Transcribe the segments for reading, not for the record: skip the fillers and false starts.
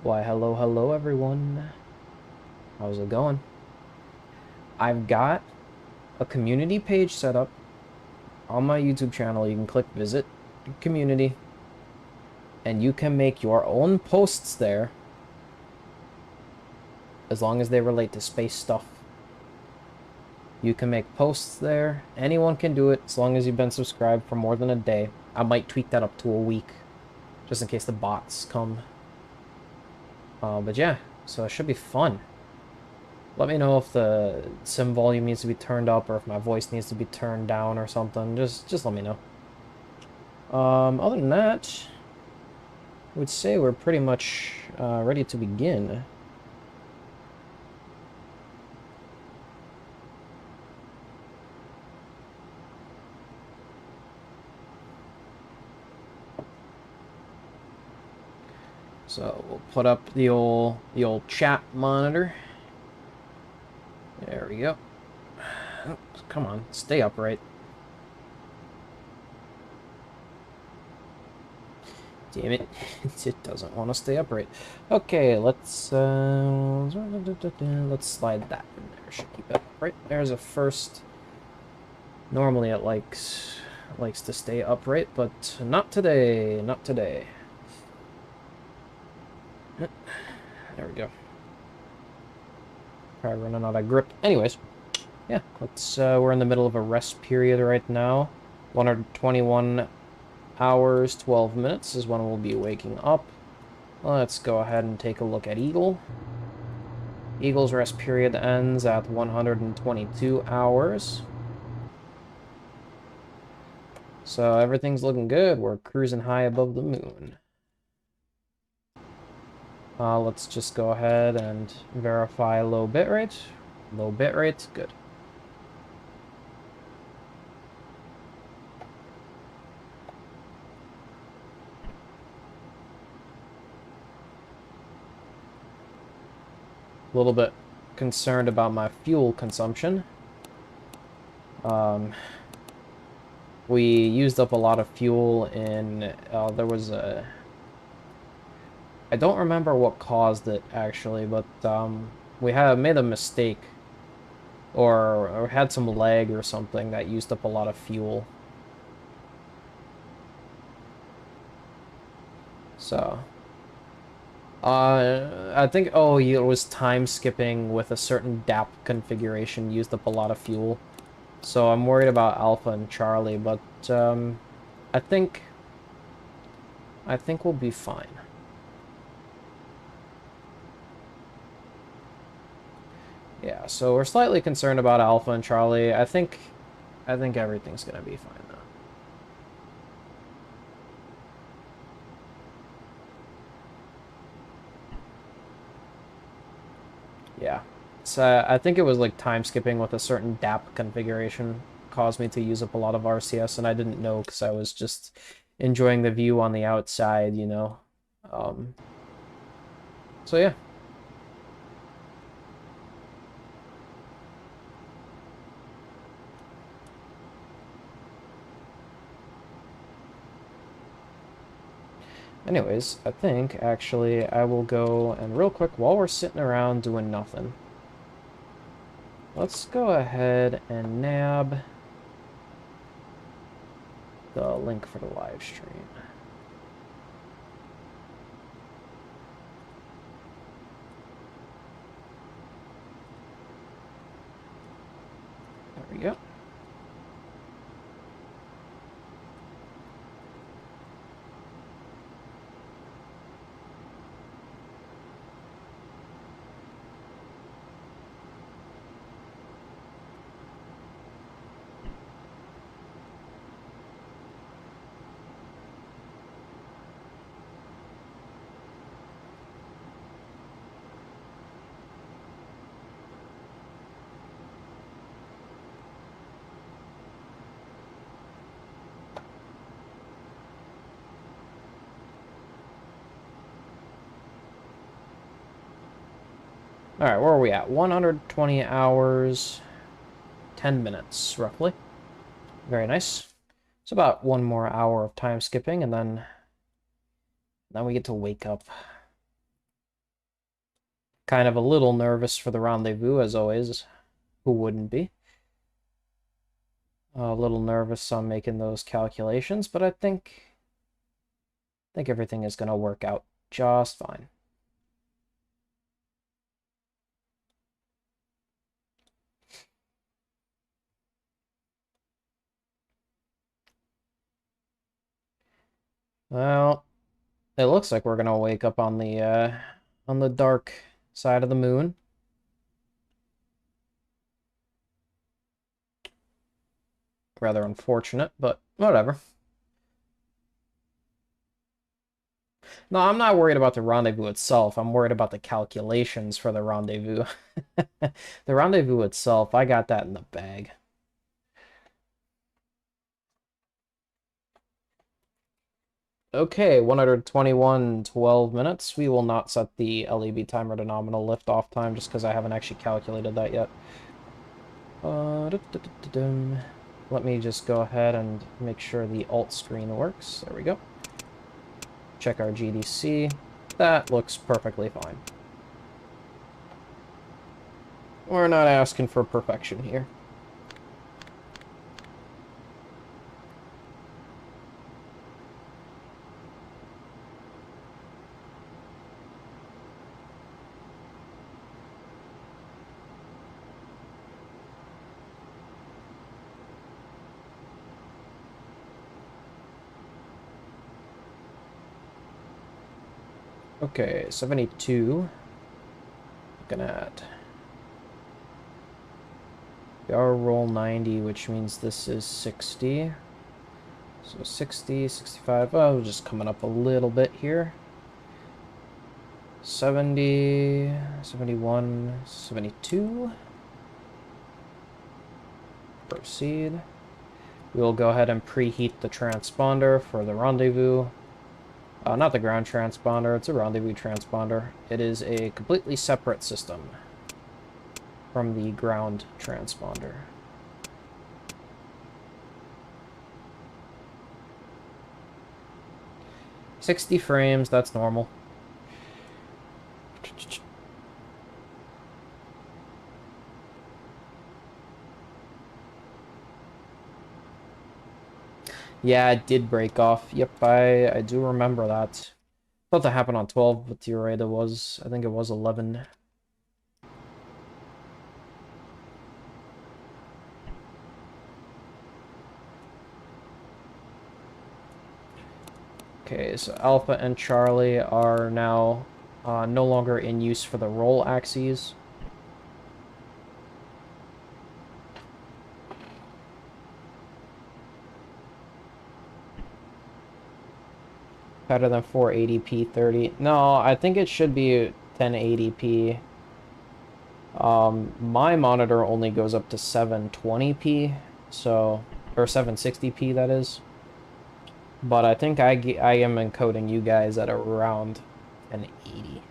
Why, hello, hello, everyone. How's it going? I've got a community page set up on my YouTube channel. You can click visit community, and you can make your own posts there as long as they relate to space stuff. You can make posts there. Anyone can do it as long as you've been subscribed for more than a day. I might tweak that up to a week just in case the bots come. But yeah, so it should be fun. Let me know if the sim volume needs to be turned up or if my voice needs to be turned down or something. Just let me know. Other than that, I would say we're pretty much ready to begin. So we'll put up the old chat monitor. There we go. Oh, come on, stay upright. Damn it, it doesn't want to stay upright. Okay, let's slide that in there. Should keep it upright. There's a first. Normally it likes to stay upright, but not today. Not today. There we go. Probably running out of grip. Anyways, yeah, let's. We're in the middle of a rest period right now. 121 hours, 12 minutes is when we'll be waking up. Let's go ahead and take a look at Eagle. Eagle's rest period ends at 122 hours. So everything's looking good. We're cruising high above the moon. Let's just go ahead and verify low bitrate. Low bitrate, good. A little bit concerned about my fuel consumption. We used up a lot of fuel in, there was a, I don't remember what caused it actually, but we made a mistake or had some lag or something that used up a lot of fuel. So I think, oh, it was time skipping with a certain DAP configuration used up a lot of fuel. So I'm worried about Alpha and Charlie, but I think we'll be fine. Yeah, so we're slightly concerned about Alpha and Charlie. I think everything's gonna be fine though. Yeah. So I think it was like time skipping with a certain DAP configuration caused me to use up a lot of RCS, and I didn't know because I was just enjoying the view on the outside, you know. So yeah. Anyways, I think actually I will go and real quick while we're sitting around doing nothing. Let's go ahead and nab the link for the live stream. There we go. Alright, where are we at? 120 hours, 10 minutes, roughly. Very nice. It's about one more hour of time skipping, and then we get to wake up. Kind of a little nervous for the rendezvous, as always. Who wouldn't be? A little nervous on making those calculations, but I think everything is going to work out just fine. Well, it looks like we're going to wake up on the dark side of the moon. Rather unfortunate, but whatever. No, I'm not worried about the rendezvous itself. I'm worried about the calculations for the rendezvous. The rendezvous itself, I got that in the bag. Okay, 121, 12 minutes. We will not set the LEB timer to nominal liftoff time just because I haven't actually calculated that yet. Let me just go ahead and make sure the alt screen works. There we go. Check our GDC. That looks perfectly fine. We're not asking for perfection here. Okay, 72. Looking at... We are roll 90, which means this is 60. So 60, 65, oh, just coming up a little bit here. 70, 71, 72. Proceed. We will go ahead and preheat the transponder for the rendezvous. Not the ground transponder, it's a rendezvous transponder. It is a completely separate system from the ground transponder. "60 frames, that's normal." Yeah, it did break off. Yep, I do remember that. Thought that happened on 12, but you're right, I think it was 11. Okay, so Alpha and Charlie are now no longer in use for the roll axes. Better than 480p 30. No, I think it should be 1080p. My monitor only goes up to 720p, so, or 760p that is. But I think I am encoding you guys at around 1080.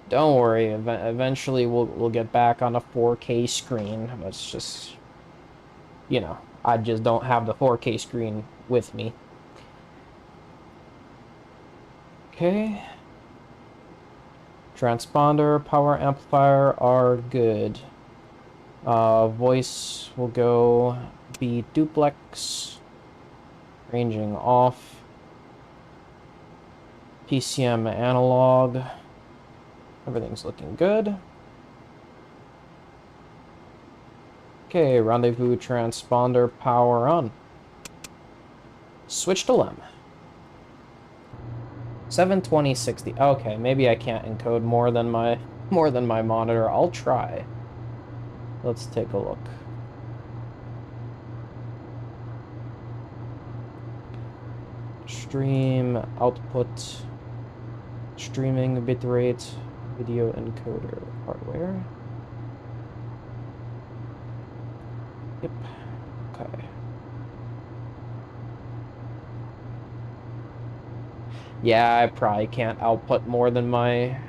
Don't worry, eventually we'll get back on a 4K screen. It's just, you know, I just don't have the 4K screen with me. Okay. Transponder, power amplifier are good. Voice will go be duplex. Ranging off. PCM analog. Everything's looking good. Okay, rendezvous transponder power on. Switch to LEM. 720, 60. Okay, maybe I can't encode more than my monitor. I'll try. Let's take a look. Stream output. Streaming bitrate. Video encoder hardware. Yep. Okay. Yeah, I probably can't output more than my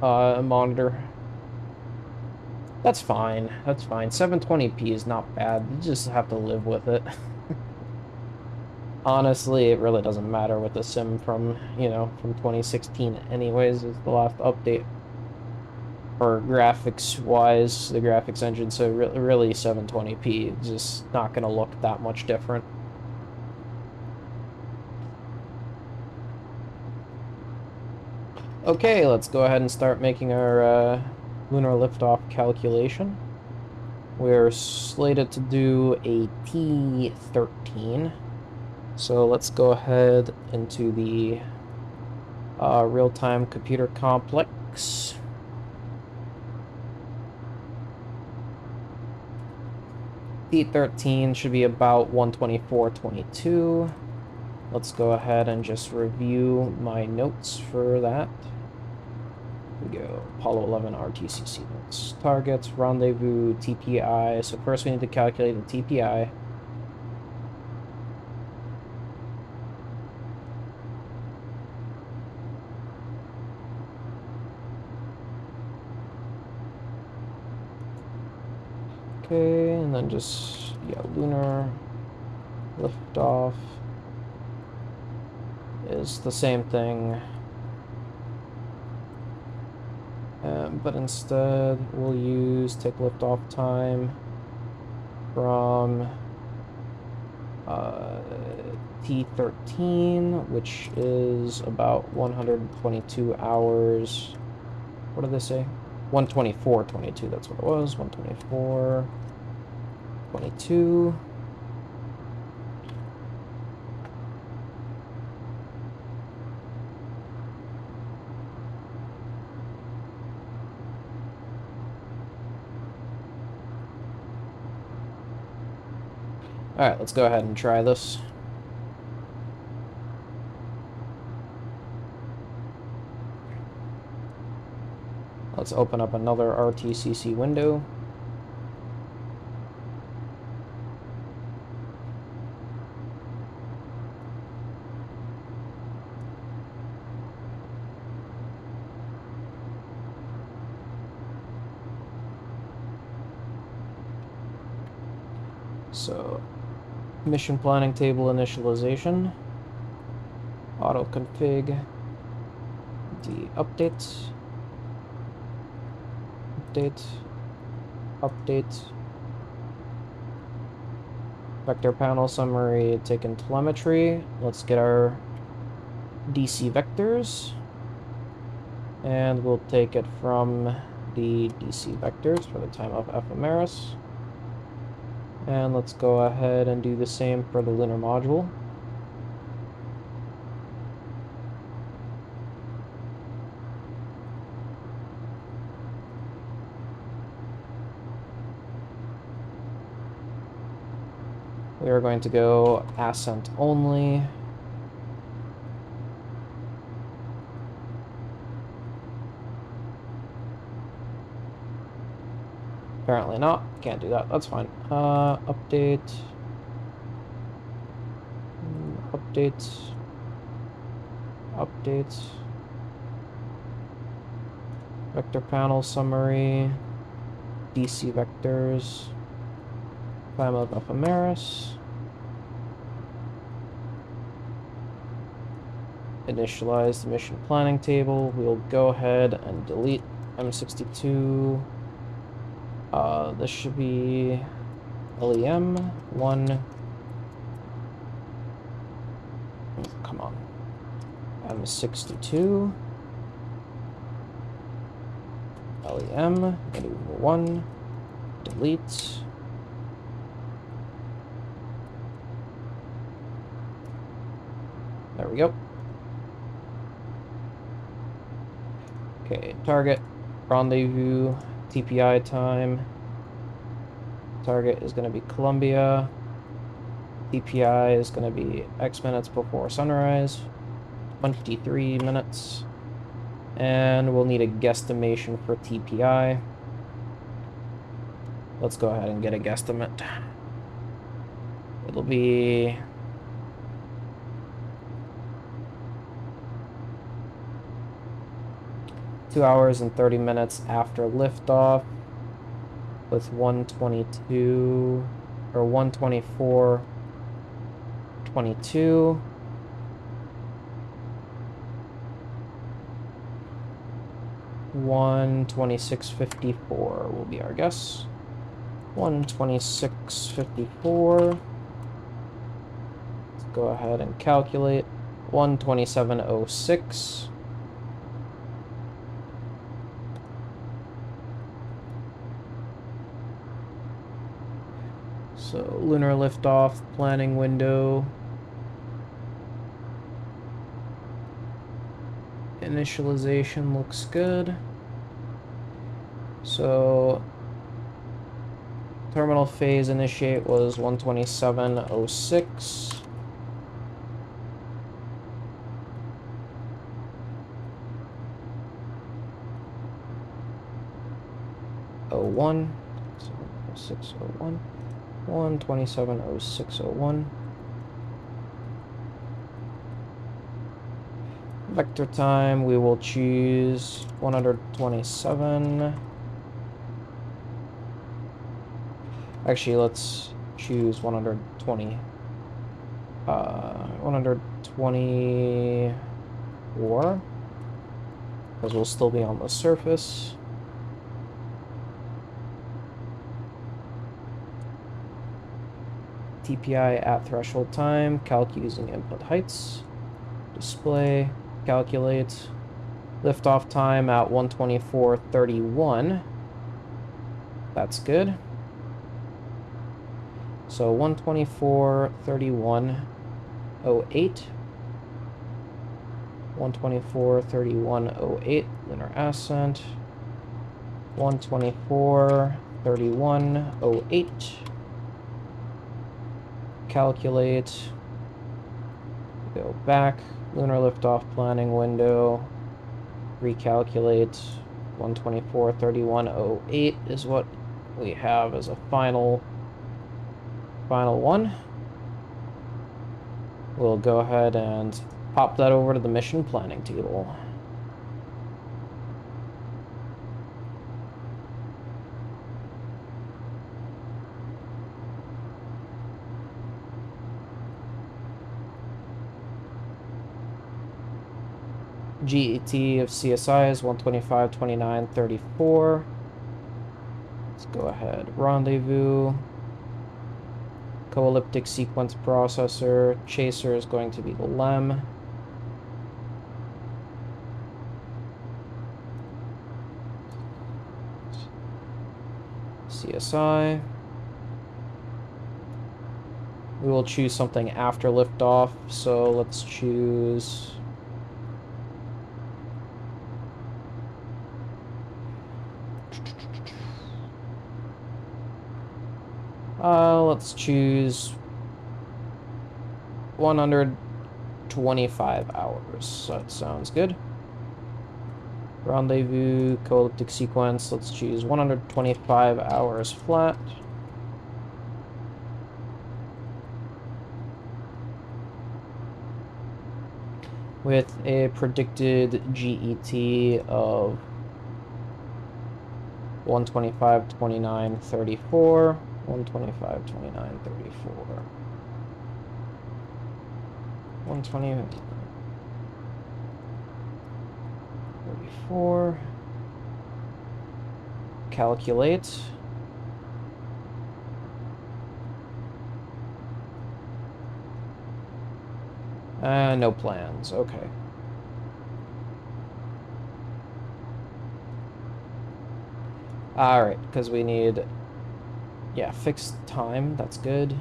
monitor. That's fine. That's fine. 720p is not bad. You just have to live with it. Honestly, it really doesn't matter with the sim from, from 2016 anyways, is the last update. For graphics-wise, the graphics engine, so really 720p is just not going to look that much different. Okay, let's go ahead and start making our lunar liftoff calculation. We're slated to do a T13. So let's go ahead into the real-time computer complex. T13 should be about 124.22. Let's go ahead and just review my notes for that. Here we go. Apollo 11 RTCC notes. Targets, rendezvous, TPI. So first we need to calculate the TPI. Okay, and then just, yeah, lunar liftoff is the same thing. But instead, we'll use take liftoff time from T13, which is about 122 hours. What did they say? 124.22, that's what it was. 124.22. Alright, let's go ahead and try this. Let's open up another RTCC window. So, mission planning table initialization, auto config, update, vector panel summary, taken telemetry. Let's get our DC vectors, and we'll take it from the DC vectors for the time of ephemeris. And let's go ahead and do the same for the lunar module. We are going to go ascent only. Apparently not. Can't do that. That's fine. Update. Vector panel summary. DC vectors. Time of ephemeris. Initialize the mission planning table. We'll go ahead and delete M62. This should be LEM 1. Come on. M62. LEM, maneuver 1. Delete. There we go. Okay, target, rendezvous, TPI time. Target is going to be Columbia. TPI is going to be X minutes before sunrise. 23 minutes. And we'll need a guesstimation for TPI. Let's go ahead and get a guesstimate. It'll be... 2 hours and 30 minutes after liftoff with 122 or 124.22. $126.54 will be our guess. 126.54. Let's go ahead and calculate. 127.06. So lunar liftoff planning window. Initialization looks good. So terminal phase initiate was 127.06. Oh, 01. 601. 127.0601. Vector time, we will choose 127. Actually, let's choose 120. 124. Because we'll still be on the surface. TPI at threshold time, calc using input heights. Display, calculate. Liftoff time at 124.31. That's good. So 124.31.08. 124.31.08 lunar ascent. 124.31.08. Calculate. Go back. Lunar liftoff planning window. Recalculate. 124.31.08 is what we have as a final one. We'll go ahead and pop that over to the mission planning table. GET of CSI is 125.29.34. Let's go ahead. Rendezvous. Co-elliptic sequence processor. Chaser is going to be the LEM. CSI. We will choose something after liftoff, so let's choose... let's choose 125 hours. That sounds good. Rendezvous, co-elliptic sequence. Let's choose 125 hours flat. With a predicted GET of 125.29.34. 125.29.34. 120.34. Calculate. No plans. Okay. All right, because we need, yeah, fixed time. That's good.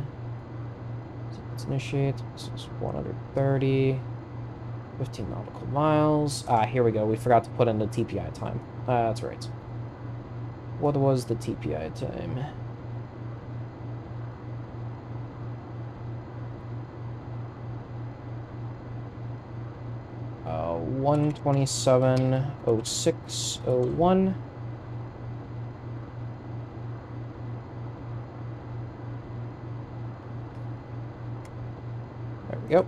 So let's initiate. This is 130, 15 nautical miles. Here we go. We forgot to put in the TPI time. That's right. What was the TPI time? Uh, 127.06.01. There we go.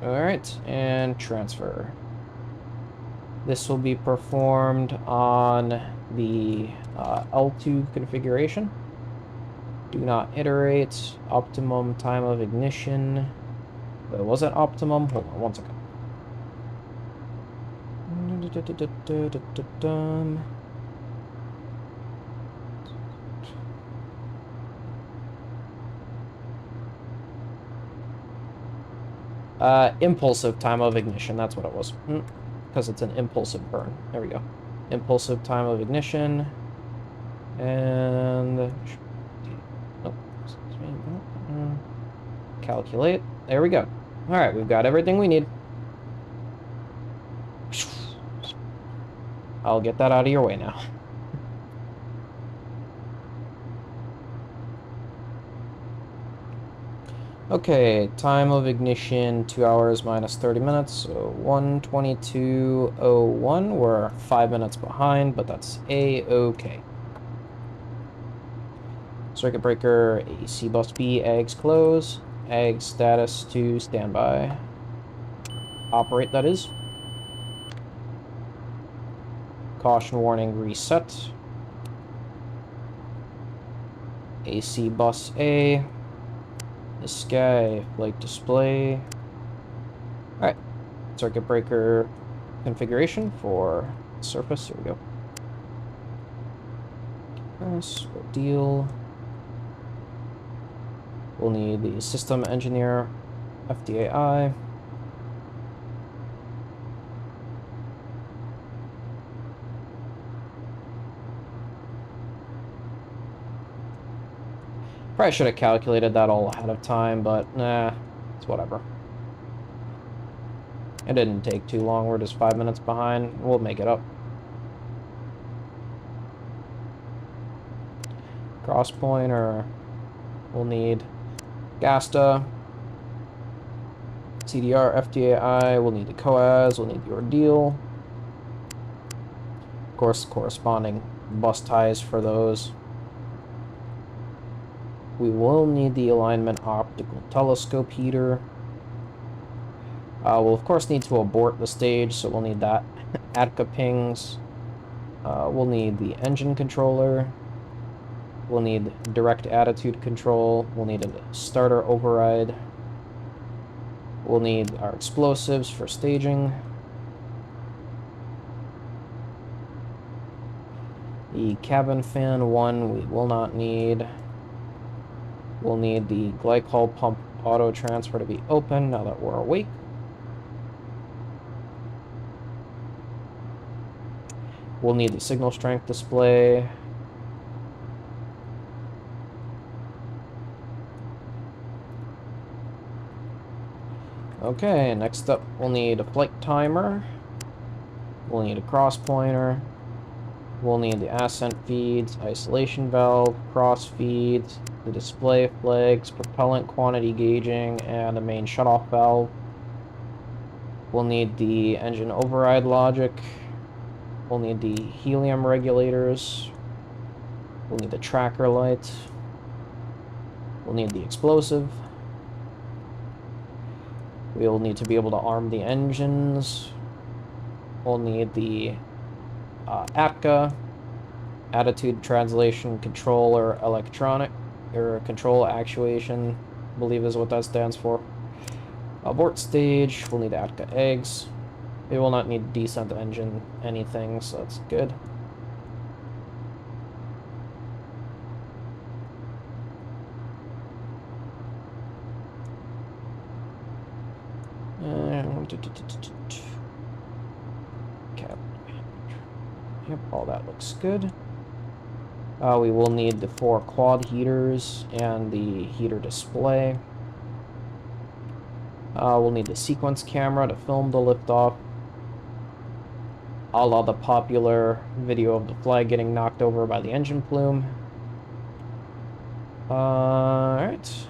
Alright, and transfer. This will be performed on the L2 configuration. Do not iterate. Optimum time of ignition. Wait, was it optimum? Hold on one second. Impulsive time of ignition, that's what it was. Because it's an impulsive burn. There we go. Impulsive time of ignition. And... Nope. Calculate. There we go. Alright, we've got everything we need. I'll get that out of your way now. Okay, time of ignition, 2 hours minus 30 minutes, so 1:22:01. We're 5 minutes behind, but that's A-okay. Circuit breaker, AC bus B, AGS close. AGS status to standby. Operate, that is. Caution warning reset. AC bus A. The sky flight display. Alright. Circuit breaker configuration for surface. Here we go. Press, deal. We'll need the system engineer FDAI. Probably should have calculated that all ahead of time, but nah, it's whatever. It didn't take too long. We're just 5 minutes behind. We'll make it up. Cross pointer. We'll need GASTA, CDR, FDAI. We'll need the COAS. We'll need the ordeal. Of course, corresponding bus ties for those. We will need the alignment optical telescope heater. We'll of course need to abort the stage, so we'll need that. ATCA pings. We'll need the engine controller. We'll need direct attitude control. We'll need a starter override. We'll need our explosives for staging. The cabin fan one we will not need. We'll need the glycol pump auto transfer to be open now that we're awake. We'll need the signal strength display. Okay, next up we'll need a flight timer. We'll need a cross pointer. We'll need the ascent feeds, isolation valve, cross feeds, the display flags, propellant quantity gauging, and a main shutoff valve. We'll need the engine override logic. We'll need the helium regulators. We'll need the tracker light. We'll need the explosive. We'll need to be able to arm the engines. We'll need the ATCA, Attitude Translation Controller Electronic, or Control Actuation, I believe is what that stands for. Abort stage, we'll need ATCA eggs. We will not need descent engine anything, so that's good. Yep, all that looks good. We will need the 4 quad heaters and the heater display. We'll need the sequence camera to film the liftoff, a la the popular video of the flag getting knocked over by the engine plume. Alright.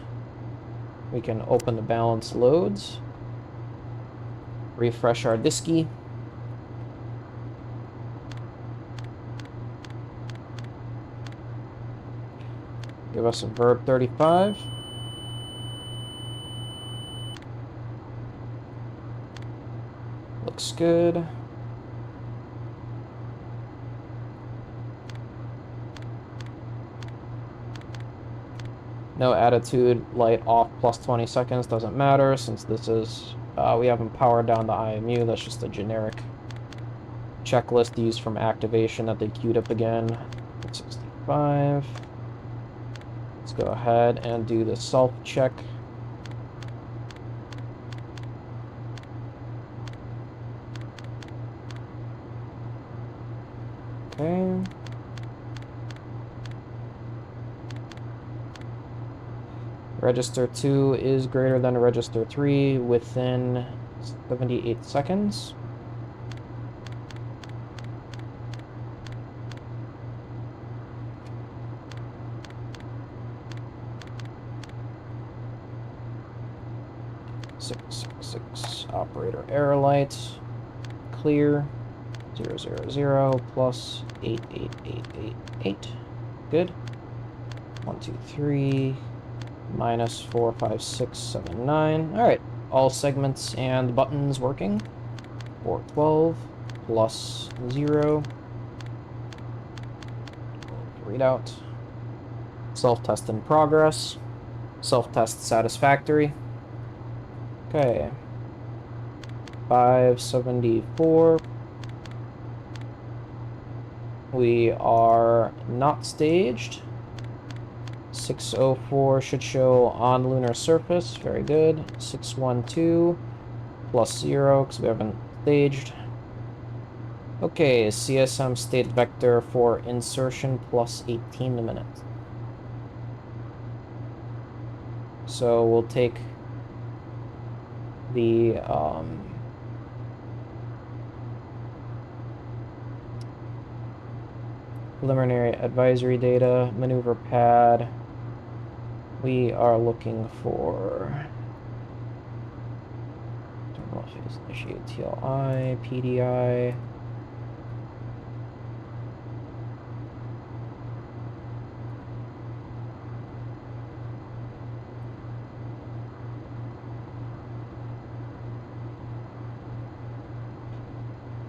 We can open the balance loads. Refresh our disky. Give us a verb 35. Looks good. No attitude, light off plus 20 seconds, doesn't matter since this is, we haven't powered down the IMU, that's just a generic checklist used from activation that they queued up again. 65. Let's go ahead and do the self-check. Okay. Register 2 is greater than register 3 within 78 seconds. Six. Operator error lights. Clear. 000 plus 88888. Good. 1, 2, 3. Minus 4, 5, 6, 7, 9. Alright. All segments and buttons working. 412 plus 0. Readout. Self-test in progress. Self-test satisfactory. Okay. 574. We are not staged. 604 should show on lunar surface. Very good. 612 plus 0 because we haven't staged. Okay, CSM state vector for insertion plus 18 minutes. So we'll take the preliminary advisory data, maneuver pad. We are looking for terminal phase initiate TLI, PDI.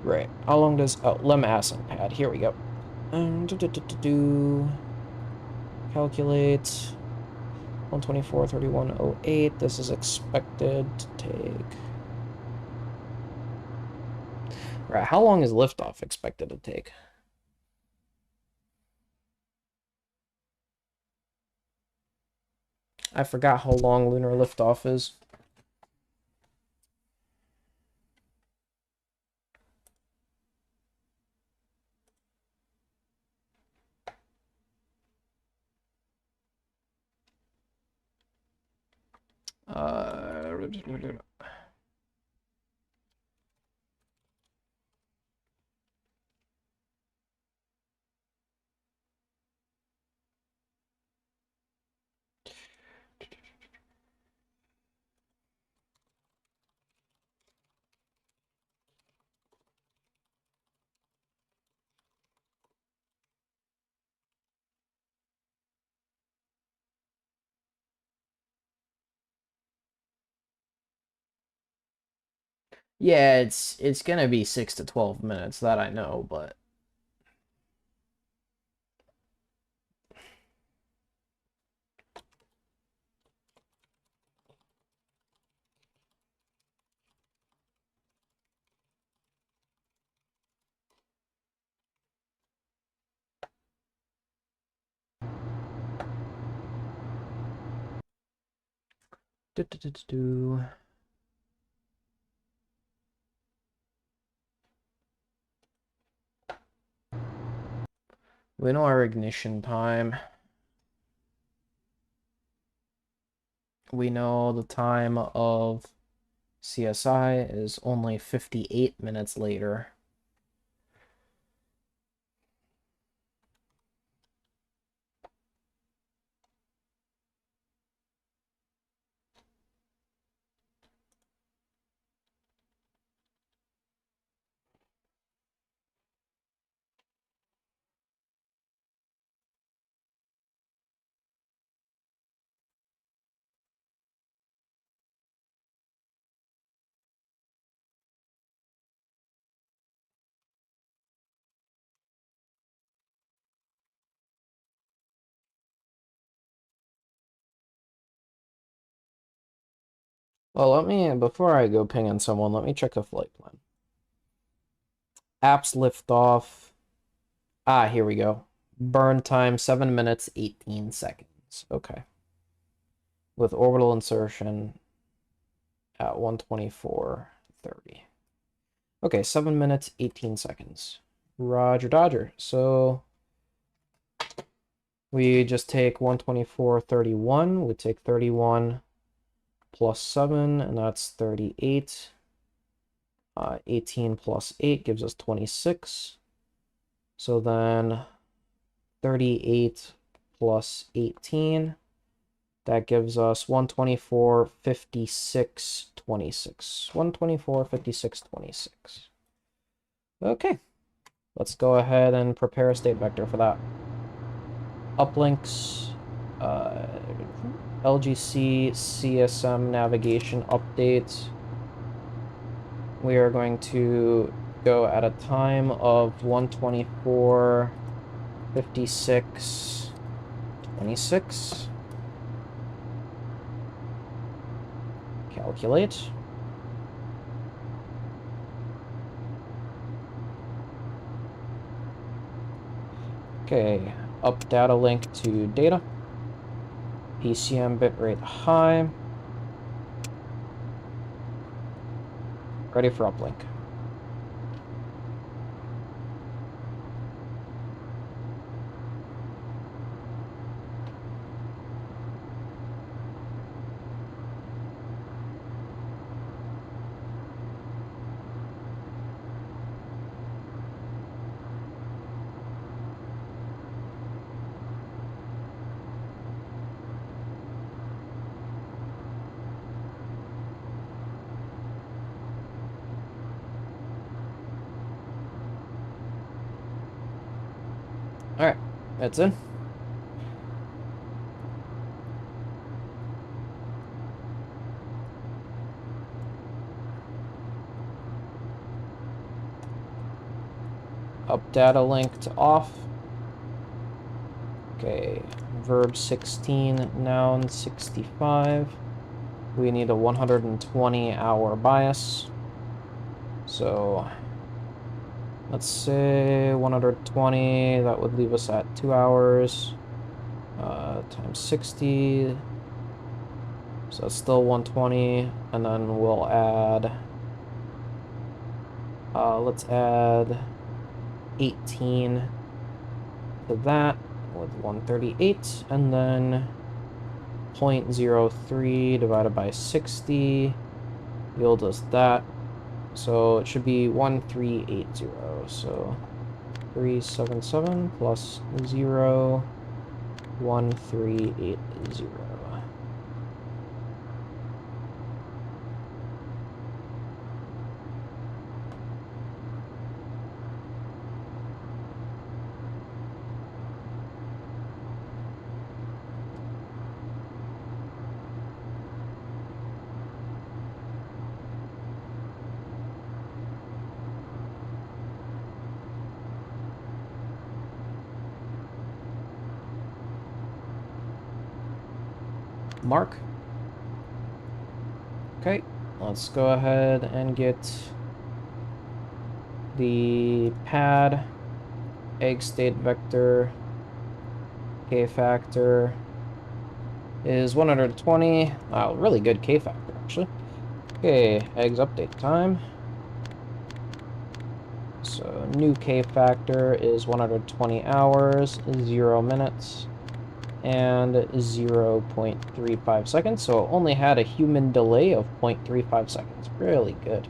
Right. How long does... Oh, lem ascent pad. Here we go. Calculate. 124.3108. This is expected to take... Right. How long is liftoff expected to take? I forgot how long lunar liftoff is. Yeah, it's gonna be 6 to 12 minutes, that I know, but we know our ignition time. We know the time of CSI is only 58 minutes later. Well, before I go pinging someone, let me check the flight plan. Apps Liftoff. Ah, here we go. Burn time, 7 minutes, 18 seconds. Okay. With orbital insertion at 124.30. Okay, 7 minutes, 18 seconds. Roger Dodger. So we just take 124.31. We take 31 plus 7, and that's 38. 18 plus 8 gives us 26. So then 38 plus 18, that gives us 124, 56, 26. 124, 56, 26. Okay, let's go ahead and prepare a state vector for that. Uplinks, LGC, CSM navigation update. We are going to go at a time of 124, 56, 26. Calculate. Okay, up data link to data. PCM bitrate high. Ready for uplink. Alright, that's in. Up data link to off. Okay, verb 16, noun 65. We need a 120-hour bias. So let's say 120, that would leave us at 2 hours. Times 60. So that's still 120, and then we'll add, let's add 18 to that with 138, and then 0.03 divided by 60 yield us that. So it should be 1380. So 377 plus 0, 1380. Mark. Okay, let's go ahead and get the pad, egg state vector, K factor is 120. Wow, really good K factor, actually. Okay, eggs update time. So new K factor is 120 hours, 0 minutes, and 0.35 seconds. So it only had a human delay of 0.35 seconds. Really good.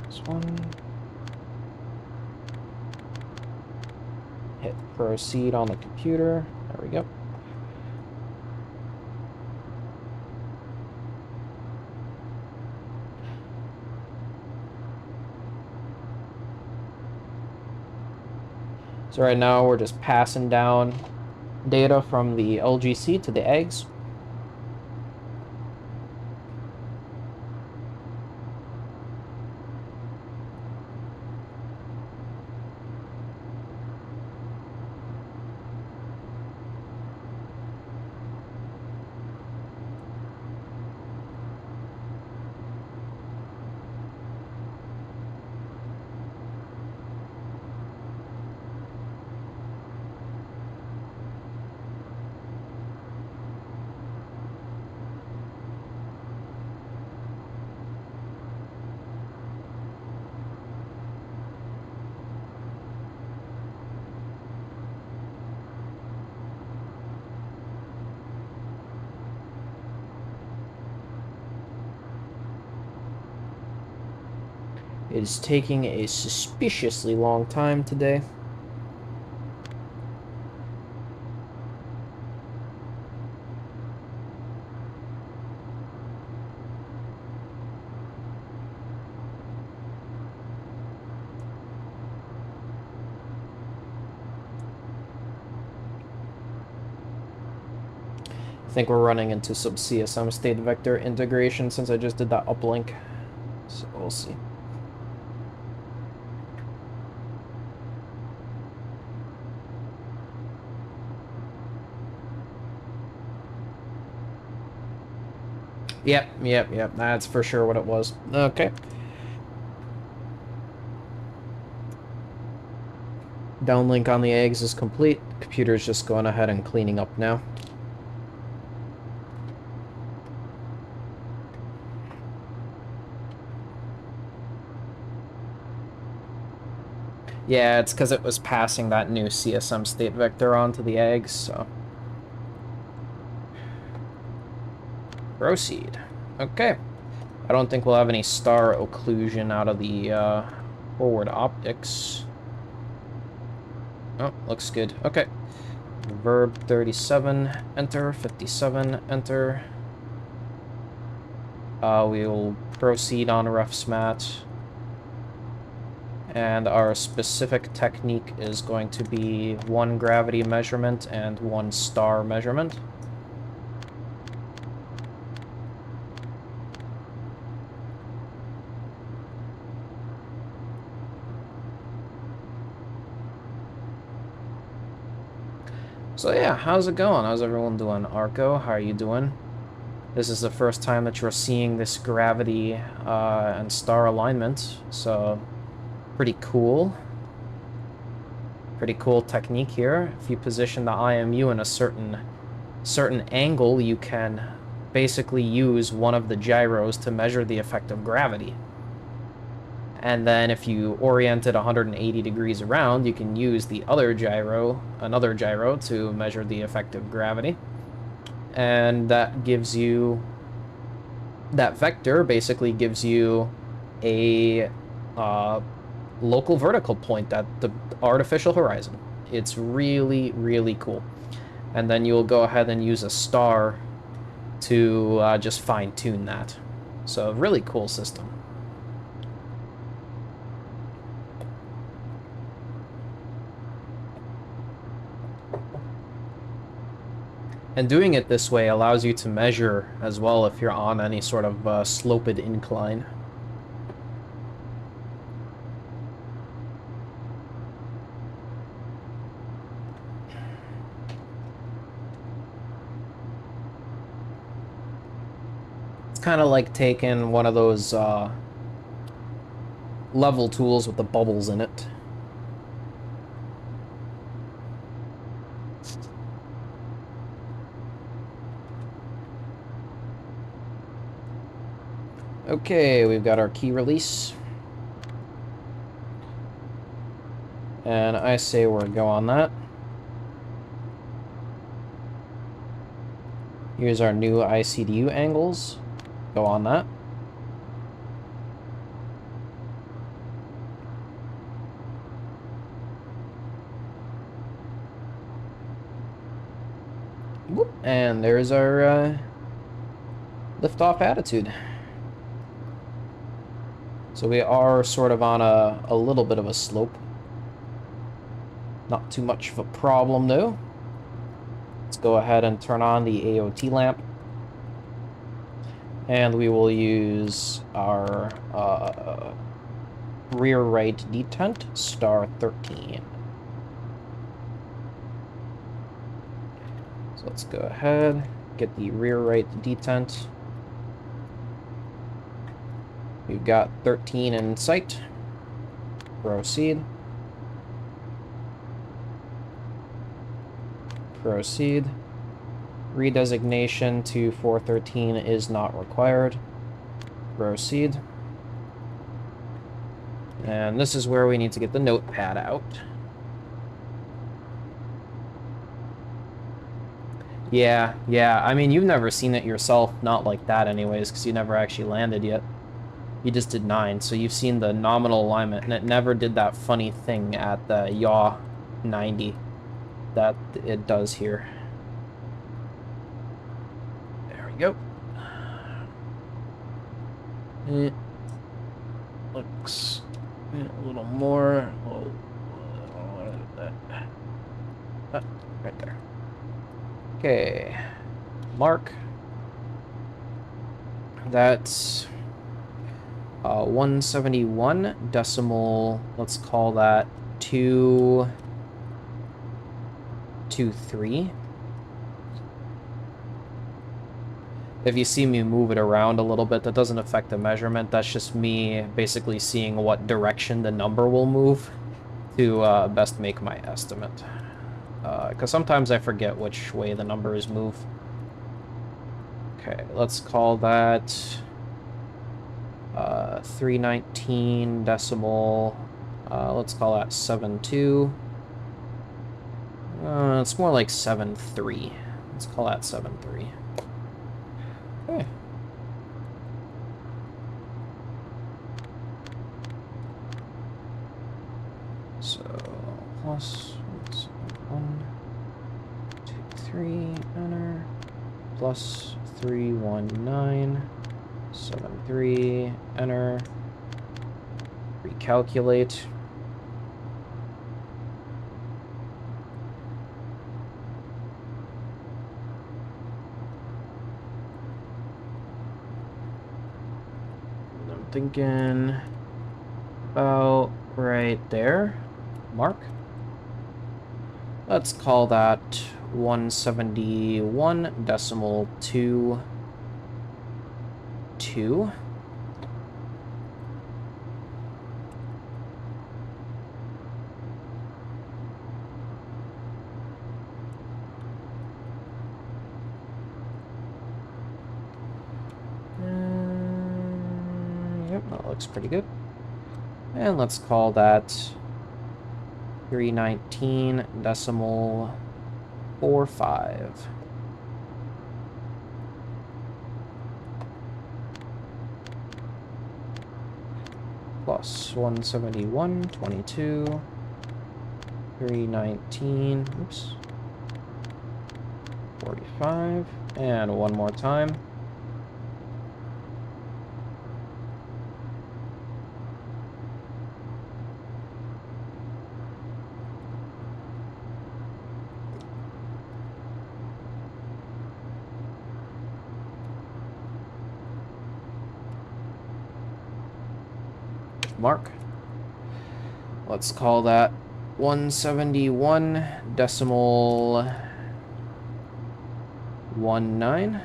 This one. Hit proceed on the computer. There we go. So right now we're just passing down data from the LGC to the eggs. It is taking a suspiciously long time today. I think we're running into some CSM state vector integration since I just did that uplink. So we'll see. Yep. That's for sure what it was. Okay. Downlink on the eggs is complete. Computer's just going ahead and cleaning up now. Yeah, it's because it was passing that new CSM state vector onto the eggs, so... Proceed. Okay. I don't think we'll have any star occlusion out of the forward optics. Oh, looks good. Okay. Verb 37, enter. 57, enter. We will proceed on refs mat. And our specific technique is going to be 1 gravity measurement and 1 star measurement. So yeah, how's it going? How's everyone doing? Arco, how are you doing? This is the first time that you're seeing this gravity and star alignment, so pretty cool. Pretty cool technique here. If you position the IMU in a certain angle, you can basically use one of the gyros to measure the effect of gravity. And then if you orient it 180 degrees around, you can use the other gyro, another gyro, to measure the effect of gravity. And that gives you, that vector basically gives you a local vertical point at the artificial horizon. It's really, really cool. And then you'll go ahead and use a star to just fine-tune that. So really cool system. And doing it this way allows you to measure as well if you're on any sort of sloped incline. It's kind of like taking one of those level tools with the bubbles in it. Okay, we've got our key release. And I say we're go on that. Here's our new ICDU angles. Go on that. Whoop. And there's our liftoff attitude. So we are sort of on a little bit of a slope. Not too much of a problem though. Let's go ahead and turn on the AOT lamp. And we will use our rear right detent, star 13. So let's go ahead, get the rear right detent. We've got 13 in sight. Proceed. Proceed. Redesignation to 413 is not required. Proceed. And this is where we need to get the notepad out. Yeah, I mean, you've never seen it yourself, not like that anyways, because you never actually landed yet. You just did 9, so you've seen the nominal alignment, and it never did that funny thing at the yaw 90 that it does here. There we go. It looks a little more. Right there. Okay, mark. That's 171 decimal. Let's call that 223. If you see me move it around a little bit, that doesn't affect the measurement. That's just me basically seeing what direction the number will move to best make my estimate. Because sometimes I forget which way the numbers move. Okay, let's call that 319 decimal. Let's call that 72. It's more like 73. Let's call that 73. Okay. So plus 1, 2, 3, enter, plus 319, 73, enter, recalculate. I'm thinking about right there, mark. Let's call that 171 decimal 22. Yep, that looks pretty good. And let's call that 319 decimal 45. Plus 171, 22, 319, oops, 45, and one more time. Mark. Let's call that 171 decimal 19.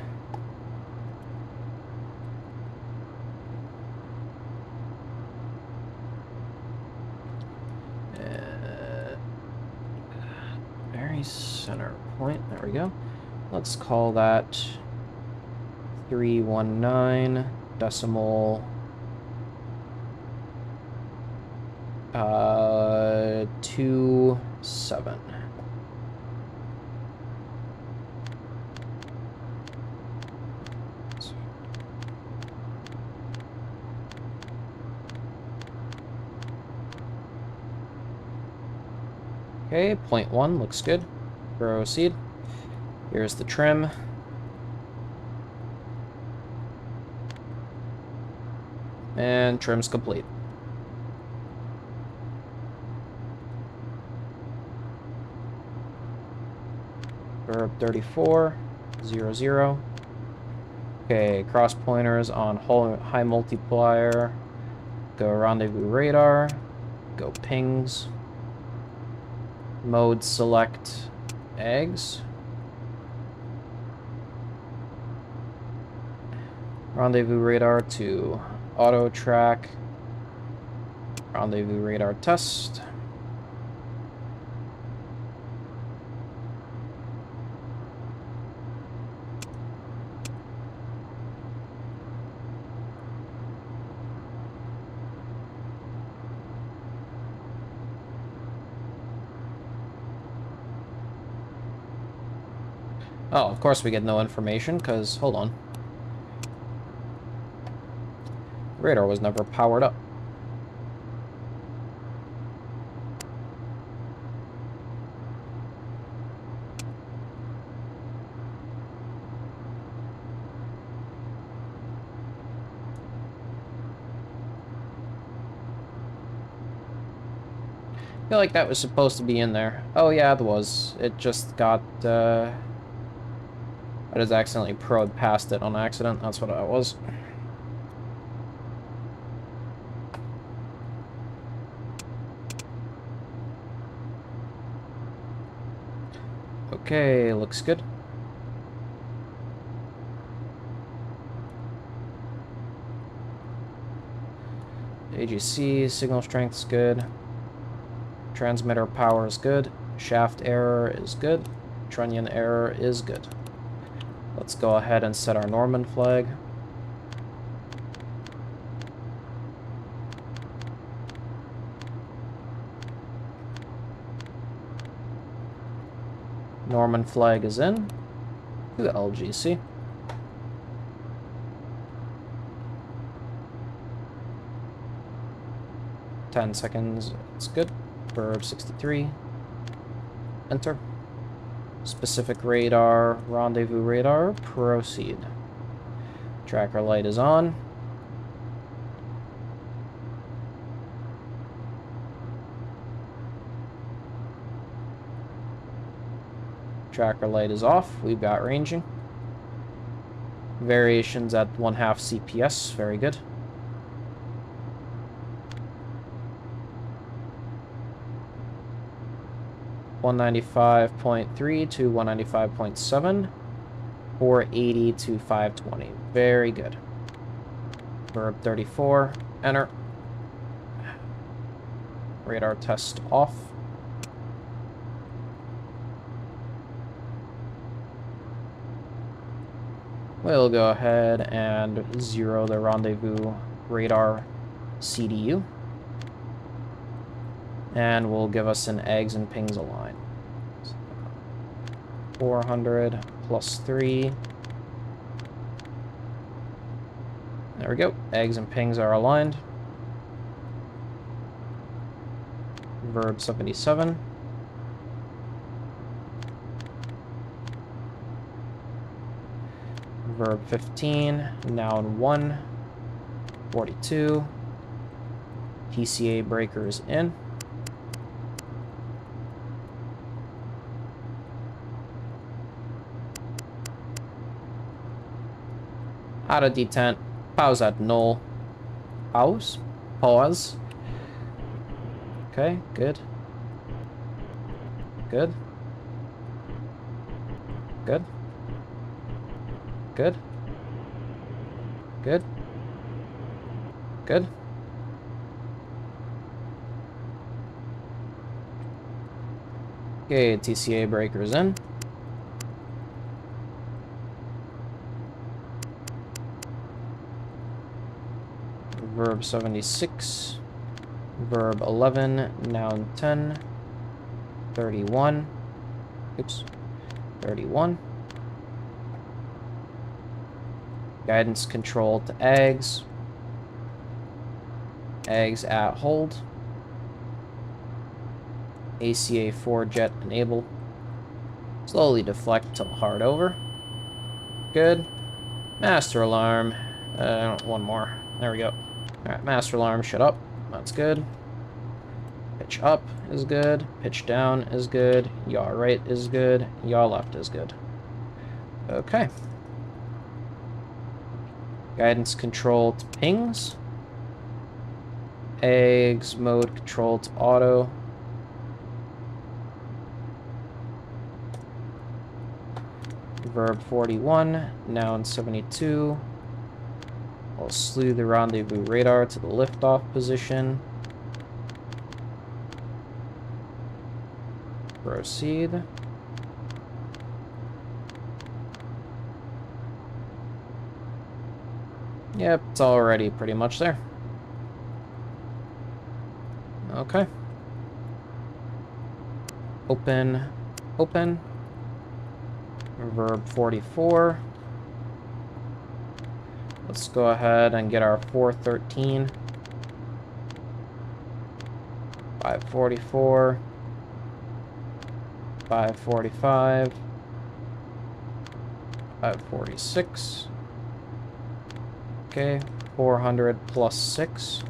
Very center point. There we go. Let's call that 319 decimal 27. Okay, 0.1 looks good. Proceed. Here's the trim. And trim's complete. Verb 34, 0, 0. Okay, cross pointers on high multiplier. Go rendezvous radar. Go pings. Mode select eggs. Rendezvous radar to auto track. Rendezvous radar test. Oh, of course we get no information, because, hold on. Radar was never powered up. I feel like that was supposed to be in there. Oh yeah, it was. It just got, I just accidentally proed past it on accident. That's what it was. Okay, looks good. AGC, signal strength's good. Transmitter power is good. Shaft error is good. Trunnion error is good. Let's go ahead and set our Norman flag. Norman flag is in. To LGC. "10 seconds, it's good. Verb 63. Enter. Specific radar, rendezvous radar, proceed. Tracker light is on. Tracker light is off. We've got ranging. Variations at 1/2 CPS, very good. (195.3 to 195.7, 480 to 520. Very good. Verb 34, enter. Radar test off. We'll go ahead and zero the rendezvous radar CDU. And will give us an eggs and pings align. 400 plus 3. There we go. Eggs and pings are aligned. Verb 77. Verb 15. Noun 1. 42. TCA breakers in. Out of detent. Pause at null. Pause. Pause. Okay, good. Good. Good. Good. Good. Good. Okay, TCA breakers in. Verb 76, verb 11, noun 10, 31, oops, 31. Guidance control to eggs. Eggs at hold. ACA 4 jet enable. Slowly deflect till hard over. Good. Master alarm. One more. There we go. Alright, master alarm, shut up. That's good. Pitch up is good. Pitch down is good. Yaw right is good. Yaw left is good. Okay. Guidance control to pings. Eggs mode control to auto. Verb 41, noun 72. We'll slew the rendezvous radar to the liftoff position. Proceed. Yep, it's already pretty much there. Okay. Open. Open. Verb 44. Let's go ahead and get our 413. 544. 545. 546. Okay, 400 plus 6.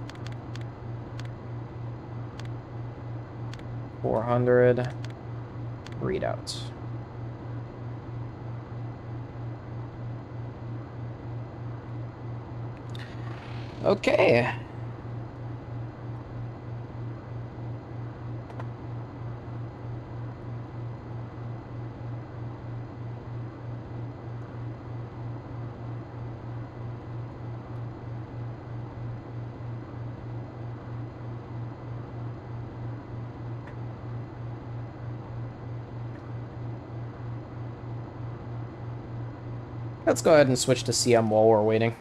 400 readouts. Okay. Let's go ahead and switch to CM while we're waiting.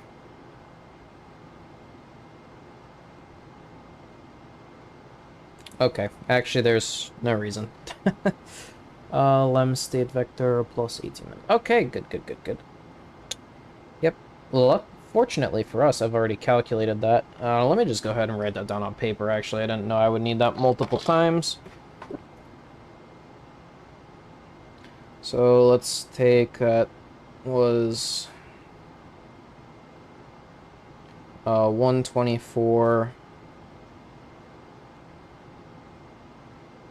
Okay, actually there's no reason. Lem state vector plus 18 minutes. Okay, good. Yep. Well, fortunately for us, I've already calculated that. Let me just go ahead and write that down on paper, actually. I didn't know I would need that multiple times. So let's take that was 124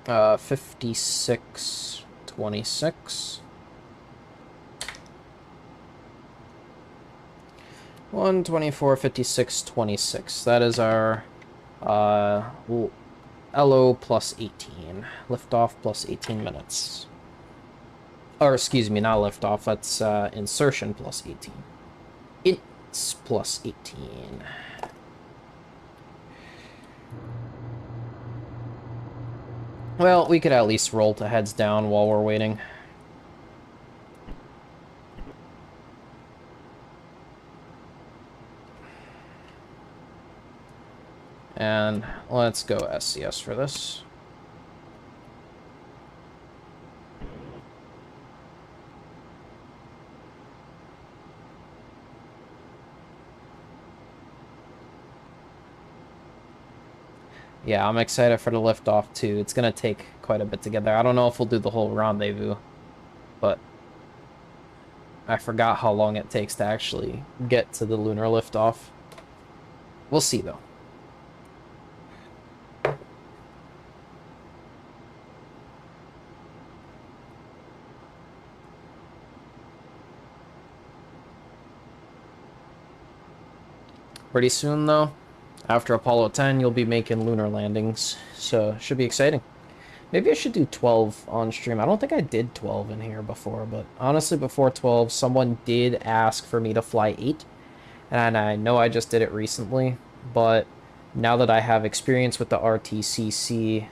5626 124 5626. That is our LO plus 18, liftoff plus 18 minutes. Or, excuse me, not liftoff, that's insertion plus 18. It's plus 18. Well, we could at least roll to heads down while we're waiting. And let's go SCS for this. Yeah, I'm excited for the liftoff too. It's gonna take quite a bit to get there. I don't know if we'll do the whole rendezvous, but I forgot how long it takes to actually get to the lunar liftoff. We'll see though. Pretty soon though, after Apollo 10, you'll be making lunar landings, so it should be exciting. Maybe I should do 12 on stream. I don't think I did 12 in here before, but honestly, before 12, someone did ask for me to fly 8, and I know I just did it recently, but now that I have experience with the RTCC,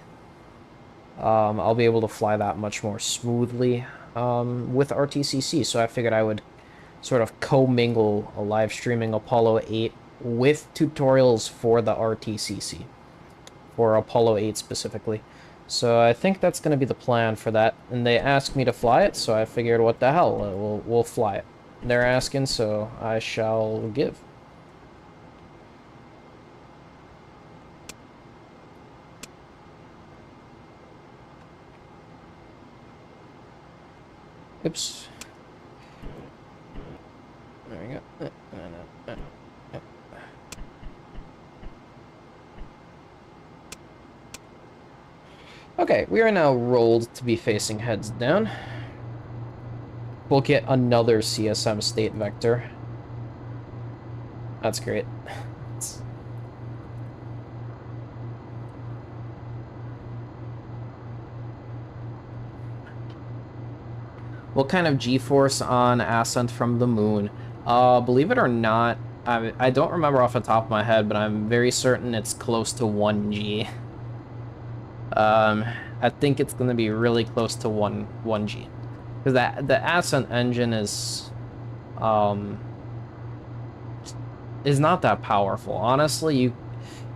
I'll be able to fly that much more smoothly with RTCC, so I figured I would sort of co-mingle a live streaming Apollo 8 with tutorials for the RTCC, for Apollo 8 specifically. So I think that's going to be the plan for that. And they asked me to fly it, so I figured, what the hell, we'll fly it. They're asking, so I shall give. Oops. There we go. Okay, we are now rolled to be facing heads down. We'll get another CSM state vector. That's great. What kind of G-force on ascent from the moon? Believe it or not, I don't remember off the top of my head, but I'm very certain it's close to 1G. I think it's going to be really close to 1G. Because the ascent engine is not that powerful. Honestly,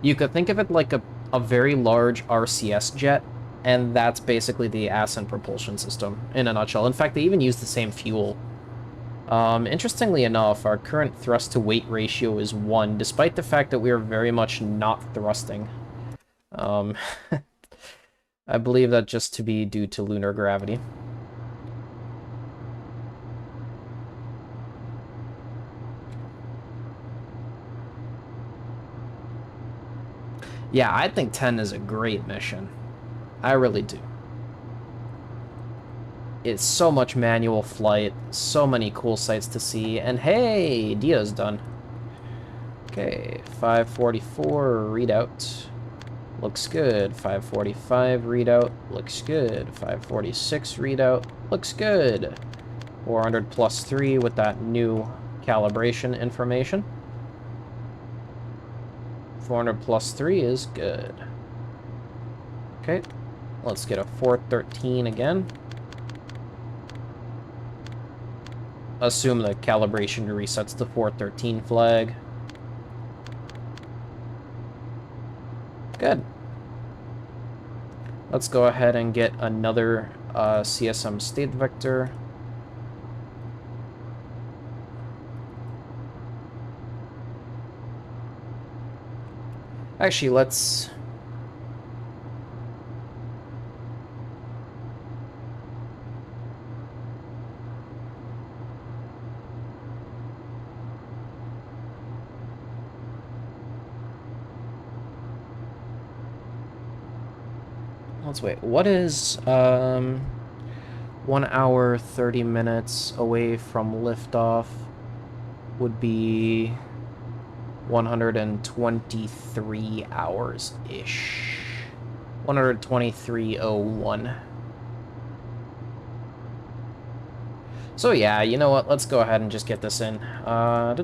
you could think of it like a very large RCS jet, and that's basically the ascent propulsion system in a nutshell. In fact, they even use the same fuel. Interestingly enough, our current thrust to weight ratio is 1, despite the fact that we are very much not thrusting. Um, I believe that just to be due to lunar gravity. Yeah, I think 10 is a great mission. I really do. It's so much manual flight, so many cool sights to see, and hey, Dia's done. Okay, 544 readout. Looks good. 545 readout. Looks good. 546 readout. Looks good. 400 plus 3 with that new calibration information. 400 plus 3 is good. Okay, let's get a 413 again. Assume the calibration resets the 413 flag. Good. Let's go ahead and get another CSM state vector. Actually, let's... Let's wait. What is 1 hour 30 minutes away from liftoff would be 123 hours-ish. 123.01. So yeah, you know what? Let's go ahead and just get this in. Up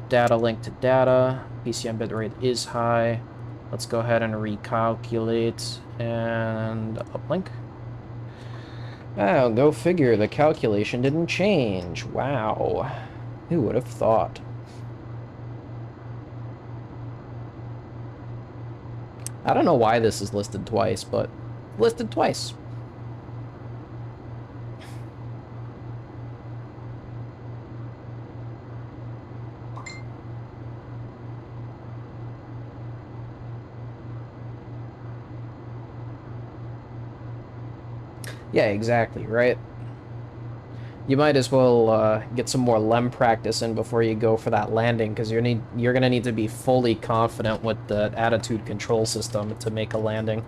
data link to data. PCM bitrate is high. Let's go ahead and recalculate and uplink. Oh, go figure, the calculation didn't change. Wow. Who would have thought? I don't know why this is listed twice, but listed twice. Yeah, exactly, right? You might as well get some more LEM practice in before you go for that landing, because you're gonna need to be fully confident with the attitude control system to make a landing.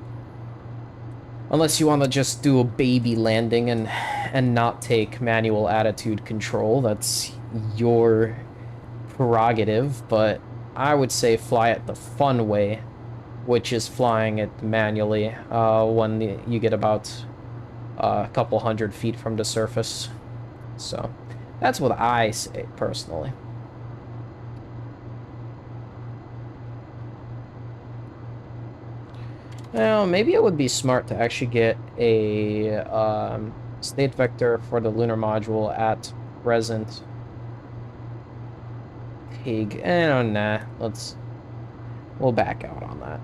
Unless you want to just do a baby landing and not take manual attitude control, that's your prerogative, but I would say fly it the fun way, which is flying it manually when you get about a couple 100 feet from the surface. So that's what I say personally. Well, maybe it would be smart to actually get a state vector for the lunar module at present. Pig. Oh, nah. We'll back out on that.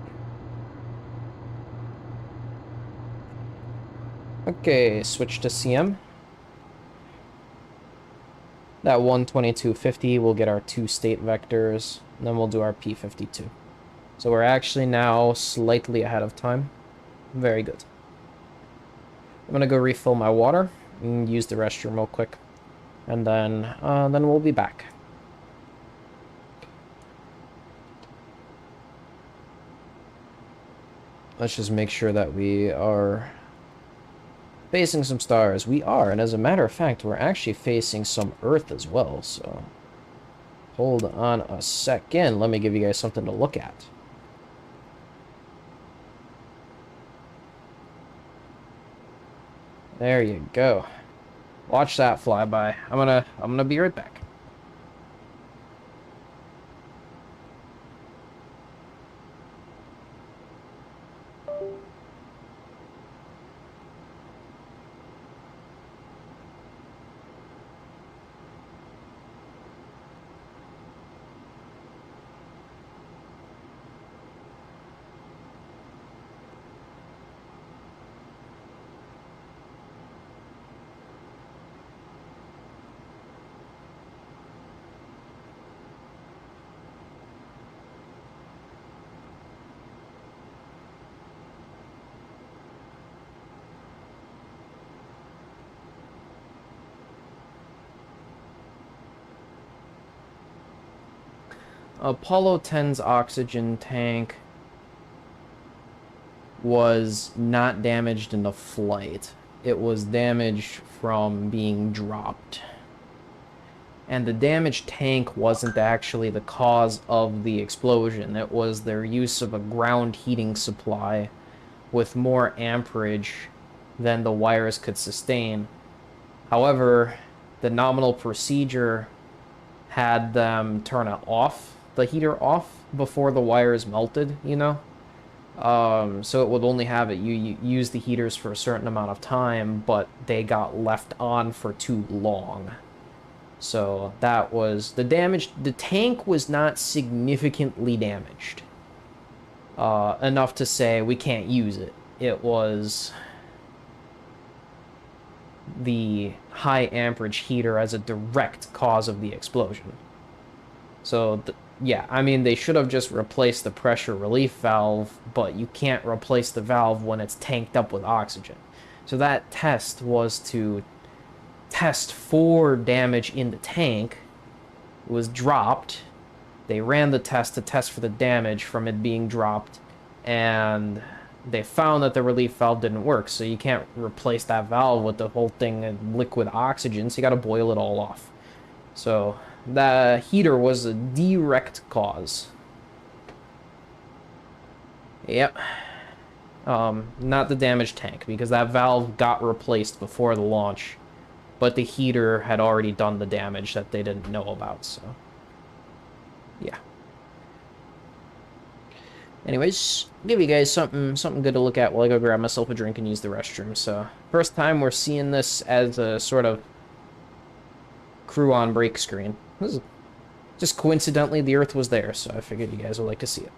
Okay, switch to CM. That 122.50 will get our 2 state vectors, and then we'll do our P52. So we're actually now slightly ahead of time. Very good. I'm gonna go refill my water and use the restroom real quick, and then we'll be back. Let's just make sure that we are facing some stars. We are, and as a matter of fact, we're actually facing some Earth as well, so hold on a second. Let me give you guys something to look at. There you go. Watch that fly by. I'm gonna be right back. Apollo 10's oxygen tank was not damaged in the flight. It was damaged from being dropped. And the damaged tank wasn't actually the cause of the explosion. It was their use of a ground heating supply with more amperage than the wires could sustain. However, the nominal procedure had them turn it off, the heater off, before the wires melted, you know? So it would only have it, you use the heaters for a certain amount of time, but they got left on for too long. So that was the damage. The tank was not significantly damaged. Enough to say we can't use it. It was the high amperage heater as a direct cause of the explosion. So, yeah, I mean, they should have just replaced the pressure relief valve, but you can't replace the valve when it's tanked up with oxygen. So that test was to test for damage in the tank. It was dropped. They ran the test to test for the damage from it being dropped, and they found that the relief valve didn't work, so you can't replace that valve with the whole thing in liquid oxygen, so you gotta boil it all off. So the heater was a direct cause. Yep. Not the damaged tank, because that valve got replaced before the launch, but the heater had already done the damage that they didn't know about, so yeah. Anyways, give you guys something good to look at while I go grab myself a drink and use the restroom. So, first time we're seeing this as a sort of crew on break screen. This is just coincidentally the Earth was there, so I figured you guys would like to see it.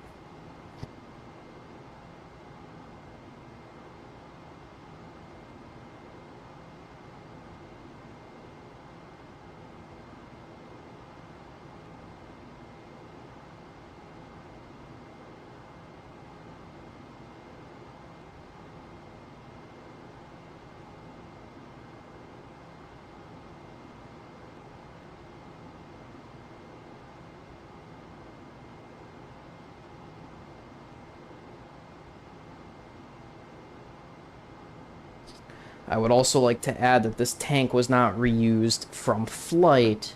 I would also like to add that this tank was not reused from flight.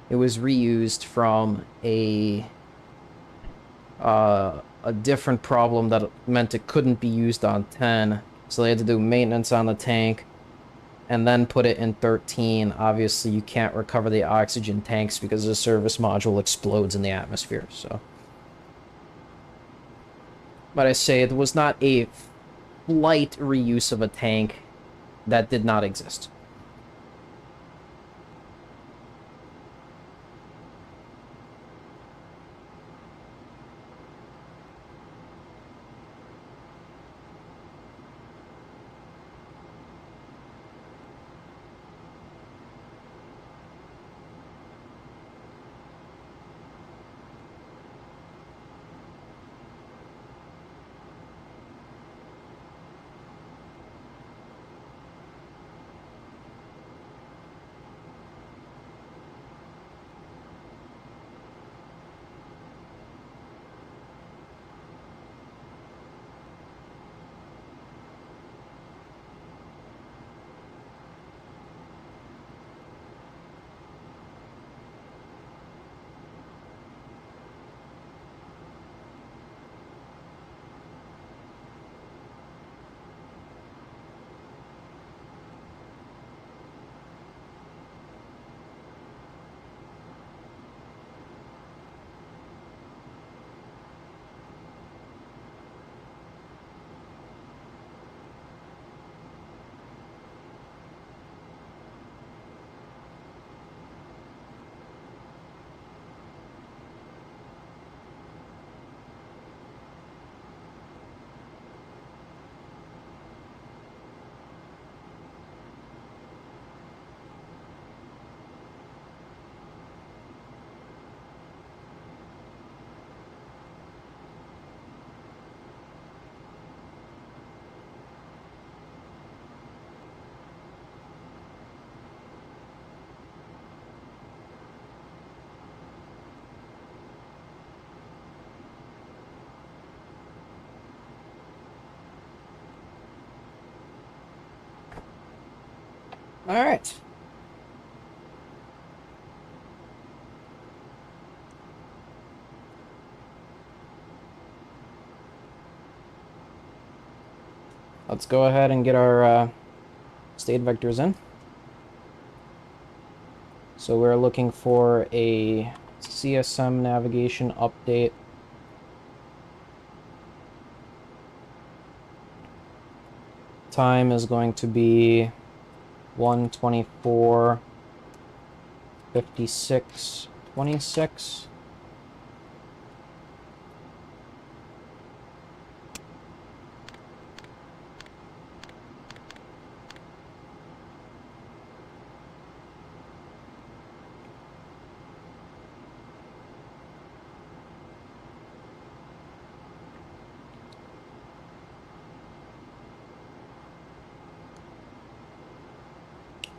It was reused from a different problem that meant it couldn't be used on 10. So they had to do maintenance on the tank and then put it in 13. Obviously, you can't recover the oxygen tanks because the service module explodes in the atmosphere, so. But I say it was not a flight reuse of a tank that did not exist. All right. Let's go ahead and get our state vectors in. So we're looking for a CSM navigation update. Time is going to be 1:24:56:26.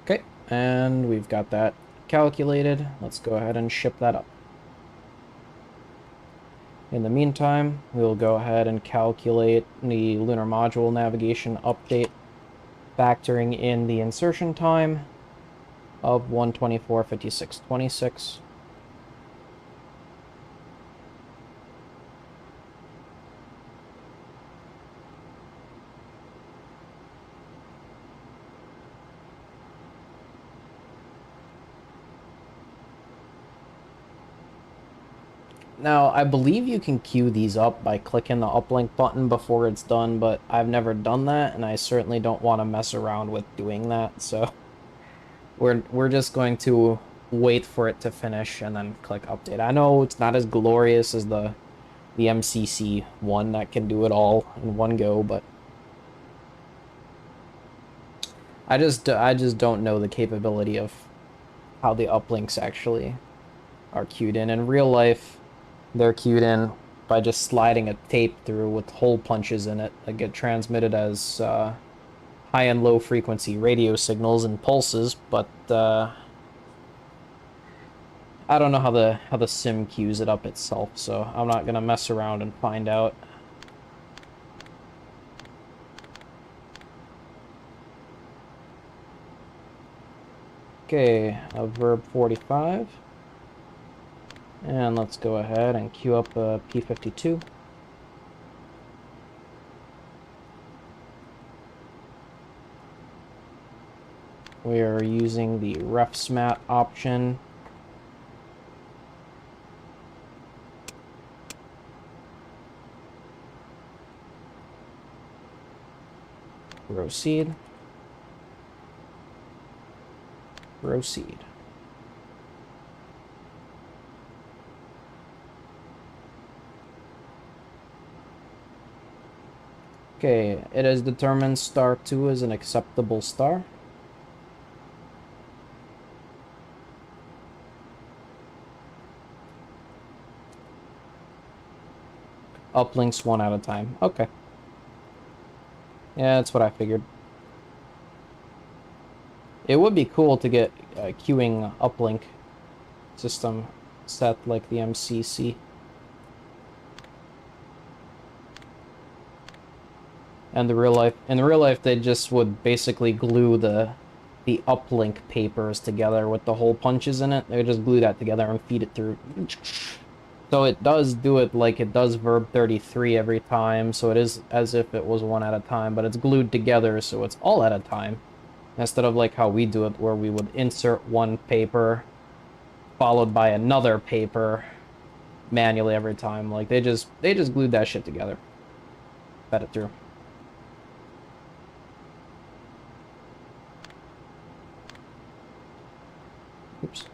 Okay, and we've got that calculated. Let's go ahead and ship that up. In the meantime, we'll go ahead and calculate the lunar module navigation update, factoring in the insertion time of 1:24:56:26. Now, I believe you can queue these up by clicking the uplink button before it's done, but I've never done that, and I certainly don't want to mess around with doing that, so we're just going to wait for it to finish and then click update. I know it's not as glorious as the MCC one that can do it all in one go, but I just don't know the capability of how the uplinks actually are queued in. In real life, they're queued in by just sliding a tape through with hole punches in it that get transmitted as high and low frequency radio signals and pulses, but I don't know how the sim queues it up itself, so I'm not gonna mess around and find out. Okay, verb 45. And let's go ahead and queue up P52. We are using the refsmat option. Proceed. Proceed. Okay, it has determined star 2 is an acceptable star. Uplinks one at a time. Okay. Yeah, that's what I figured. It would be cool to get a queuing uplink system set like the MCC. And in real life, they just would basically glue the uplink papers together with the hole punches in it. They would just glue that together and feed it through. So it does do it like it does verb 33 every time, so it is as if it was one at a time, but it's glued together, so it's all at a time. Instead of like how we do it, where we would insert one paper, followed by another paper, manually every time. Like they just glued that shit together. Fed it through. Oops.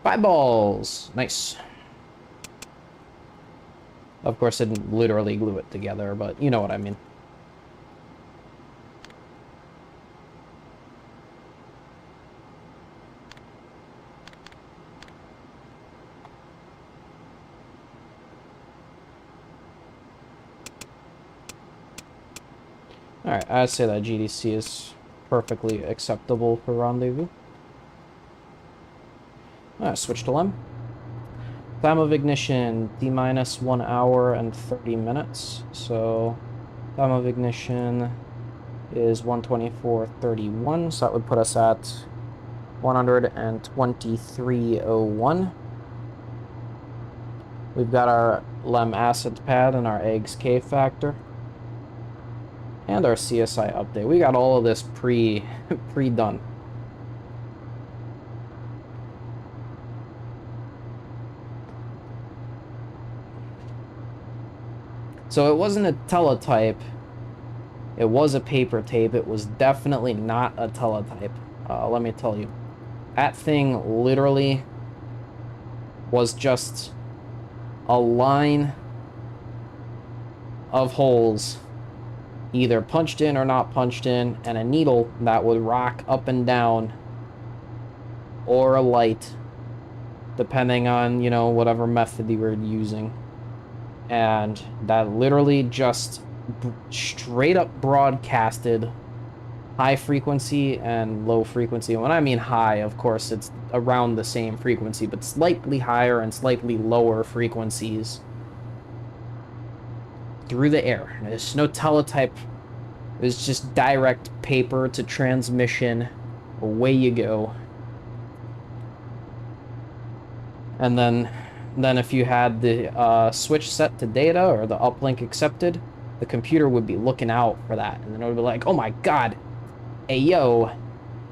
5 balls. Nice. Of course, it didn't literally glue it together, but you know what I mean. Alright, I'd say that GDC is perfectly acceptable for rendezvous. Alright, switch to LEM. Time of ignition, T-minus 1 hour and 30 minutes. So, time of ignition is 124.31, so that would put us at 123.01. We've got our lem acid pad and our eggs K factor. And our CSI update. We got all of this pre-done. So it wasn't a teletype. It was a paper tape. It was definitely not a teletype. Let me tell you. That thing literally was just a line of holes, either punched in or not punched in, and a needle that would rock up and down, or a light, depending on, you know, whatever method you were using. And that literally just straight up broadcasted high frequency and low frequency. When I mean high, of course, it's around the same frequency, but slightly higher and slightly lower frequencies through the air. There's no teletype. It's just direct paper to transmission. Away you go. And then if you had the switch set to data or the uplink accepted, the computer would be looking out for that. And then it would be like, oh my god, hey yo,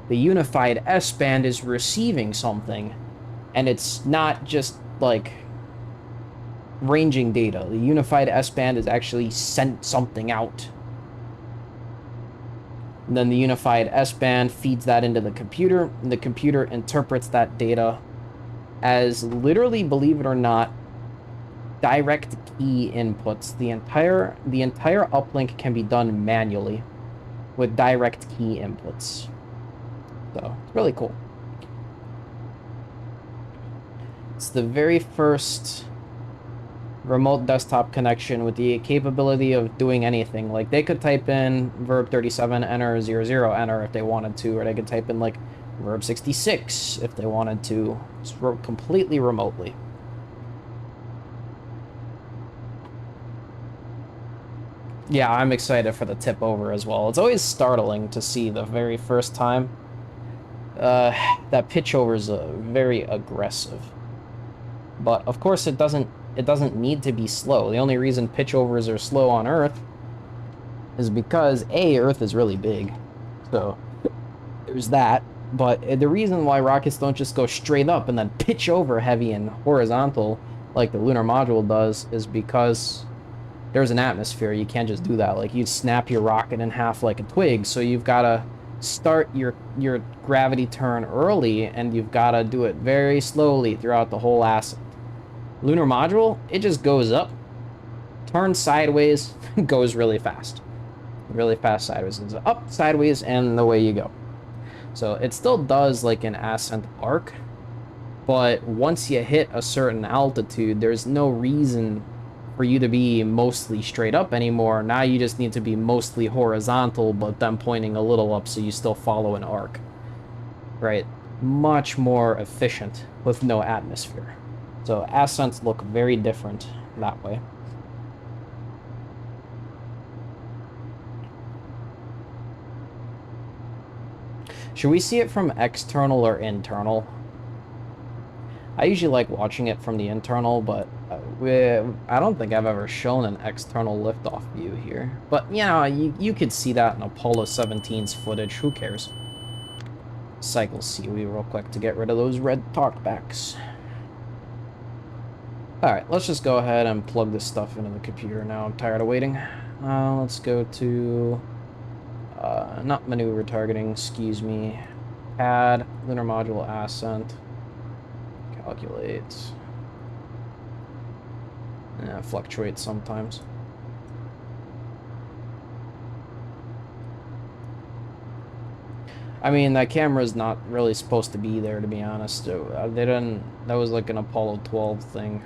the unified S-band is receiving something. And it's not just like ranging data. The unified S-band is actually sent something out. And then the unified S-band feeds that into the computer, and the computer interprets that data as literally, believe it or not, direct key inputs. The entire uplink can be done manually with direct key inputs. So it's really cool. It's the very first remote desktop connection with the capability of doing anything. Like, they could type in verb 37 enter 00 enter if they wanted to, or they could type in like verb 66 if they wanted to. It's completely remotely. Yeah, I'm excited for the tip over as well. It's always startling to see the very first time. That pitch over is very aggressive. But of course it doesn't need to be slow. The only reason pitch overs are slow on Earth is because Earth is really big. So there's that. But the reason why rockets don't just go straight up and then pitch over heavy and horizontal like the lunar module does is because there's an atmosphere. You can't just do that. Like, you'd snap your rocket in half like a twig. So you've got to start your gravity turn early, and you've got to do it very slowly throughout the whole ascent. Lunar module, it just goes up, turns sideways, goes really fast. Really fast sideways. It's up, sideways, and away you go. So it still does like an ascent arc, but once you hit a certain altitude, there's no reason for you to be mostly straight up anymore. Now you just need to be mostly horizontal, but then pointing a little up so you still follow an arc. Right? Much more efficient with no atmosphere. So ascents look very different that way. Should we see it from external or internal? I usually like watching it from the internal, but I don't think I've ever shown an external liftoff view here. But, you know, you could see that in Apollo 17's footage. Who cares? Cycle COE real quick to get rid of those red talkbacks. Alright, let's just go ahead and plug this stuff into the computer now. I'm tired of waiting. Let's go to... not maneuver targeting, excuse me. Add lunar module ascent. Calculate. Yeah, fluctuates sometimes. I mean, that camera's not really supposed to be there, to be honest. They didn't... That was like an Apollo 12 thing.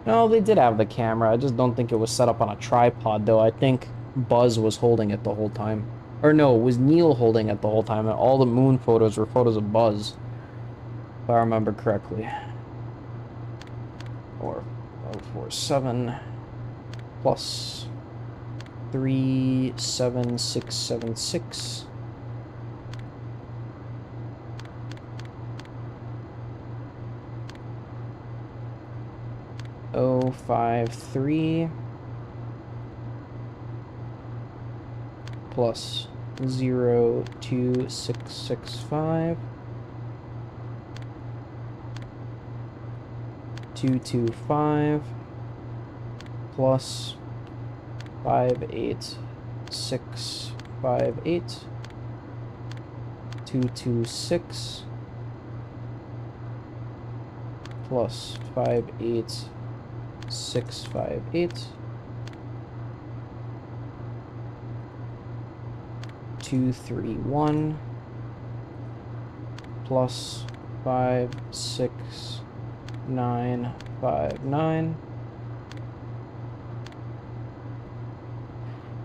No, they did have the camera. I just don't think it was set up on a tripod, though. I think Buzz was holding it the whole time. Or no, it was Neil holding it the whole time, and all the moon photos were photos of Buzz, if I remember correctly. Or 047 plus 37676. Oh, 53 plus 02665 225 plus 58658 226 plus 58658 231 plus 56959.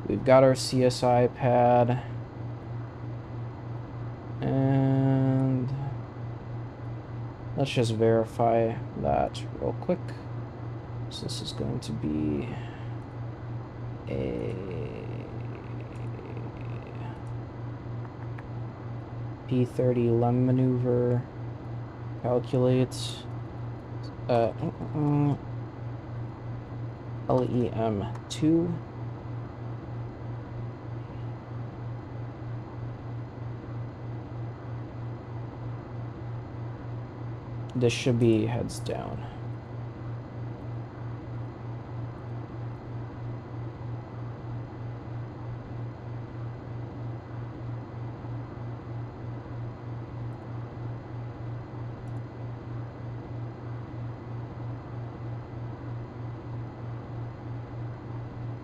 We've got our CSI pad, and let's just verify that real quick. So this is going to be a P30 LEM maneuver. Calculate LEM2. This should be heads down.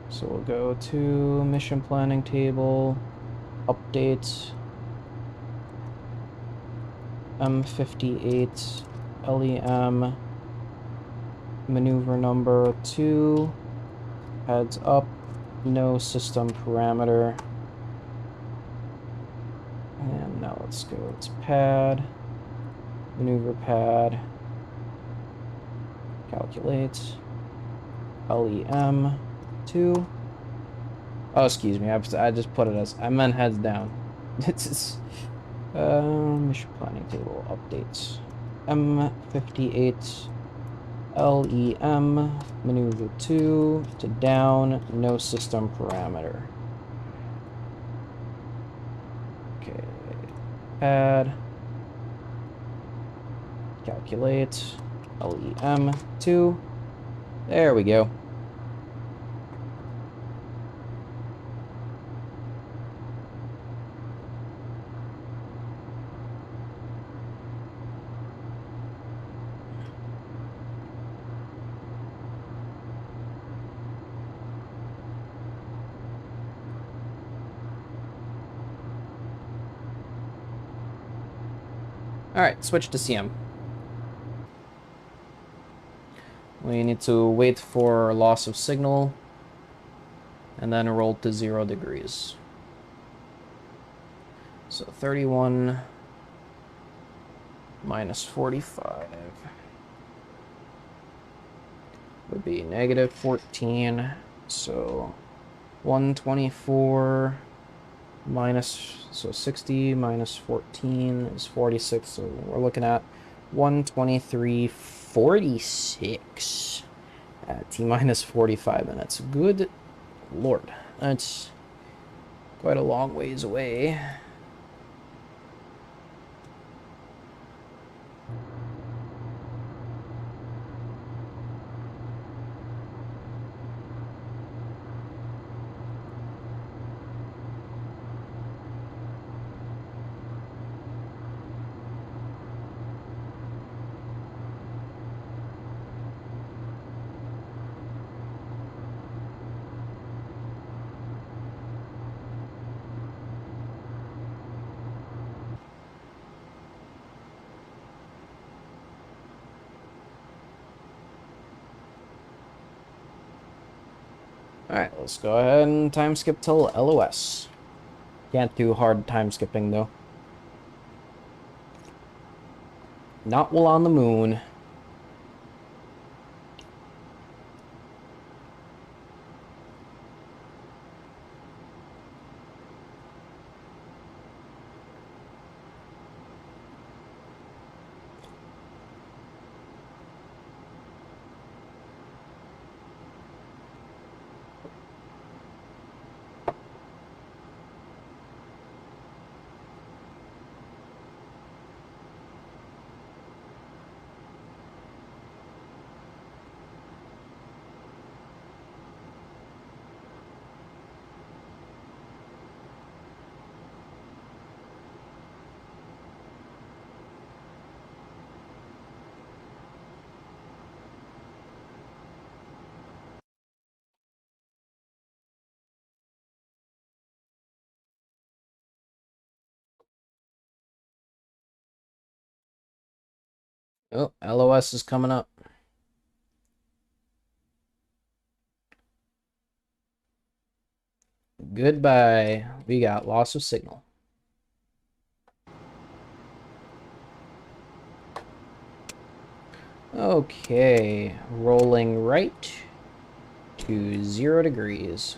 So we'll go to mission planning table, update, M58 LEM, maneuver number 2, heads up, no system parameter. And now let's go to pad, maneuver pad, calculate, LEM 2. Oh, excuse me, I just put it as, I meant heads down. It's mission planning table updates. M58 LEM maneuver 2 to down, no system parameter. Okay, add, calculate, LEM 2. There we go. Alright, switch to CM. We need to wait for loss of signal and then roll to 0 degrees. So 31 minus 45 would be negative 14. So 124 minus, so 60 minus 14 is 46. So we're looking at 123.46 at T minus 45 minutes. Good Lord, that's quite a long ways away. Alright, let's go ahead and time skip till LOS. Can't do hard time skipping though. Not while on the moon. Oh, LOS is coming up. Goodbye. We got loss of signal. Okay, rolling right to 0 degrees.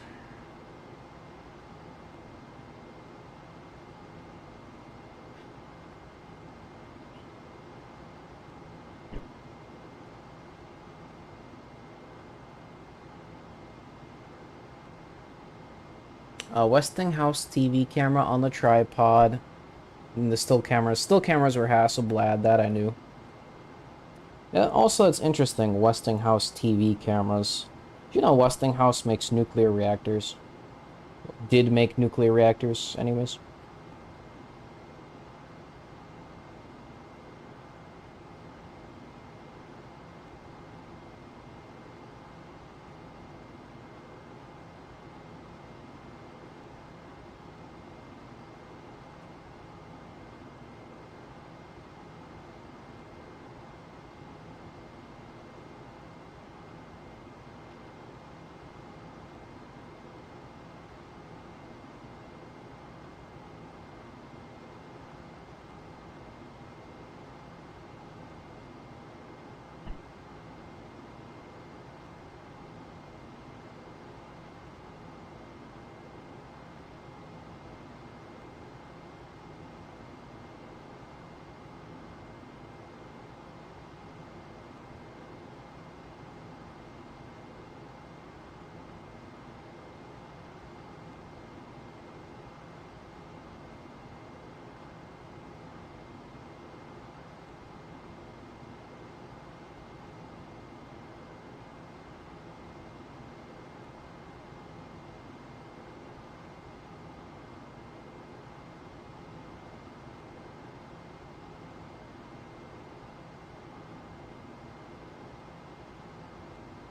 Westinghouse TV camera on the tripod. And the still cameras were Hasselblad, that I knew. Yeah, also, it's interesting, Westinghouse TV cameras. Do you know Westinghouse makes nuclear reactors? Did make nuclear reactors, anyways.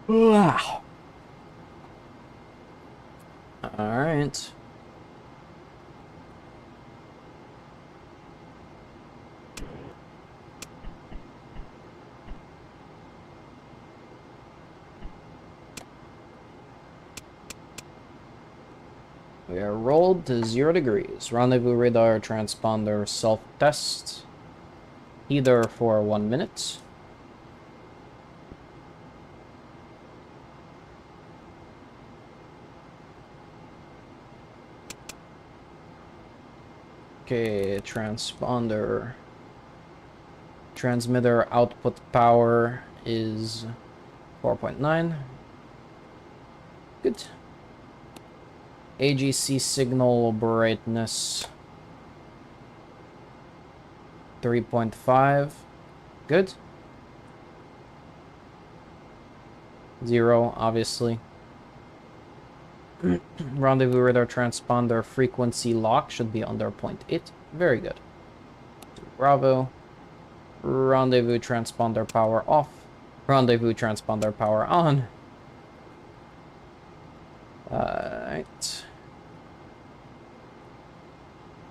Wow. Alright. We are rolled to 0 degrees. Rendezvous radar transponder self-test. Either for 1 minute. Okay, transponder. Transmitter output power is 4.9. Good. AGC signal brightness 3.5. Good. 0, obviously. Rendezvous radar transponder frequency lock should be under 0.8. Very good. Bravo. Rendezvous transponder power off. Rendezvous transponder power on. Alright.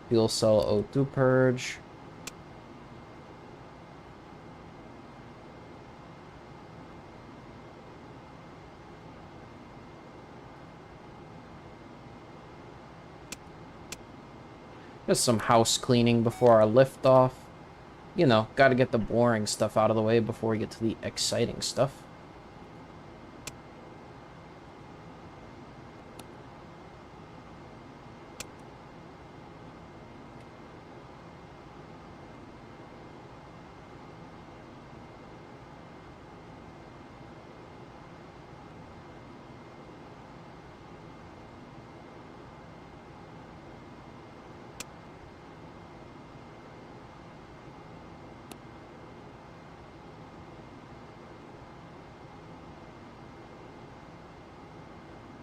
Fuel cell O2 purge. Just some house cleaning before our liftoff. You know, gotta get the boring stuff out of the way before we get to the exciting stuff.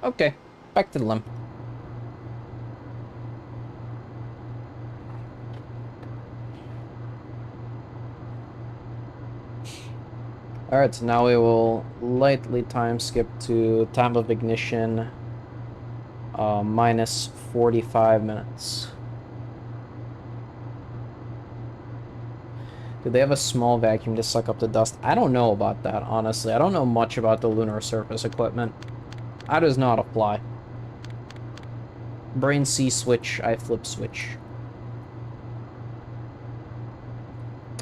Okay, back to the limb. Alright, so now we will lightly time skip to time of ignition, minus 45 minutes. Do they have a small vacuum to suck up the dust? I don't know about that, honestly. I don't know much about the lunar surface equipment. I just know how to fly. Brain C switch, I flip switch.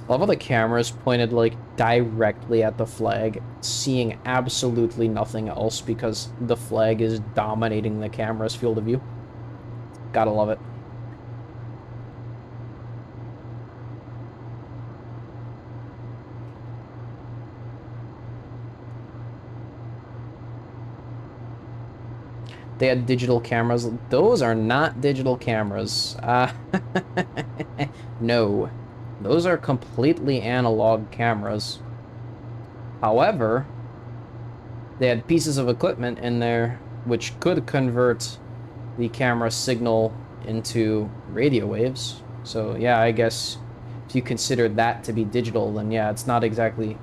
I love how the camera's pointed, like, directly at the flag, seeing absolutely nothing else because the flag is dominating the camera's field of view. Gotta love it. They had digital cameras. Those are not digital cameras. No. Those are completely analog cameras. However, they had pieces of equipment in there which could convert the camera signal into radio waves. So yeah, I guess if you consider that to be digital, then yeah, it's not exactly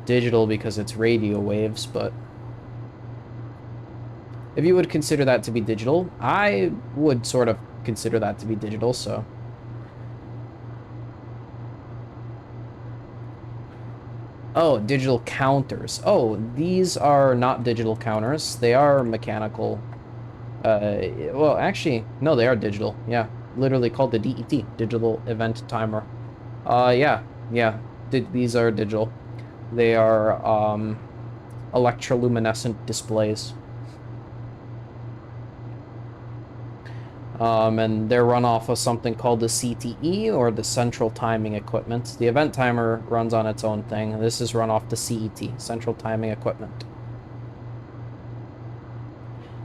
digital because it's radio waves, but if you would consider that to be digital, I would sort of consider that to be digital, so. Oh, digital counters. Oh, these are not digital counters. They are mechanical. Well, actually, no, they are digital. Yeah, literally called the DET, Digital Event Timer. Yeah, these are digital. They are, electroluminescent displays. And they're run off of something called the CTE, or the Central Timing Equipment. The event timer runs on its own thing. This is run off the CET, Central Timing Equipment.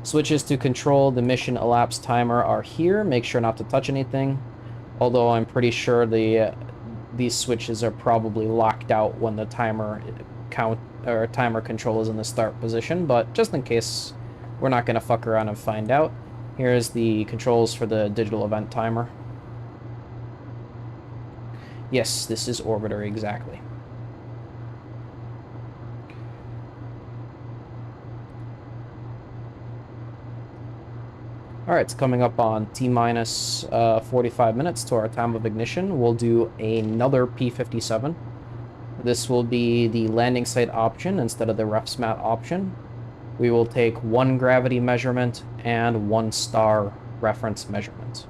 Switches to control the mission elapsed timer are here. Make sure not to touch anything. Although I'm pretty sure these switches are probably locked out when the timer timer control is in the start position, but just in case, we're not going to fuck around and find out. Here's the controls for the digital event timer. Yes, this is Orbiter, exactly. Alright, it's coming up on T-minus 45 minutes to our time of ignition. We'll do another P-57. This will be the landing site option instead of the refs mat option. We will take 1 gravity measurement and 1 star reference measurement.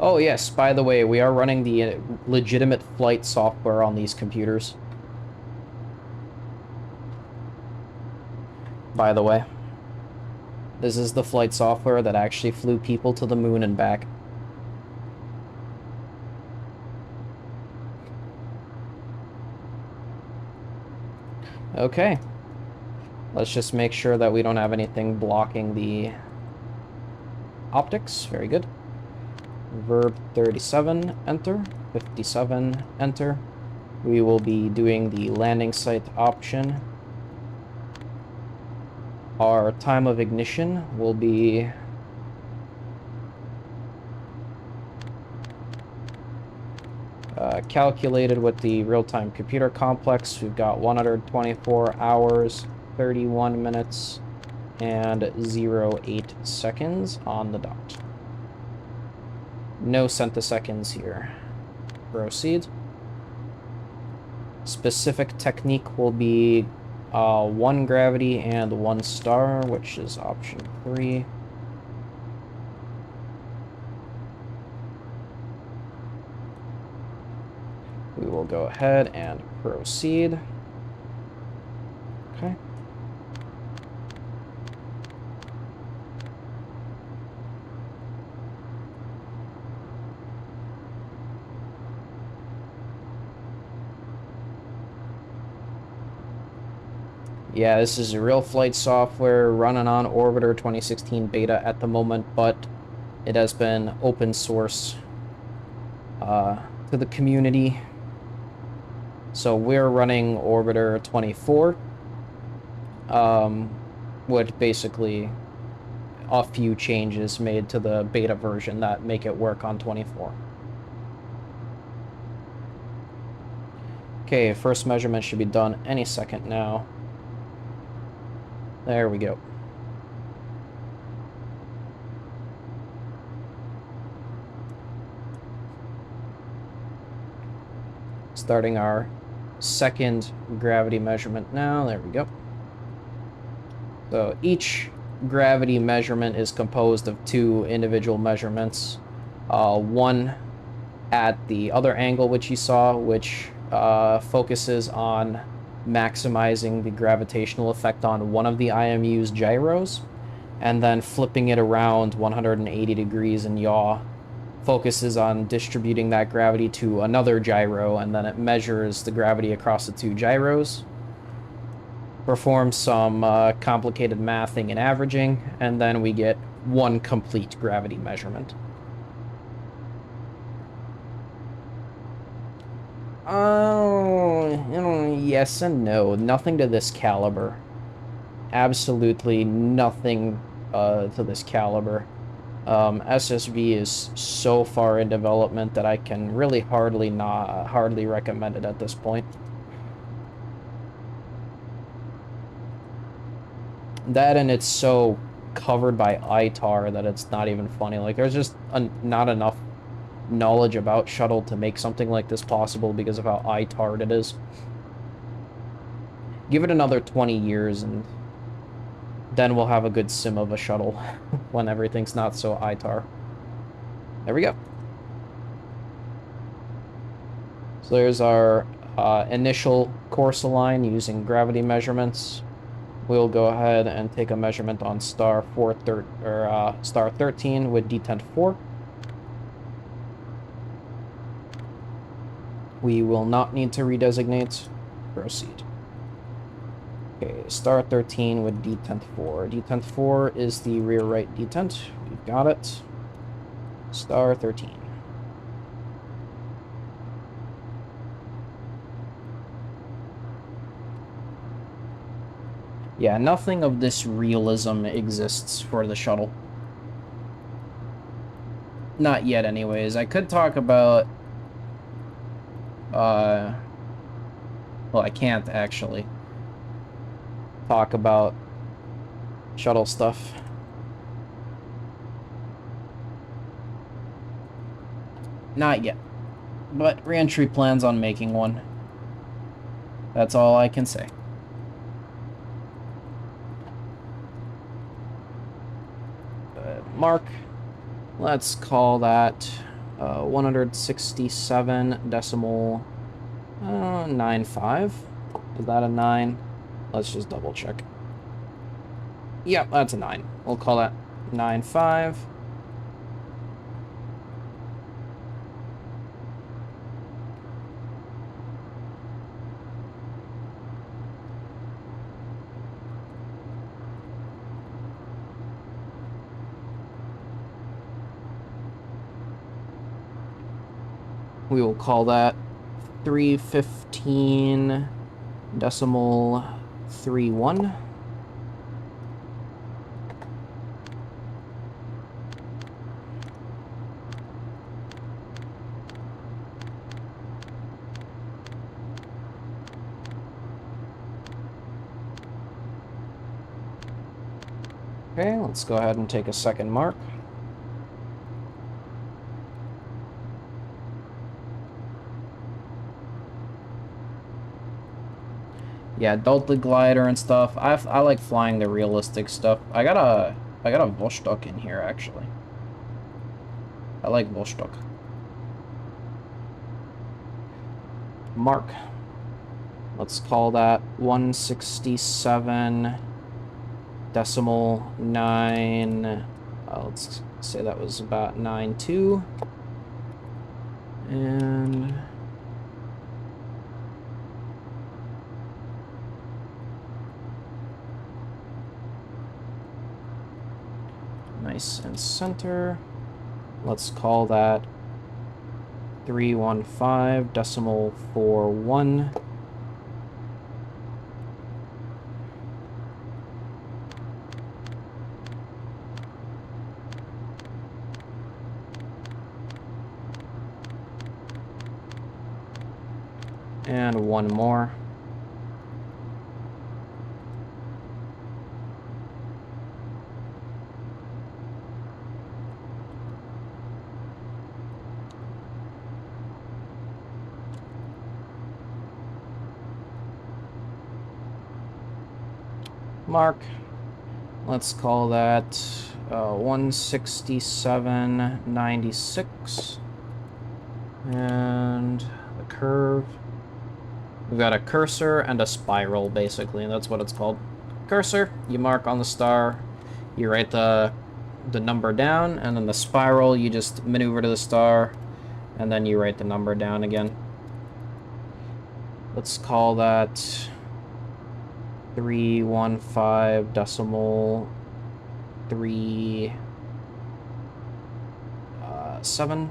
Oh yes, by the way, we are running the legitimate flight software on these computers. By the way. This is the flight software that actually flew people to the moon and back. Okay. Let's just make sure that we don't have anything blocking the optics. Very good. Verb 37, enter. 57, enter. We will be doing the landing site option. Our time of ignition will be calculated with the real-time computer complex. We've got 124 hours, 31 minutes, and 08 seconds on the dot. No centiseconds here. Proceed. Specific technique will be 1 gravity and 1 star, which is option 3. We will go ahead and proceed. Okay. Yeah, this is a real flight software running on Orbiter 2016 beta at the moment, but it has been open source to the community. So we're running Orbiter 24, with basically a few changes made to the beta version that make it work on 24. Okay, first measurement should be done any second now. There we go. Starting our second gravity measurement now. There we go. So each gravity measurement is composed of two individual measurements. One at the other angle which you saw, which focuses on maximizing the gravitational effect on one of the IMU's gyros, and then flipping it around 180 degrees in yaw focuses on distributing that gravity to another gyro, and then it measures the gravity across the two gyros, performs some complicated mathing and averaging, and then we get one complete gravity measurement. Oh, yes and no. Nothing to this caliber. Absolutely nothing to this caliber. SSV is so far in development that I can really hardly recommend it at this point. That, and it's so covered by ITAR that it's not even funny. Like, there's just not enough knowledge about shuttle to make something like this possible because of how ITAR'd it is. Give it another 20 years and then we'll have a good sim of a shuttle when everything's not so ITAR. There we go. So there's our initial course line using gravity measurements. We'll go ahead and take a measurement on star 13 with detent 4. We will not need to redesignate. Proceed. Okay, star 13 with detent 4. Detent 4 is the rear right detent. We've got it. Star 13. Yeah, nothing of this realism exists for the shuttle. Not yet, anyways. I could talk about... well, I can't, actually. Talk about shuttle stuff. Not yet. But re-entry plans on making one. That's all I can say. Mark. Let's call that 167.95. Is that a 9? Let's just double check. Yep, that's a 9. We'll call that 9.5. We will call that 315.31. Okay, let's go ahead and take a second mark. Yeah, Delta glider and stuff. I like flying the realistic stuff. I got a Vostok in here actually. I like Vostok. Mark. Let's call that 167.9. Let's say that was about 9.2. And nice and center. Let's call that 315.41. And one more. Mark. Let's call that 167.96. And the curve. We've got a cursor and a spiral, basically, and that's what it's called. Cursor, you mark on the star, you write the number down, and then the spiral, you just maneuver to the star, and then you write the number down again. Let's call that 315 decimal 37.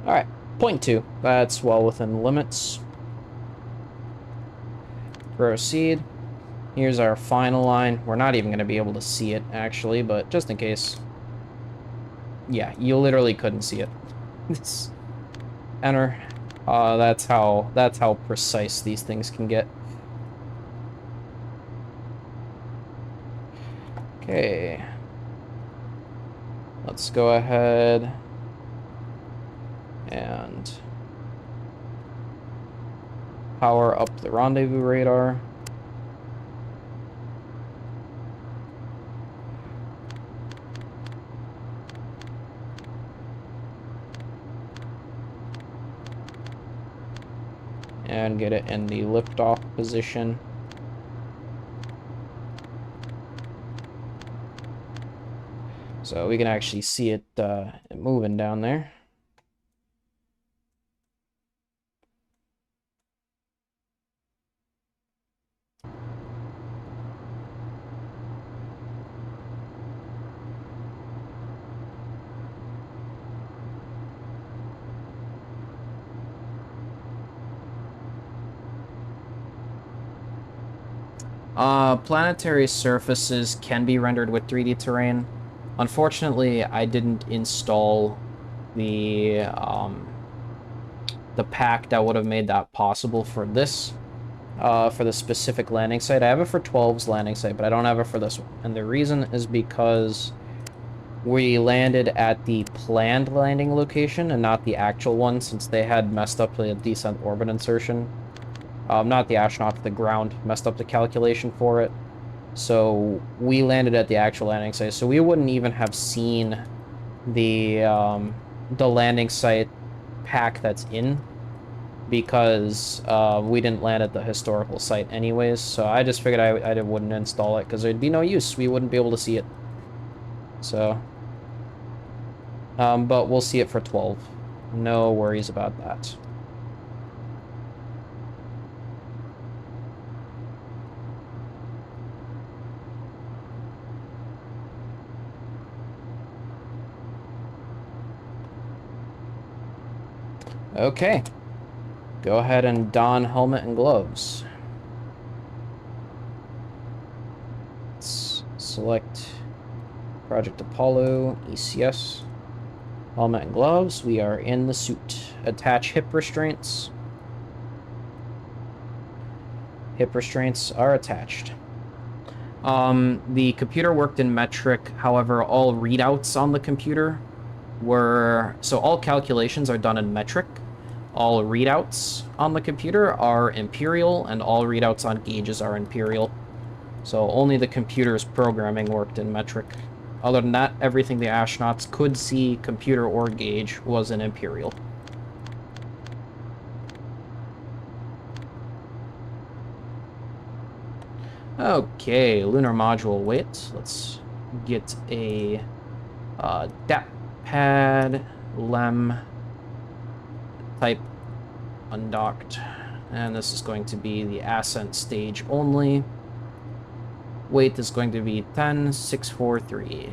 All right, 0.2. That's well within limits. Proceed. Here's our final line. We're not even going to be able to see it, actually, but just in case. Yeah, you literally couldn't see it. Enter. That's how precise these things can get. Okay. Let's go ahead and power up the rendezvous radar. And get it in the liftoff position. So we can actually see it moving down there. Planetary surfaces can be rendered with 3D terrain. Unfortunately, I didn't install the pack that would have made that possible for this, for the specific landing site. I have it for 12's landing site, but I don't have it for this one. And the reason is because we landed at the planned landing location and not the actual one, since they had messed up the descent orbit insertion. Not the astronaut, the ground messed up the calculation for it. So we landed at the actual landing site. So we wouldn't even have seen the landing site pack that's in, because we didn't land at the historical site anyways. So I just figured I wouldn't install it because there'd be no use. We wouldn't be able to see it. So, but we'll see it for 12. No worries about that. Okay, go ahead and don helmet and gloves. Let's select Project Apollo, ECS, helmet and gloves. We are in the suit. Attach hip restraints. Hip restraints are attached. The computer worked in metric, however, all readouts on the computer were... So all calculations are done in metric. All readouts on the computer are imperial, and all readouts on gauges are imperial. So only the computer's programming worked in metric. Other than that, everything the astronauts could see, computer or gauge, was in imperial. Okay, lunar module wait. Let's get a DAP pad, LEM type undocked, and this is going to be the ascent stage only. Weight is going to be 10,643.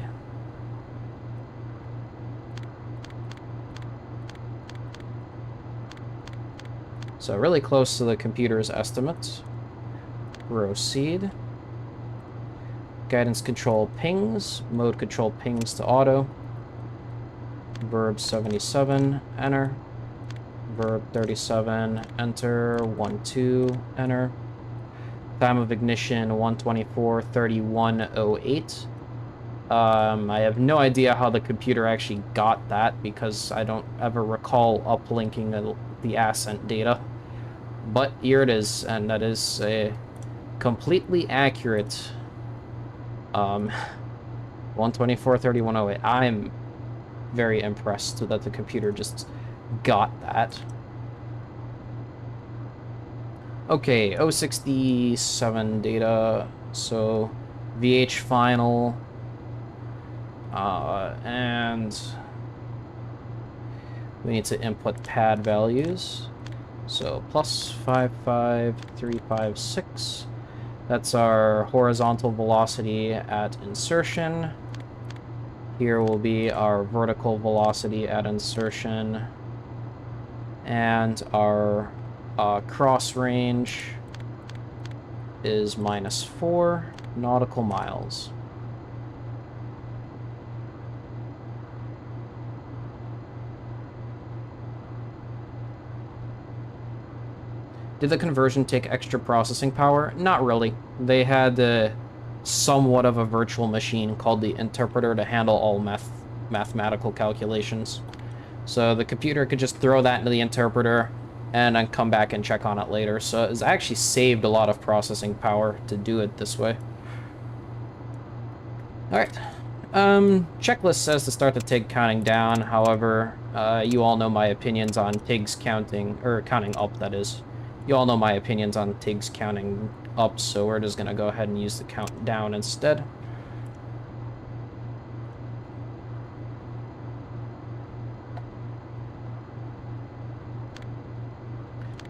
So really close to the computer's estimates. Proceed. Guidance control pings. Mode control pings to auto. Verb 77, enter. Verb 37, enter. 12, enter. Time of ignition 124:31:08. I have no idea how the computer actually got that because I don't ever recall uplinking the ascent data. But here it is, and that is a completely accurate 124:31:08. I'm very impressed that the computer just got that. Okay, 067 data, so VH final, and we need to input pad values. So plus 55356. That's our horizontal velocity at insertion. Here will be our vertical velocity at insertion. And our cross range is -4 nautical miles. Did the conversion take extra processing power? Not really. They had somewhat of a virtual machine called the interpreter to handle all mathematical calculations. So the computer could just throw that into the interpreter and then come back and check on it later. So it's actually saved a lot of processing power to do it this way. Alright. Checklist says to start the TIG counting down. However, you all know my opinions on TIGs counting, or counting up, that is. You all know my opinions on TIGs counting up, so we're just going to go ahead and use the count down instead.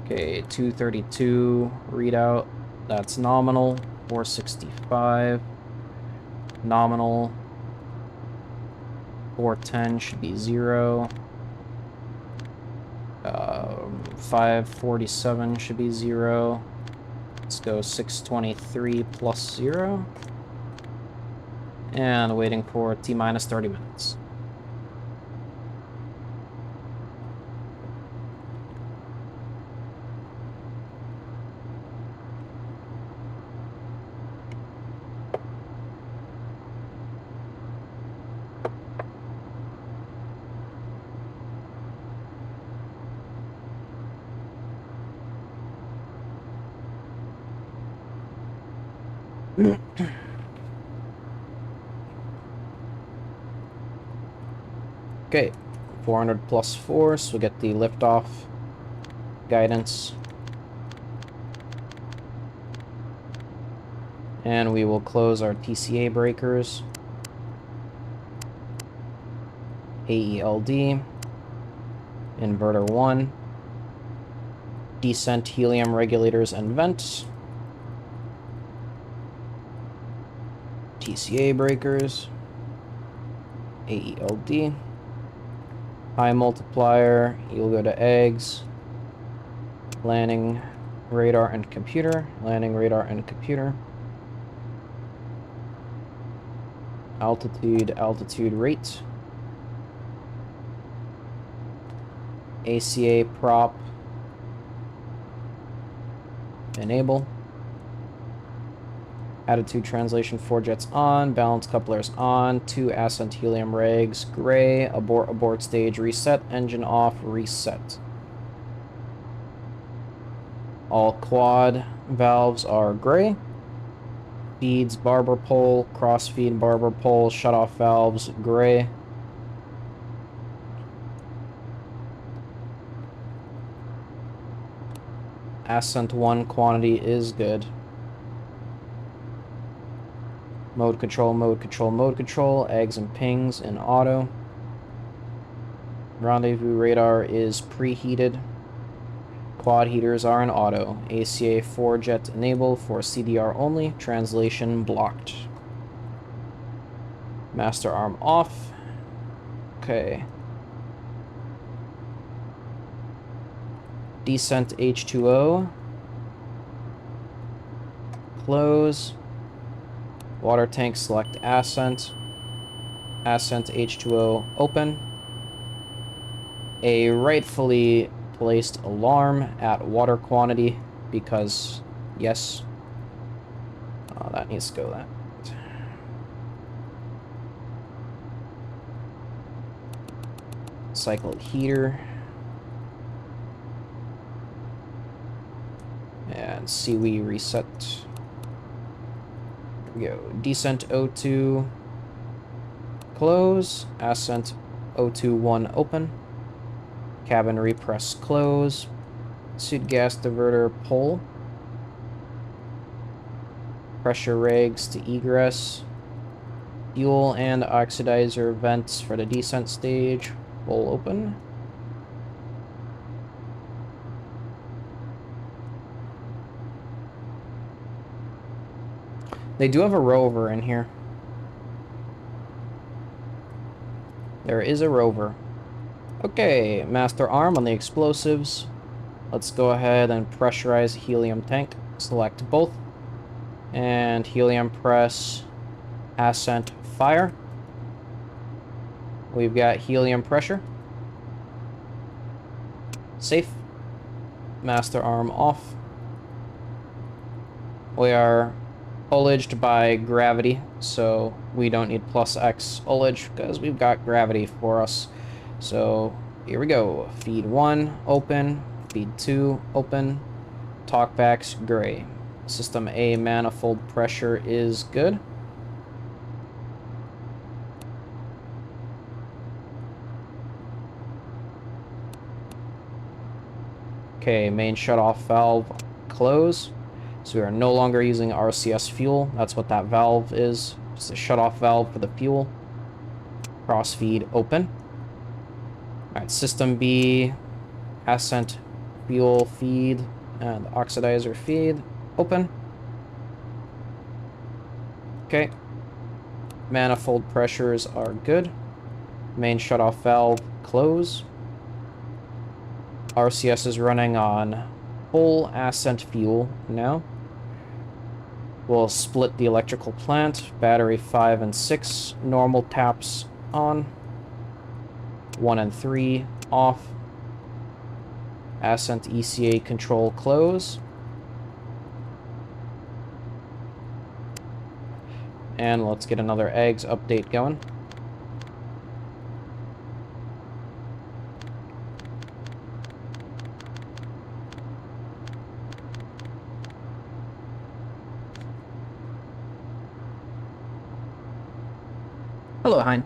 Okay, 232 readout, that's nominal. 465, nominal. 410 should be 0. 547 should be 0. Let's go 623 plus 0. And waiting for T-minus 30 minutes. Okay, 400 plus 4, so we get the liftoff guidance. And we will close our TCA breakers. AELD. Inverter 1. Descent helium regulators and vents. TCA breakers. AELD. High multiplier, you'll go to eggs. Landing radar and computer. Landing radar and computer. Altitude rate. ACA prop. Enable. Attitude translation 4 jets on, balance couplers on, 2 ascent helium regs, gray, abort stage reset, engine off, reset. All quad valves are gray. Feeds barber pole, cross feed barber pole, shut off valves, gray. Ascent 1 quantity is good. Mode control, eggs and pings in auto. Rendezvous radar is preheated. Quad heaters are in auto. ACA 4 jet enable for CDR only. Translation blocked. Master arm off. Okay. Descent H2O. Close. Water tank, select Ascent. Ascent H2O, open. A rightfully placed alarm at water quantity, because, yes. That needs to go that. Cycle heater. And CW reset. There we go. Descent O2. Close. Ascent O2-1 open. Cabin repress close. Suit gas diverter pull. Pressure regs to egress. Fuel and oxidizer vents for the descent stage. Pull open. They do have a rover in here. There is a rover. Okay, master arm on the explosives. Let's go ahead and pressurize helium tank. Select both. And helium press, ascent, fire. We've got helium pressure. Safe. Master arm off. We are ullaged by gravity, so we don't need plus X ullage because we've got gravity for us. So here we go. Feed 1, open. Feed 2, open. Talkbacks, gray. System A manifold pressure is good. Okay, main shutoff valve close. So we are no longer using RCS fuel. That's what that valve is. It's a shutoff valve for the fuel. Crossfeed open. Alright, system B, ascent fuel feed, and oxidizer feed open. Okay. Manifold pressures are good. Main shutoff valve close. RCS is running on full ascent fuel now. We'll split the electrical plant. Battery 5 and 6, normal taps on. 1 and 3 off. Ascent ECA control close. And let's get another eggs update going. Hello, Hein.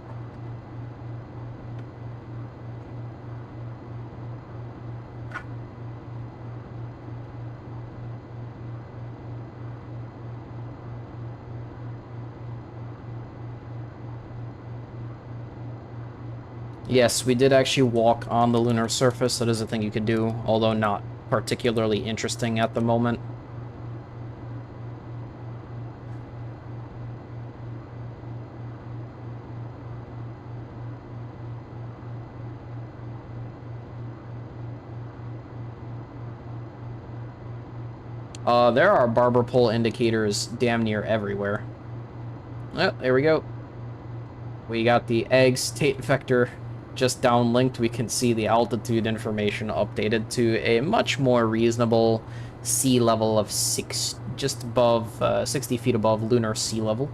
Yes, we did actually walk on the lunar surface. That is a thing you could do, although not particularly interesting at the moment. There are barber pole indicators damn near everywhere. Oh, there we go. We got the egg state vector just downlinked. We can see the altitude information updated to a much more reasonable sea level of just above 60 feet above lunar sea level.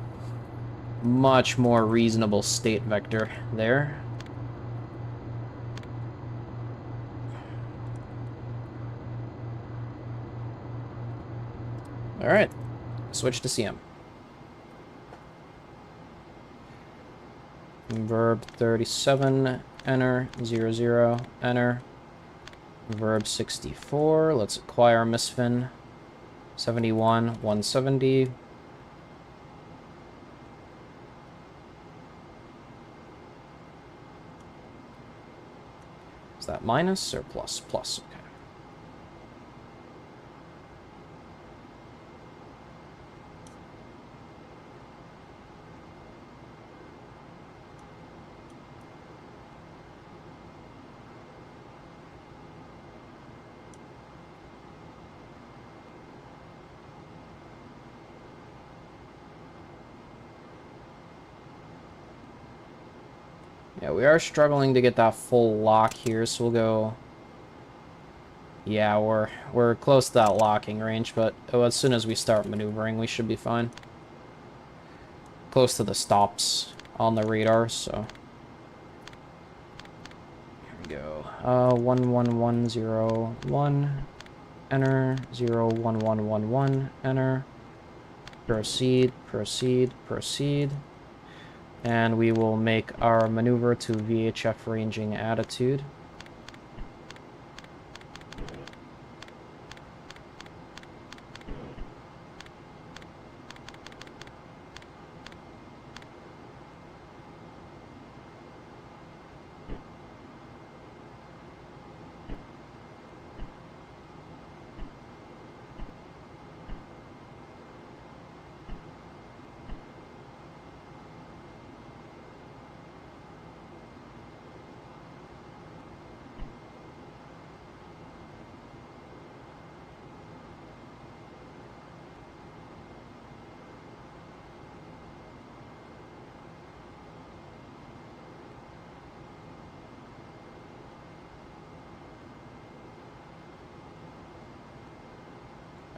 Much more reasonable state vector there. All right, switch to CM. Verb 37, enter, 00, enter. Verb 64, let's acquire misfin. 71, 170. Is that minus or plus? Plus, okay. Yeah, we are struggling to get that full lock here, so we'll go... Yeah, we're close to that locking range, but as soon as we start maneuvering, we should be fine. Close to the stops on the radar, so... Here we go. 11101, enter, 01111, enter. Proceed, proceed, proceed. And we will make our maneuver to VHF ranging attitude.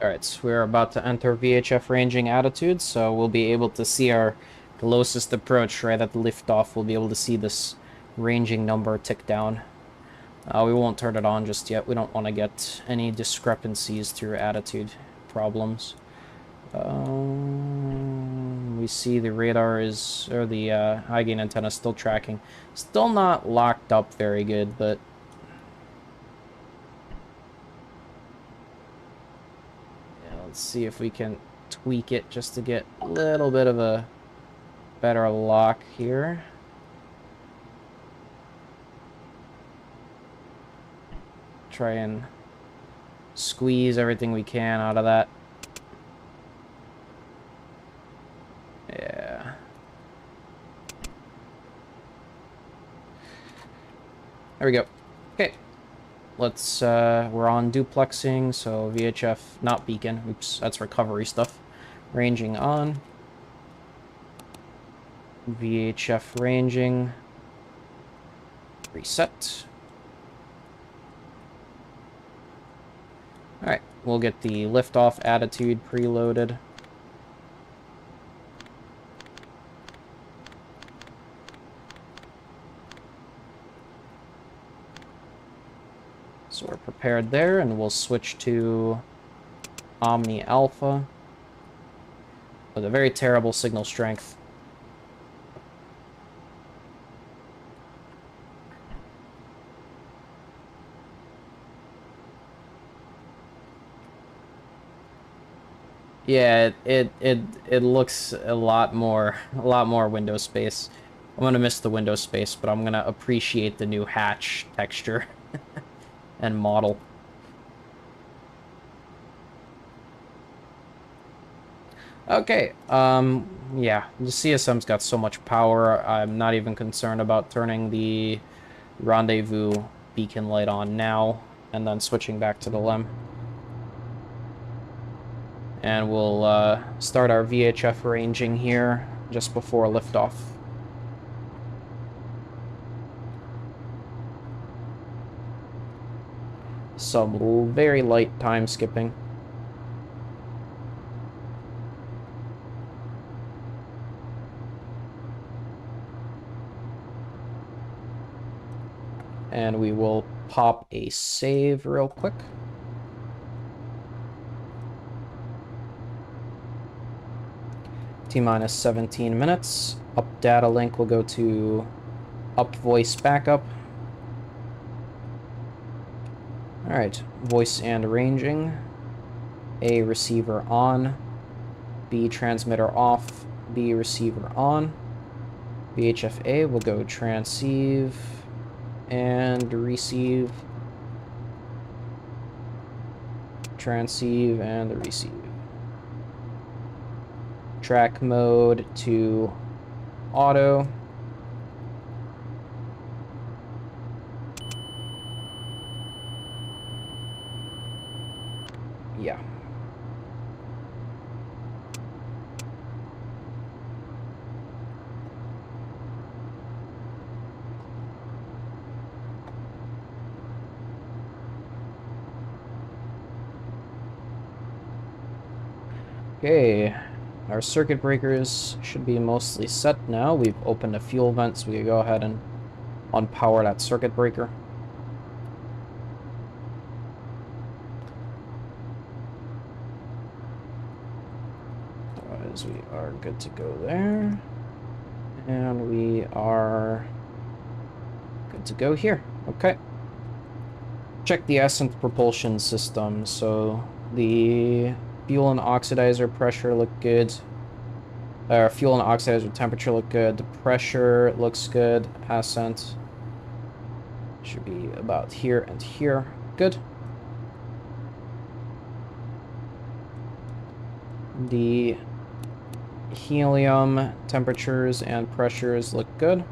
Alright, so we're about to enter VHF ranging attitude, so we'll be able to see our closest approach right at the liftoff. We'll be able to see this ranging number tick down. We won't turn it on just yet. We don't want to get any discrepancies through attitude problems. We see the radar is, or the high gain antenna still tracking. Still not locked up very good, but let's see if we can tweak it just to get a little bit of a better lock here. Try and squeeze everything we can out of that. Yeah. There we go. Okay. Let's, we're on duplexing, so VHF, not beacon. Oops, that's recovery stuff. Ranging on. VHF ranging. Reset. Alright, we'll get the liftoff attitude preloaded. So we're prepared there, and we'll switch to Omni Alpha with a very terrible signal strength. Yeah, it looks a lot more window space. I'm gonna miss the window space, but I'm gonna appreciate the new hatch texture and model. Okay, yeah, the CSM's got so much power, I'm not even concerned about turning the rendezvous beacon light on now, and then switching back to the LEM. And we'll start our VHF ranging here just before liftoff. Some very light time skipping. And we will pop a save real quick. T-minus 17 minutes. Up data link will go to up voice backup. Alright, voice and ranging. A receiver on. B transmitter off. B receiver on. VHF-A will go transceive and receive. Transceive and the receive. Track mode to auto. Yeah. Okay, our circuit breakers should be mostly set now. We've opened a fuel vent, so we can go ahead and unpower that circuit breaker. Otherwise, we are good to go there. And we are good to go here. Okay. Check the Ascent propulsion system. So the fuel and oxidizer pressure look good. Fuel and oxidizer temperature look good. The pressure looks good. Ascent should be about here and here. Good. The helium temperatures and pressures look good.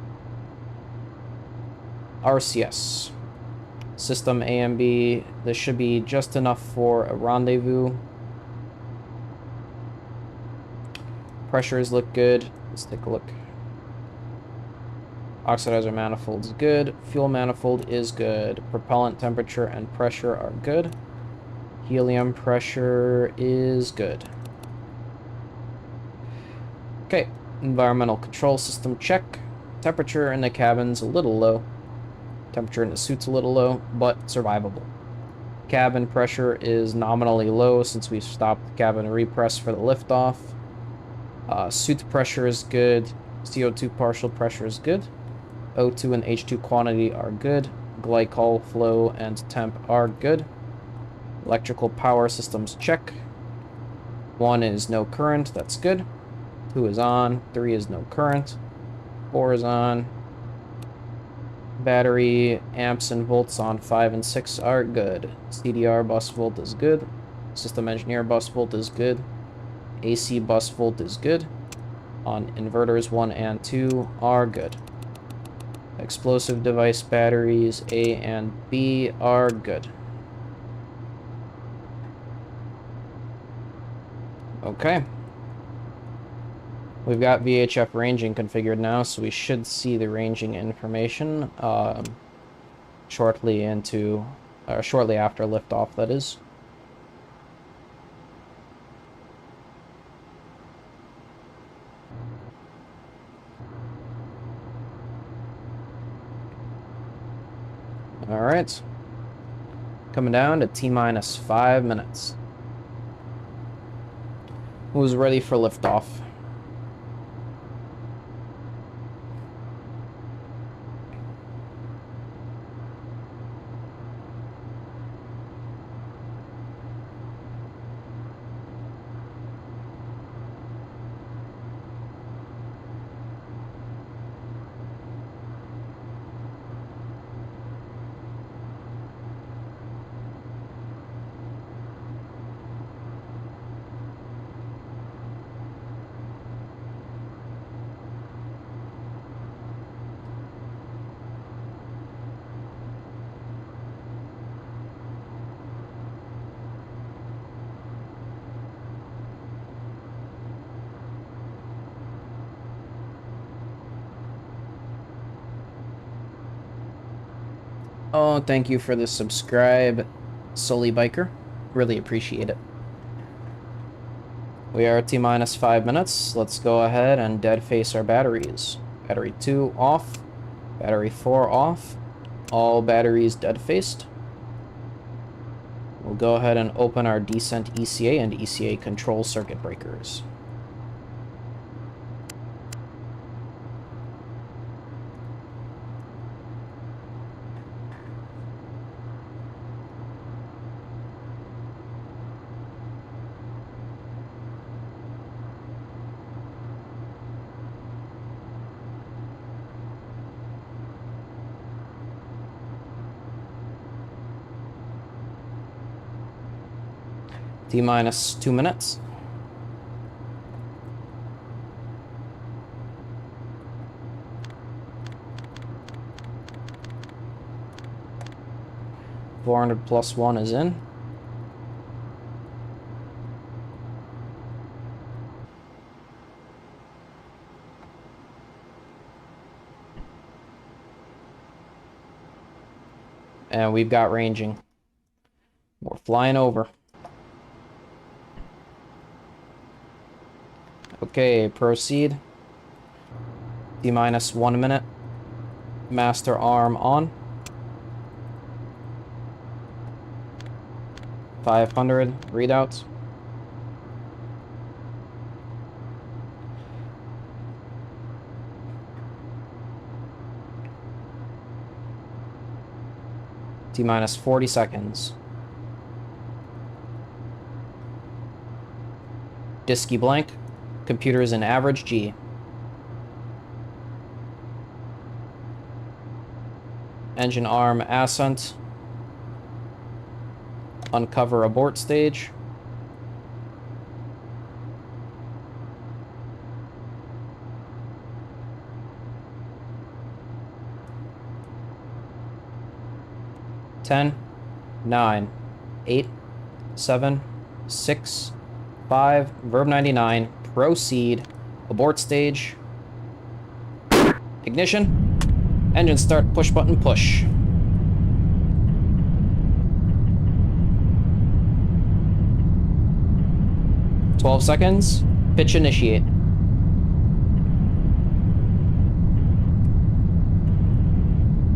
RCS. System A and B. This should be just enough for a rendezvous. Pressures look good. Let's take a look. Oxidizer manifold is good. Fuel manifold is good. Propellant temperature and pressure are good. Helium pressure is good. Okay, environmental control system check. Temperature in the cabin's a little low. Temperature in the suit's a little low, but survivable. Cabin pressure is nominally low since we've stopped the cabin repress for the liftoff. Suit pressure is good. CO2 partial pressure is good. O2 and H2 quantity are good. Glycol flow and temp are good. Electrical power systems check. 1 is no current, that's good. 2 is on. 3 is no current. 4 is on. Battery amps and volts on 5 and 6 are good. CDR bus volt is good. System engineer bus volt is good. AC bus volt is good. On inverters 1 and 2 are good. Explosive device batteries A and B are good. Okay. We've got VHF ranging configured now, so we should see the ranging information shortly after liftoff, that is. All right. Coming down to T-minus 5 minutes. Who's ready for liftoff? Oh, thank you for the subscribe, Sully Biker. Really appreciate it. We are at T-minus 5 minutes. Let's go ahead and dead face our batteries. Battery 2 off. Battery 4 off. All batteries dead faced. We'll go ahead and open our descent ECA and ECA control circuit breakers. T-minus 2 minutes. +400 is in. And we've got ranging. We're flying over. Okay, proceed. D-minus 1 minute. Master arm on. 500 readouts. T-minus 40 seconds. Disky blank. Computer is in average G. Engine arm ascent. Uncover abort stage. Ten, 9, 8, 7, 6, 5, verb 99, proceed, abort stage, ignition, engine start, push button, push. "12 seconds, pitch initiate.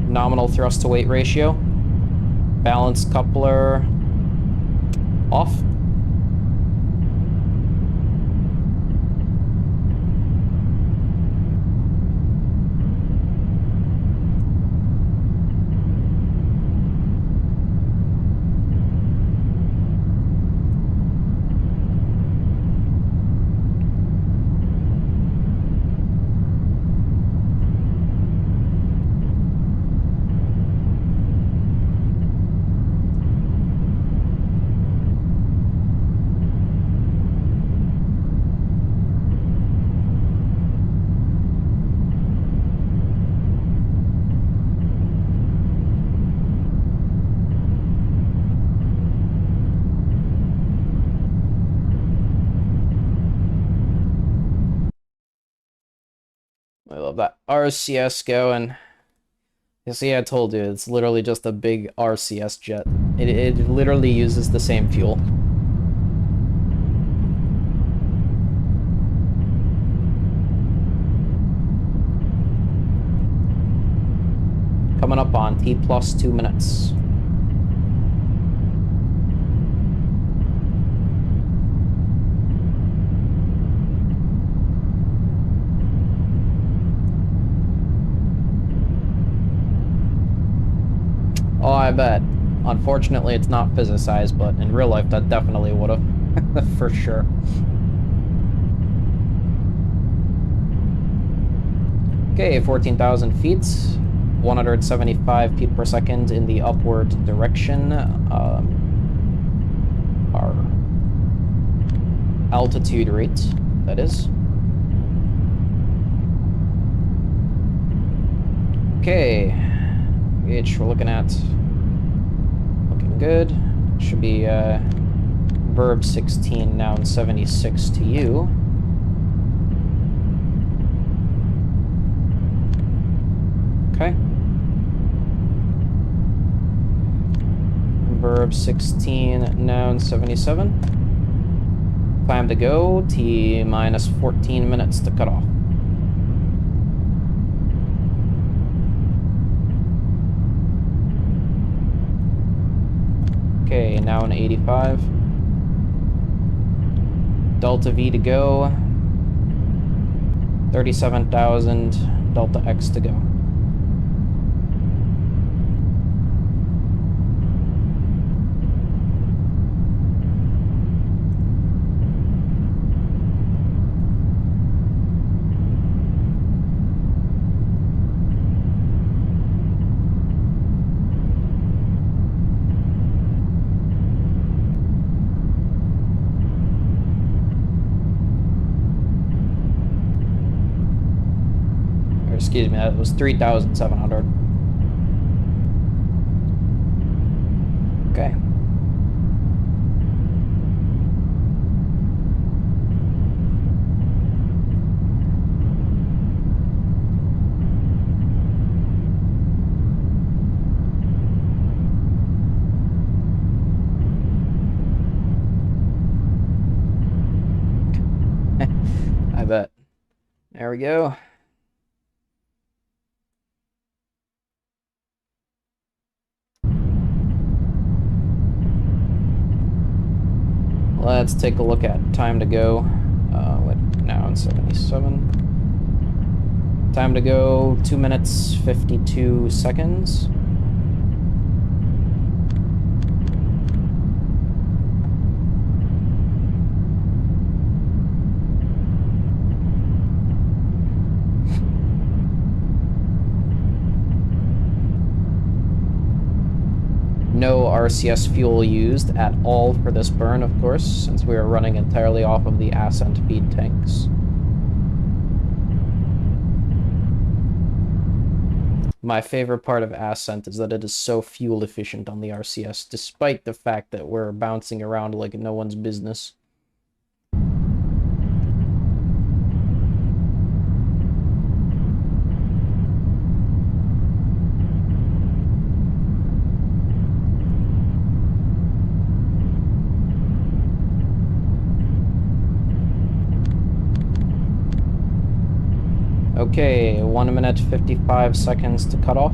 Nominal thrust to weight ratio. Balance coupler off. I love that RCS going. You see, I told you, it's literally just a big RCS jet. It literally uses the same fuel. Coming up on T plus 2 minutes. Oh, I bet. Unfortunately, it's not physicized, but in real life, that definitely would have. For sure. Okay, 14,000 feet. 175 feet per second in the upward direction. Our altitude rate, that is. Okay. Gauge we're looking at. Looking good. Should be verb 16, noun 76 to you. Okay. Verb 16, noun 77. Time to go, T minus 14 minutes to cut off. Okay, noun 85. Delta V to go. 37,000, Delta X to go. Excuse me, that was 3,700. Okay. I bet. There we go. Let's take a look at time to go. Now in 77. Time to go, 2 minutes, 52 seconds. No RCS fuel used at all for this burn, of course, since we are running entirely off of the Ascent feed tanks. My favorite part of Ascent is that it is so fuel efficient on the RCS, despite the fact that we're bouncing around like no one's business. Okay, 1 minute 55 seconds to cut off.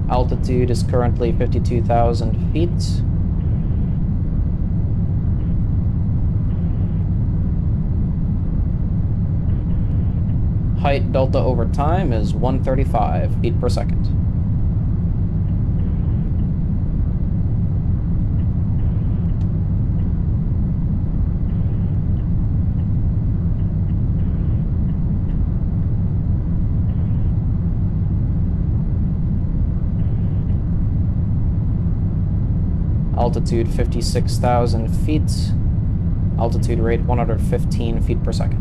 Altitude is currently 52,000 feet. Height delta over time is 135 feet per second. Altitude 56,000 feet. Altitude rate 115 feet per second.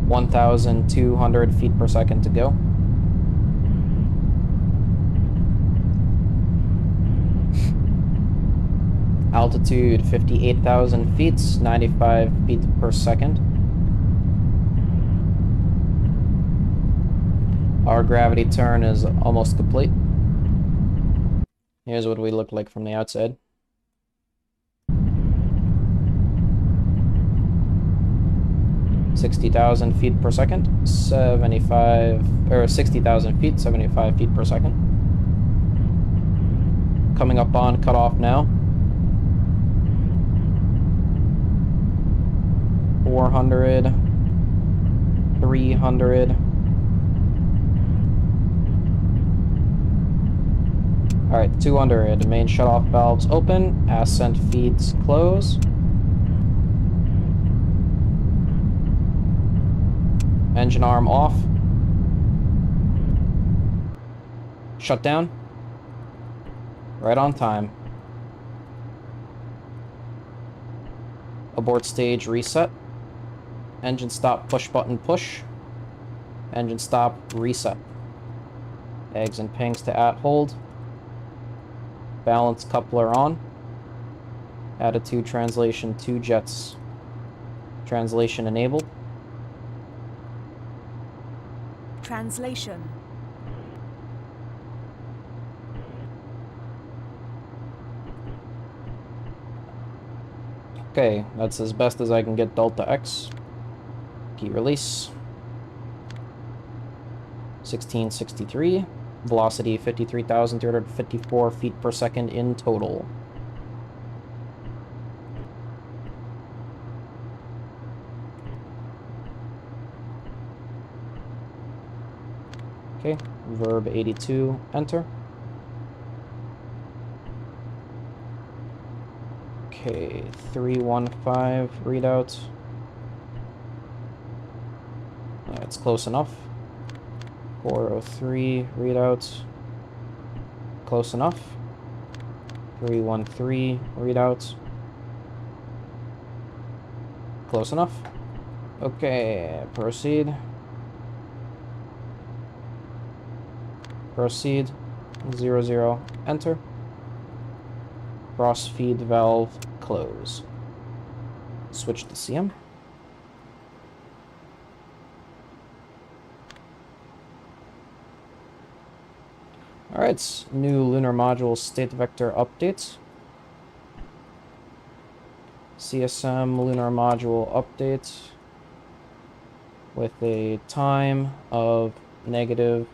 1,200 feet per second to go. Altitude 58,000 feet, 95 feet per second. Our gravity turn is almost complete. Here's what we look like from the outside. $60,000 feet per second, 60,000 feet, 75 feet per second. Coming up on cutoff now. 400, 300. Alright, 200. Main shutoff valves open. Ascent feeds close. Engine arm off. Shut down. Right on time. Abort stage reset. Engine stop push button push. Engine stop reset. Eggs and pings to at hold. Balance coupler on. Attitude translation 2 jets. Translation enabled. Translation. Okay, that's as best as I can get Delta X. Key release. 1663. Velocity 53,354 feet per second in total. Okay, verb 82, enter. Okay, 315 readout. That's close enough. 403 readout. Close enough. 313 readout. Close enough. Okay, proceed. Proceed. 00, enter. Cross feed valve close. Switch to CM. Alright, new lunar module state vector updates. CSM lunar module update with a time of negative.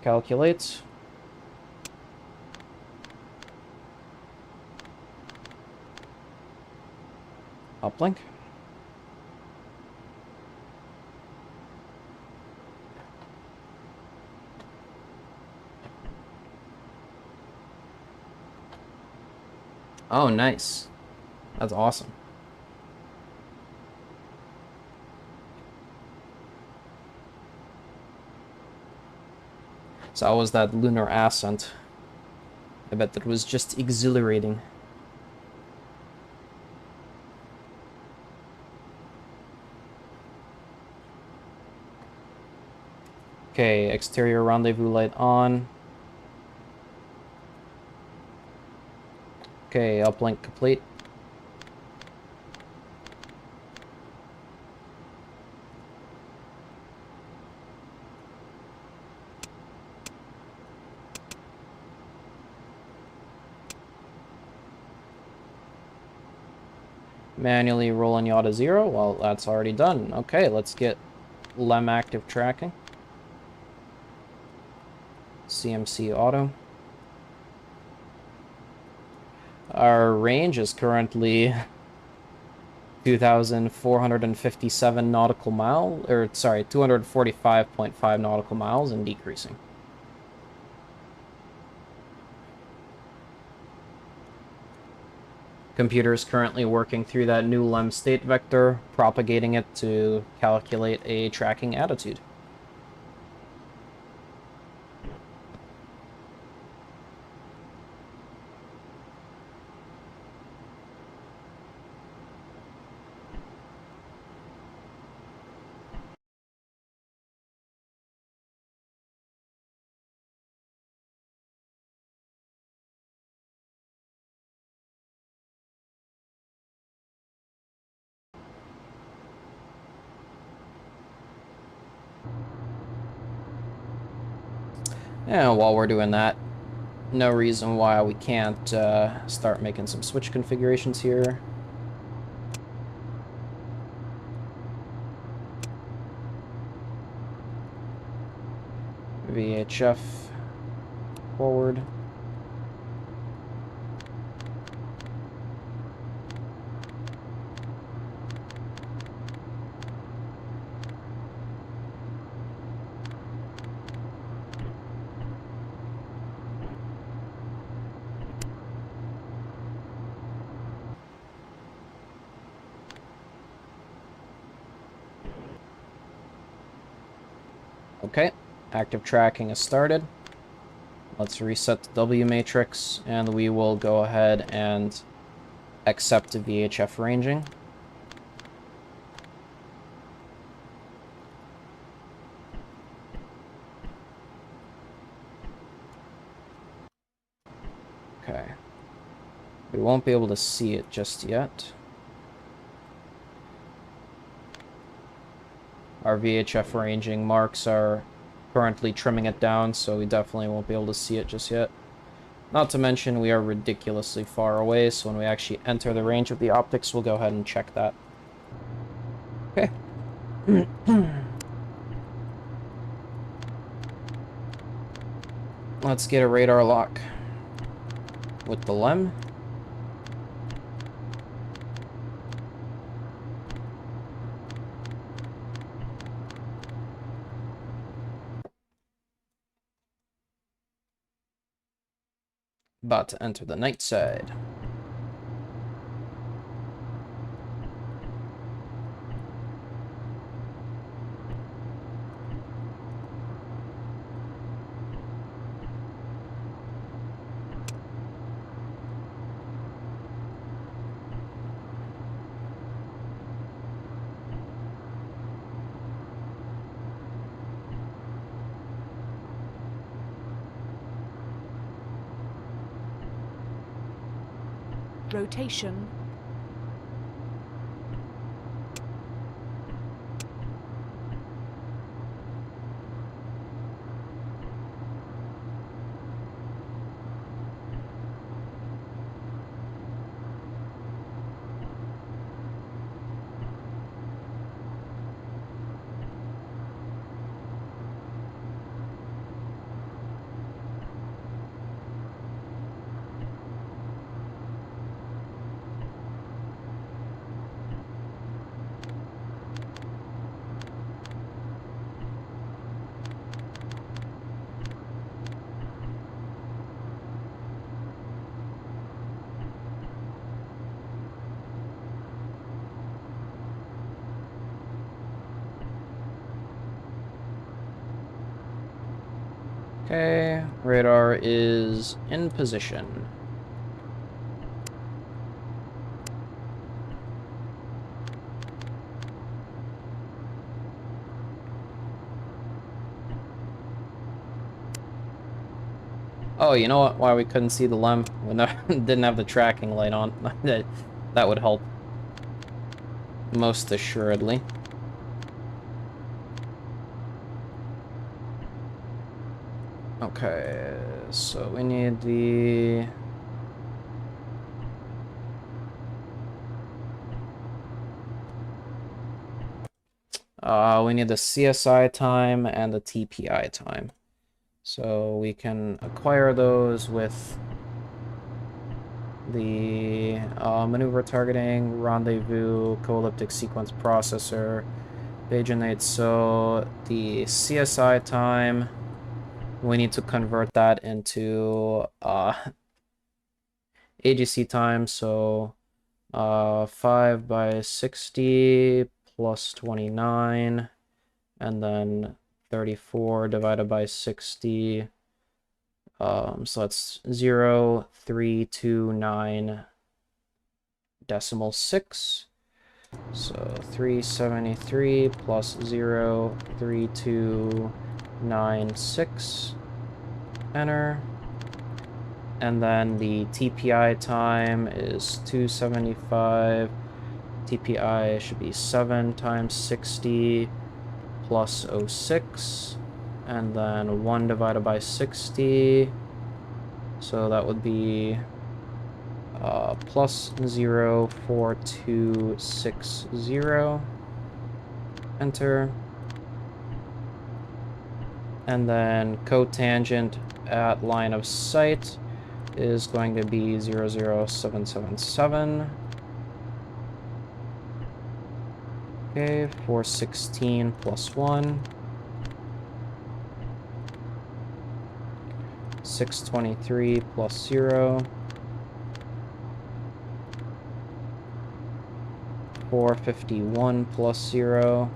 Calculate. Uplink. Oh, nice. That's awesome. So how was that lunar ascent? I bet that was just exhilarating. Okay, exterior rendezvous light on. Okay, uplink complete. Manually rolling yaw to 0. Well, that's already done. Okay, let's get LEM active tracking. CMC auto. Our range is currently 2,457 nautical miles, or sorry, 245.5 nautical miles and decreasing. Computer is currently working through that new LEM state vector, propagating it to calculate a tracking attitude. And while we're doing that, no reason why we can't start making some switch configurations here. VHF forward. Okay, active tracking is started. Let's reset the W matrix, and we will go ahead and accept the VHF ranging. Okay. We won't be able to see it just yet. Our VHF ranging marks are currently trimming it down, so we definitely won't be able to see it just yet. Not to mention, we are ridiculously far away, so when we actually enter the range of the optics, we'll go ahead and check that. Okay. Let's get a radar lock with the LEM. About to enter the night side. Rotation. Okay, radar is in position. Oh, you know what? Why we couldn't see the LEM? We didn't have the tracking light on. That would help. Most assuredly. Okay, so we need the... we need the CSI time and the TPI time. So we can acquire those with the maneuver targeting, rendezvous, co-elliptic sequence processor, Bayesian. So the CSI time, we need to convert that into AGC time. So 5 by 60 plus 29, and then 34 divided by 60. So that's 0.329.6. So 373 plus 0.3296. Enter. And then the TPI time is 275. TPI should be 7 times 60 plus 06. And then 1 divided by 60. So that would be plus 0.4260. Enter. And then cotangent at line of sight is going to be 00777. Okay, 416 plus 1. 623 plus 0. 451 plus 0.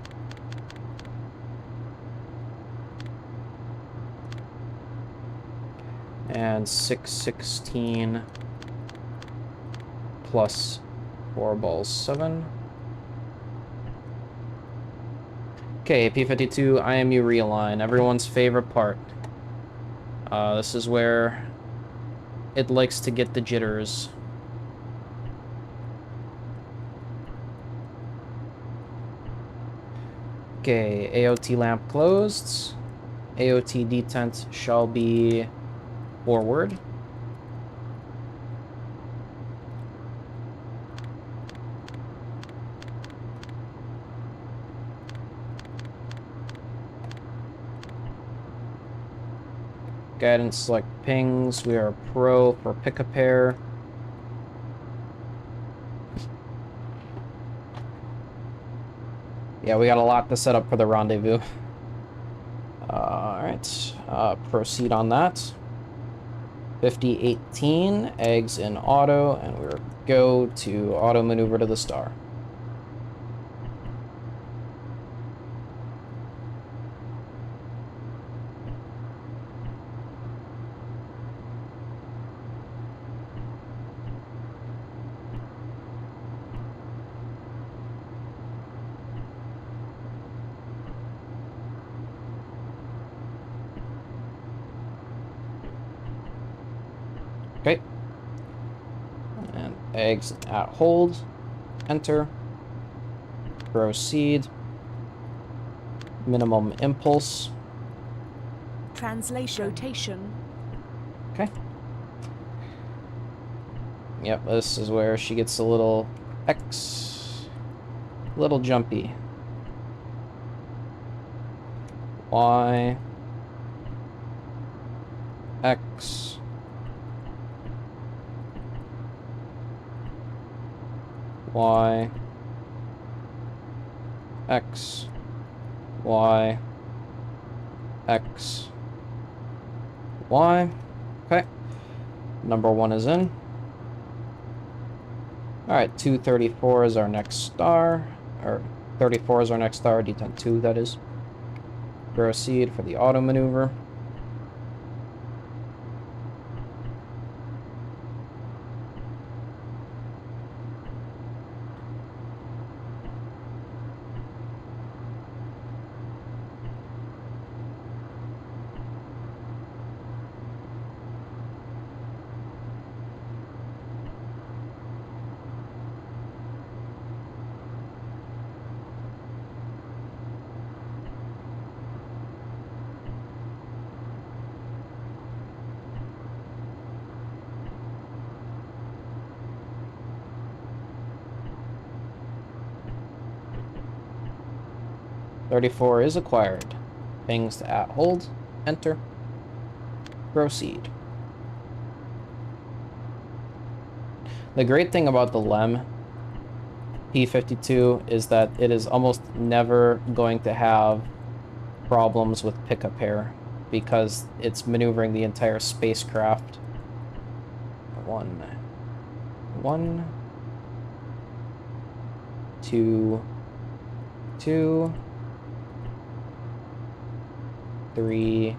And 616 plus 4 balls 7. Okay, P52 IMU realign, everyone's favorite part. This is where it likes to get the jitters. Okay, AOT lamp closed. AOT detent shall be forward. Guidance select pings. We are pro for pick a pair. Yeah, we got a lot to set up for the rendezvous. Alright, proceed on that. 5018, eggs in auto, and we're go to auto maneuver to the star. Okay. And eggs at hold. Enter. Proceed. Minimum impulse. Translation. Rotation. Okay. Yep, this is where she gets a little little jumpy. Y. X. Y, X, Y, X, Y. Okay. Number 1 is in. Alright, 234 is our next star. Or 34 is our next star, detent 2, that is. Proceed for the auto maneuver. 34 is acquired. Things to hold, enter, proceed. The great thing about the LEM P-52 is that it is almost never going to have problems with pickup air because it's maneuvering the entire spacecraft. One, two, three,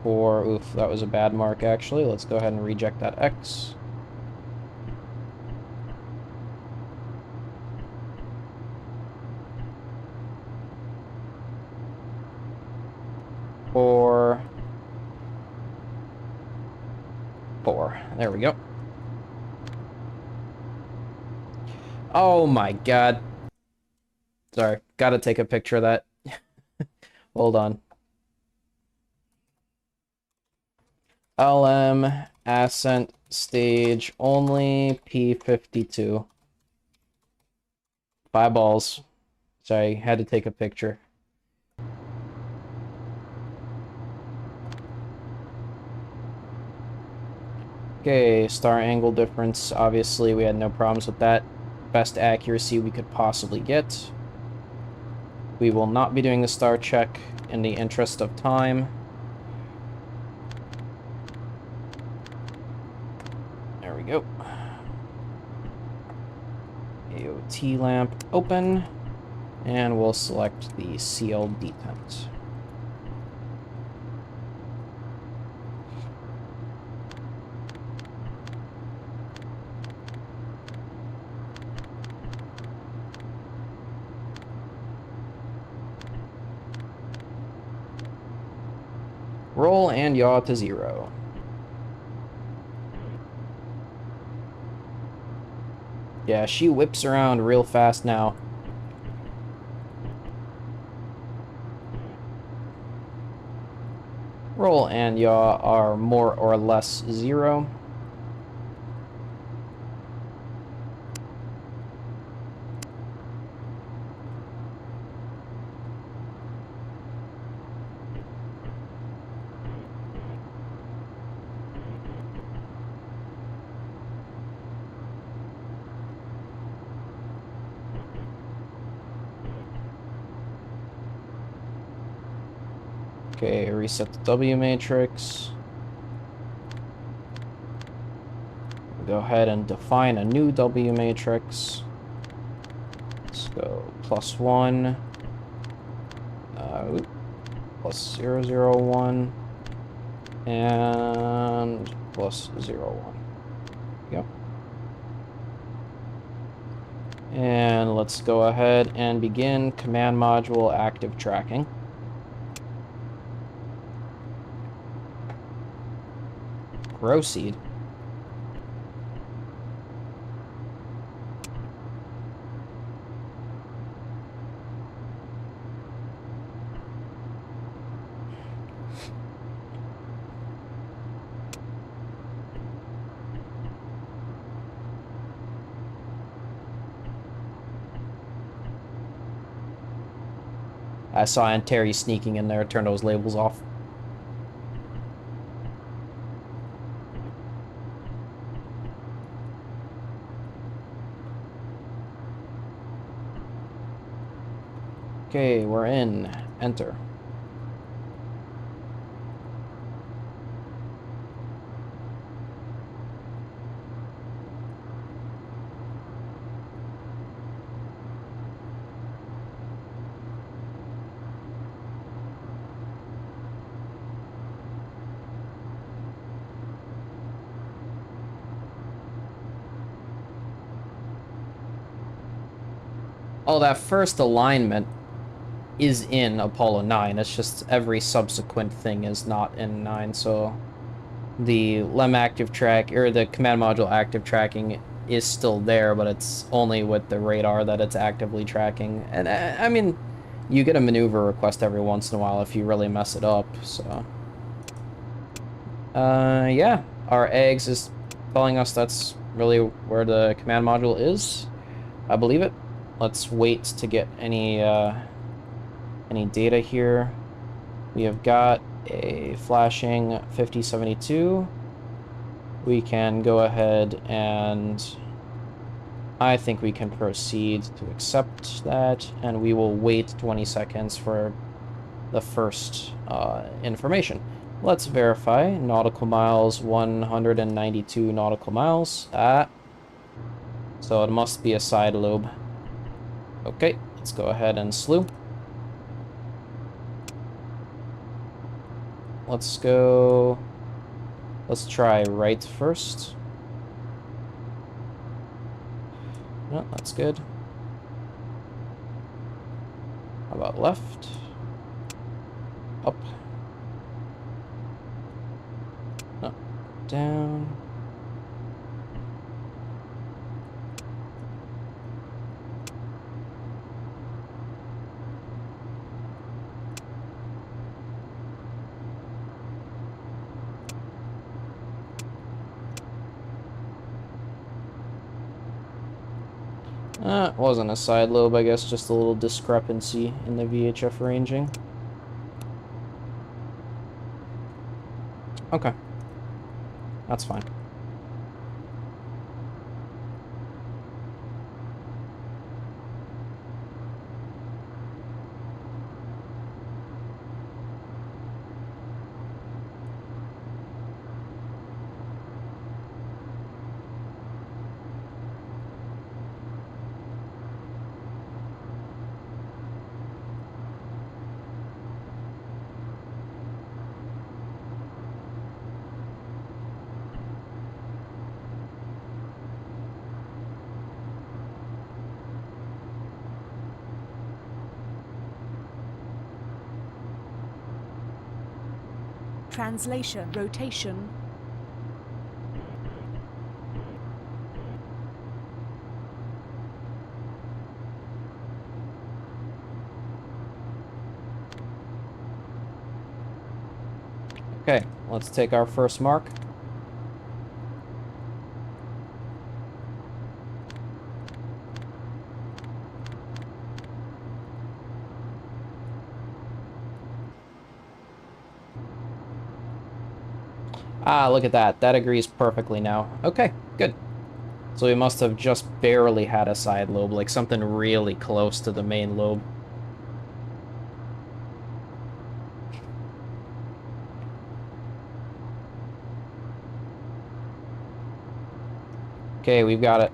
four. Oof, that was a bad mark actually. Let's go ahead and reject that X. Four. There we go. Oh my god. Sorry, gotta take a picture of that. Hold on. LM ascent stage only P-52. 5 balls. Sorry, had to take a picture. Okay, star angle difference. Obviously, we had no problems with that. Best accuracy we could possibly get. We will not be doing the star check in the interest of time. There we go. AOT lamp open, and we'll select the sealed detent. Roll and yaw to 0. Yeah, she whips around real fast now. Roll and yaw are more or less 0. Okay, reset the W matrix. Go ahead and define a new W matrix. Let's go +1, +001, and +01. Yep. And let's go ahead and begin command module active tracking. Proceed. I saw Aunt Terry sneaking in there, turn those labels off. Okay, we're in. Enter. Oh, that first alignment is in Apollo 9. It's just every subsequent thing is not in 9, so the LEM active track, or the command module active tracking is still there, but it's only with the radar that it's actively tracking. And I mean, you get a maneuver request every once in a while if you really mess it up, so. Yeah, our eggs is telling us that's really where the command module is. I believe it. let's wait to get any data here. We have got a flashing 5072. We can go ahead and I think we can proceed to accept that, and we will wait 20 seconds for the first information. Let's verify. Nautical miles, 192 nautical miles. So it must be a side lobe. Okay, let's go ahead and slew. Let's try right first. No, that's good. How about left? Up. No, down. It wasn't a side lobe, I guess, just a little discrepancy in the VHF ranging. Okay. That's fine. Translation. Rotation. Okay, let's take our first mark. Ah, look at that. That agrees perfectly now. Okay, good. So we must have just barely had a side lobe, like something really close to the main lobe. Okay, we've got it.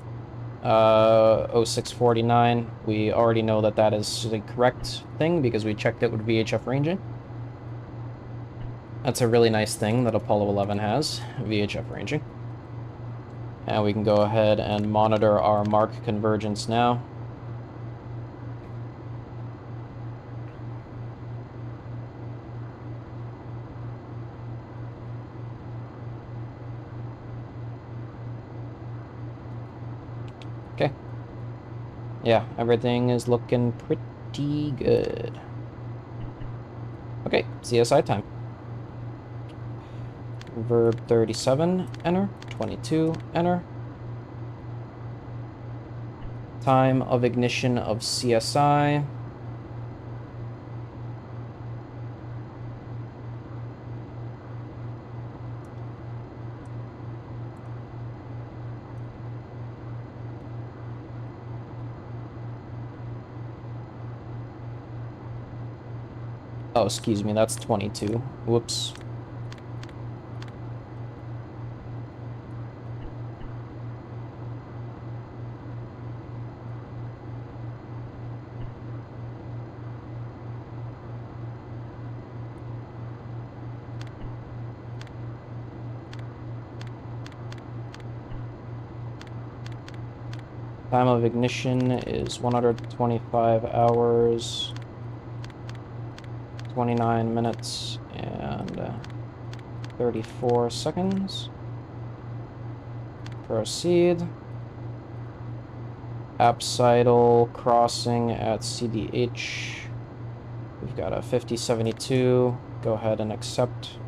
0649. We already know that that is the correct thing because we checked it with VHF ranging. That's a really nice thing that Apollo 11 has, VHF ranging. And we can go ahead and monitor our mark convergence now. Okay. Yeah, everything is looking pretty good. Okay, CSI time. Verb 37, enter. 22, enter. Time of ignition of CSI. Oh, excuse me, that's 22. Whoops. Time of ignition is 125 hours, 29 minutes, and 34 seconds. Proceed. Apsidal crossing at CDH. We've got a 5072. Go ahead and accept.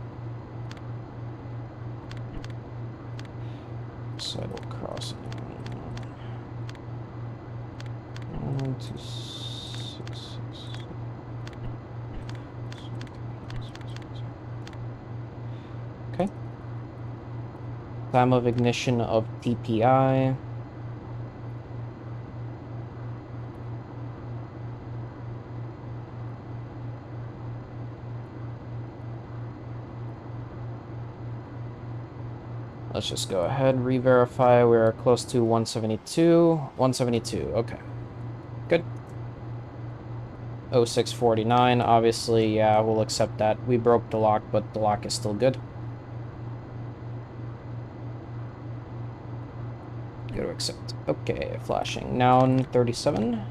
Apsidal crossing. 266. Okay. Time of ignition of TPI. Let's just go ahead, re-verify. We're close to 172. 172, okay. Good. 0649, obviously, yeah, we'll accept that. We broke the lock, but the lock is still good. Go to accept. Okay, flashing. Now 37.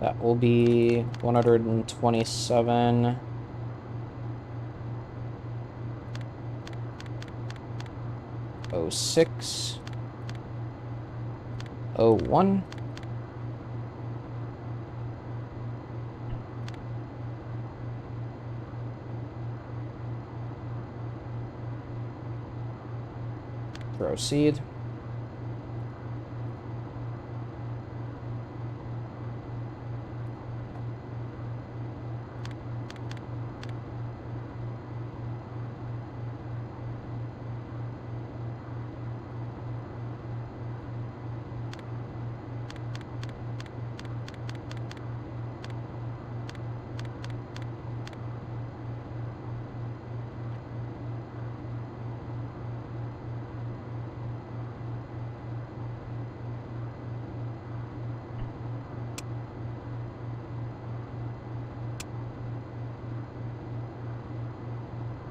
That will be 127. 06. 01. Proceed.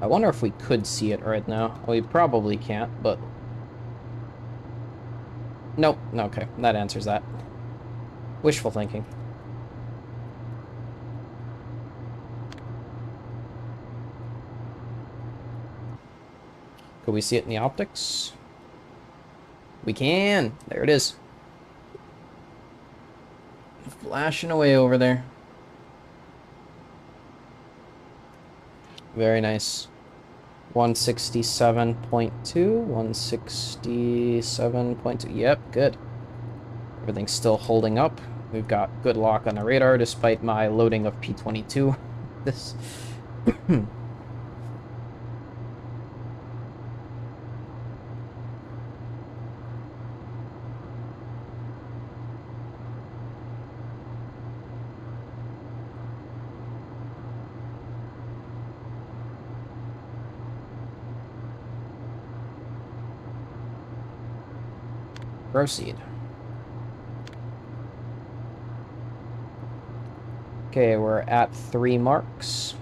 I wonder if we could see it right now. We probably can't, but... Nope. Okay, that answers that. Wishful thinking. Could we see it in the optics? We can! There it is. Flashing away over there. Very nice. 167.2, 167.2. Yep, good. Everything's still holding up. We've got good lock on the radar despite my loading of P22. This. Proceed. Okay, we're at 3 marks.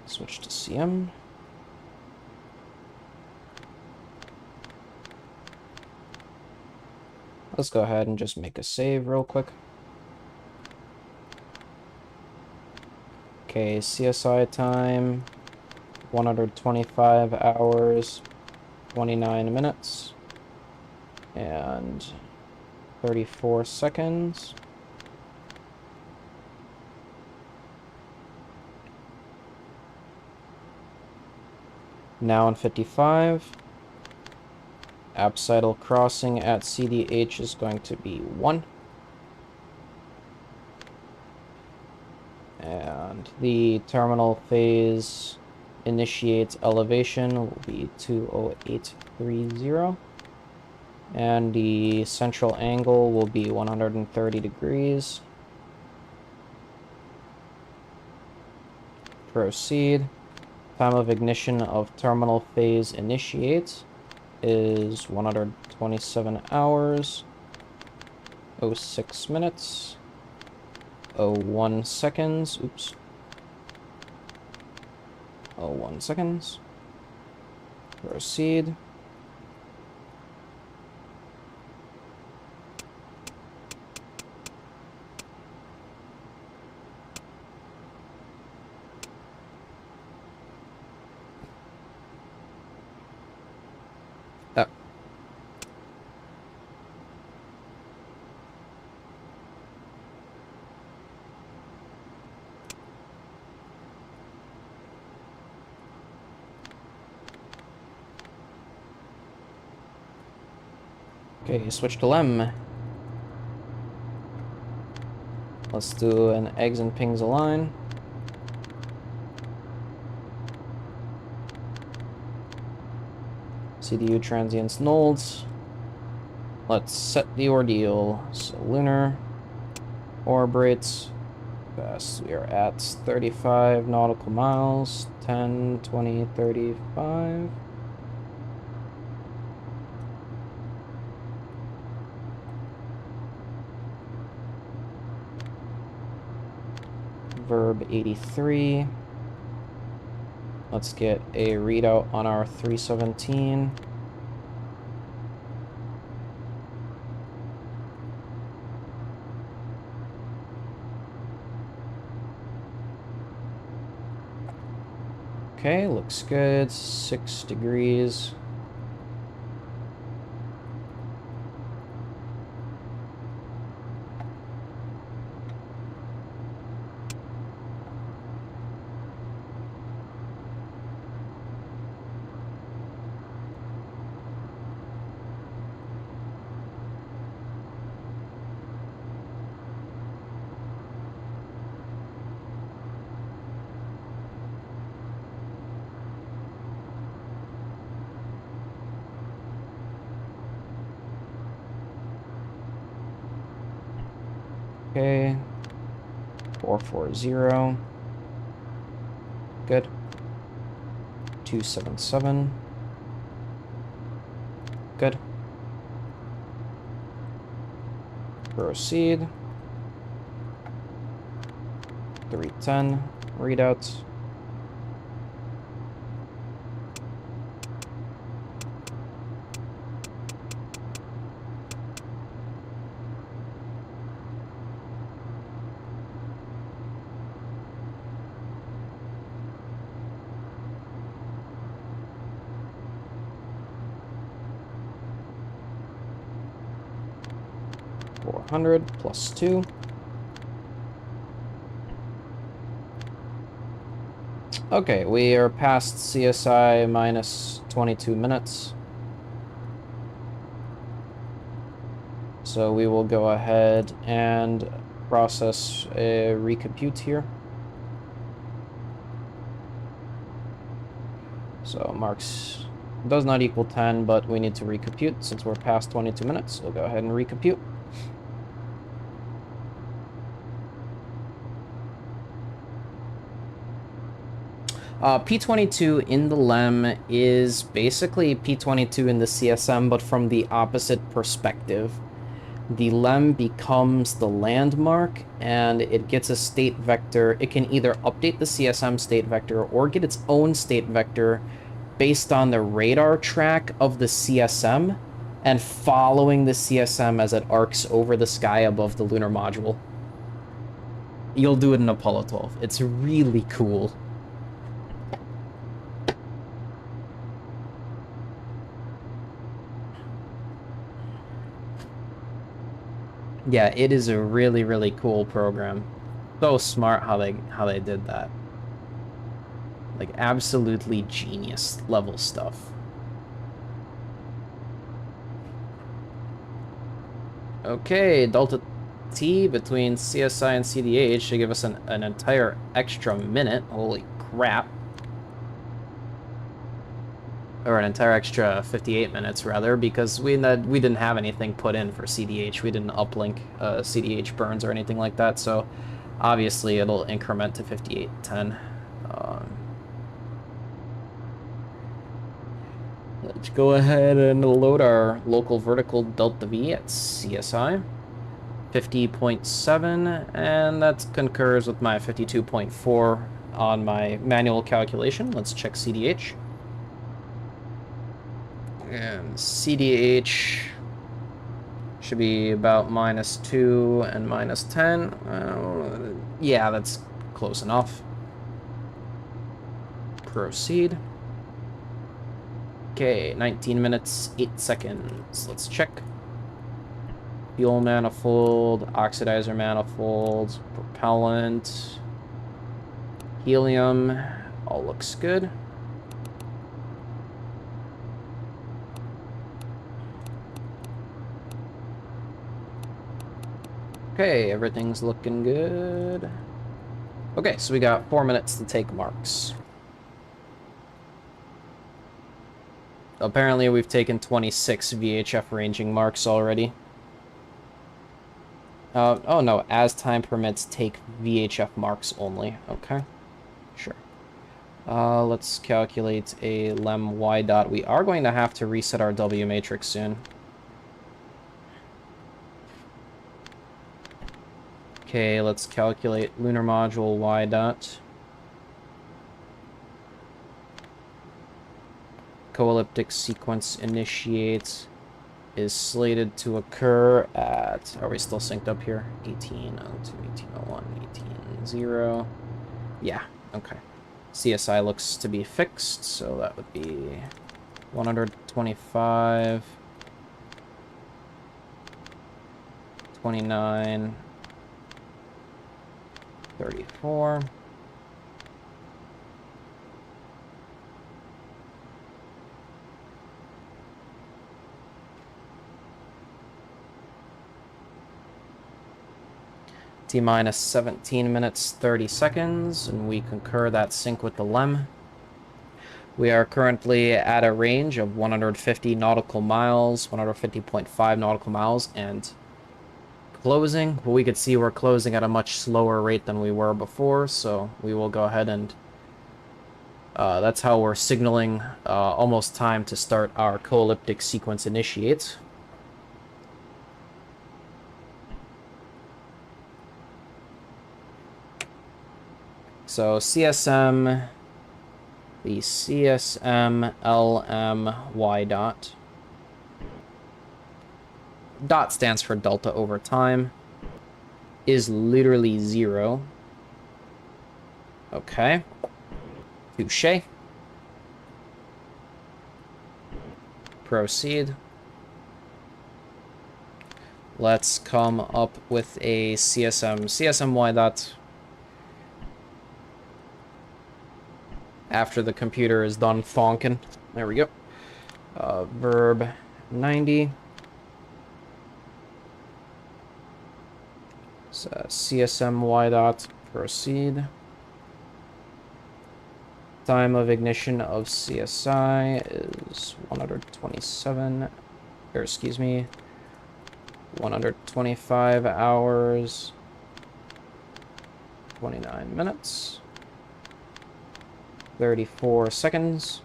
Switch to CM. Let's go ahead and just make a save real quick. Okay, CSI time. 125 hours, 29 minutes, and 34 seconds. Now on 55. Apsidal crossing at CDH is going to be 1. And the terminal phase initiate elevation will be 20830, and the central angle will be 130 degrees. Proceed. Time of ignition of terminal phase initiate is 127 hours, 06 minutes, 01 seconds. Oops. 01 seconds. Proceed. Oh. Okay, switch to LEM. Let's do an eggs and pings align. CDU transients nulls. Let's set the ordeal. So Lunar, orb rates. Fast. We are at 35 nautical miles. 10, 20, 35. Verb 83. Let's get a readout on our 317. Okay, looks good. 6 degrees. Okay. 440. Good. 277. Good. Proceed. 310. Readouts. +2. Okay, we are past CSI minus 22 minutes. So we will go ahead and process a recompute here. So marks does not equal 10, but we need to recompute since we're past 22 minutes. We'll go ahead and recompute. P22 in the LEM is basically P22 in the CSM, but from the opposite perspective. The LEM becomes the landmark, and it gets a state vector. It can either update the CSM state vector or get its own state vector based on the radar track of the CSM and following the CSM as it arcs over the sky above the lunar module. You'll do it in Apollo 12. It's really cool. Yeah, it is a really, really cool program. So smart how they did that. Like, absolutely genius level stuff. Okay, Delta T between CSI and CDH should give us an entire extra minute. Holy crap. Or an entire extra 58 minutes, rather, because we didn't have anything put in for CDH. We didn't uplink CDH burns or anything like that, so obviously it'll increment to 58:10. Let's go ahead and load our local vertical delta V at CSI. 50.7, and that concurs with my 52.4 on my manual calculation. Let's check CDH. And CDH should be about -2 and -10. Yeah, that's close enough. Proceed. Okay, 19 minutes, 8 seconds. Let's check. Fuel manifold, oxidizer manifold, propellant, helium, all looks good. Okay, everything's looking good. Okay, so we got 4 minutes to take marks. Apparently we've taken 26 VHF ranging marks already. Oh no, as time permits, take VHF marks only. Okay, sure. Let's calculate a lem y dot. We are going to have to reset our W matrix soon. Okay, let's calculate lunar module y dot. Co-elliptic sequence initiates is slated to occur at... Are we still synced up here? 1802, 1801, 18.0. Yeah, okay. CSI looks to be fixed, so that would be 125, 29, 34. T-minus 17 minutes, 30 seconds, and we concur that sync with the LEM. We are currently at a range of 150 nautical miles, 150.5 nautical miles, and closing. But we could see we're closing at a much slower rate than we were before, so we will go ahead and... that's how we're signaling almost time to start our co-elliptic sequence initiate. So CSM, the CSM LM Y dot. Dot stands for delta over time. Is literally 0. Okay. Touche. Proceed. Let's come up with a CSM Y dot. After the computer is done thonking. There we go. Verb 90. So CSM Y dot, proceed. Time of ignition of CSI is 127, or excuse me, 125 hours, 29 minutes. 34 seconds.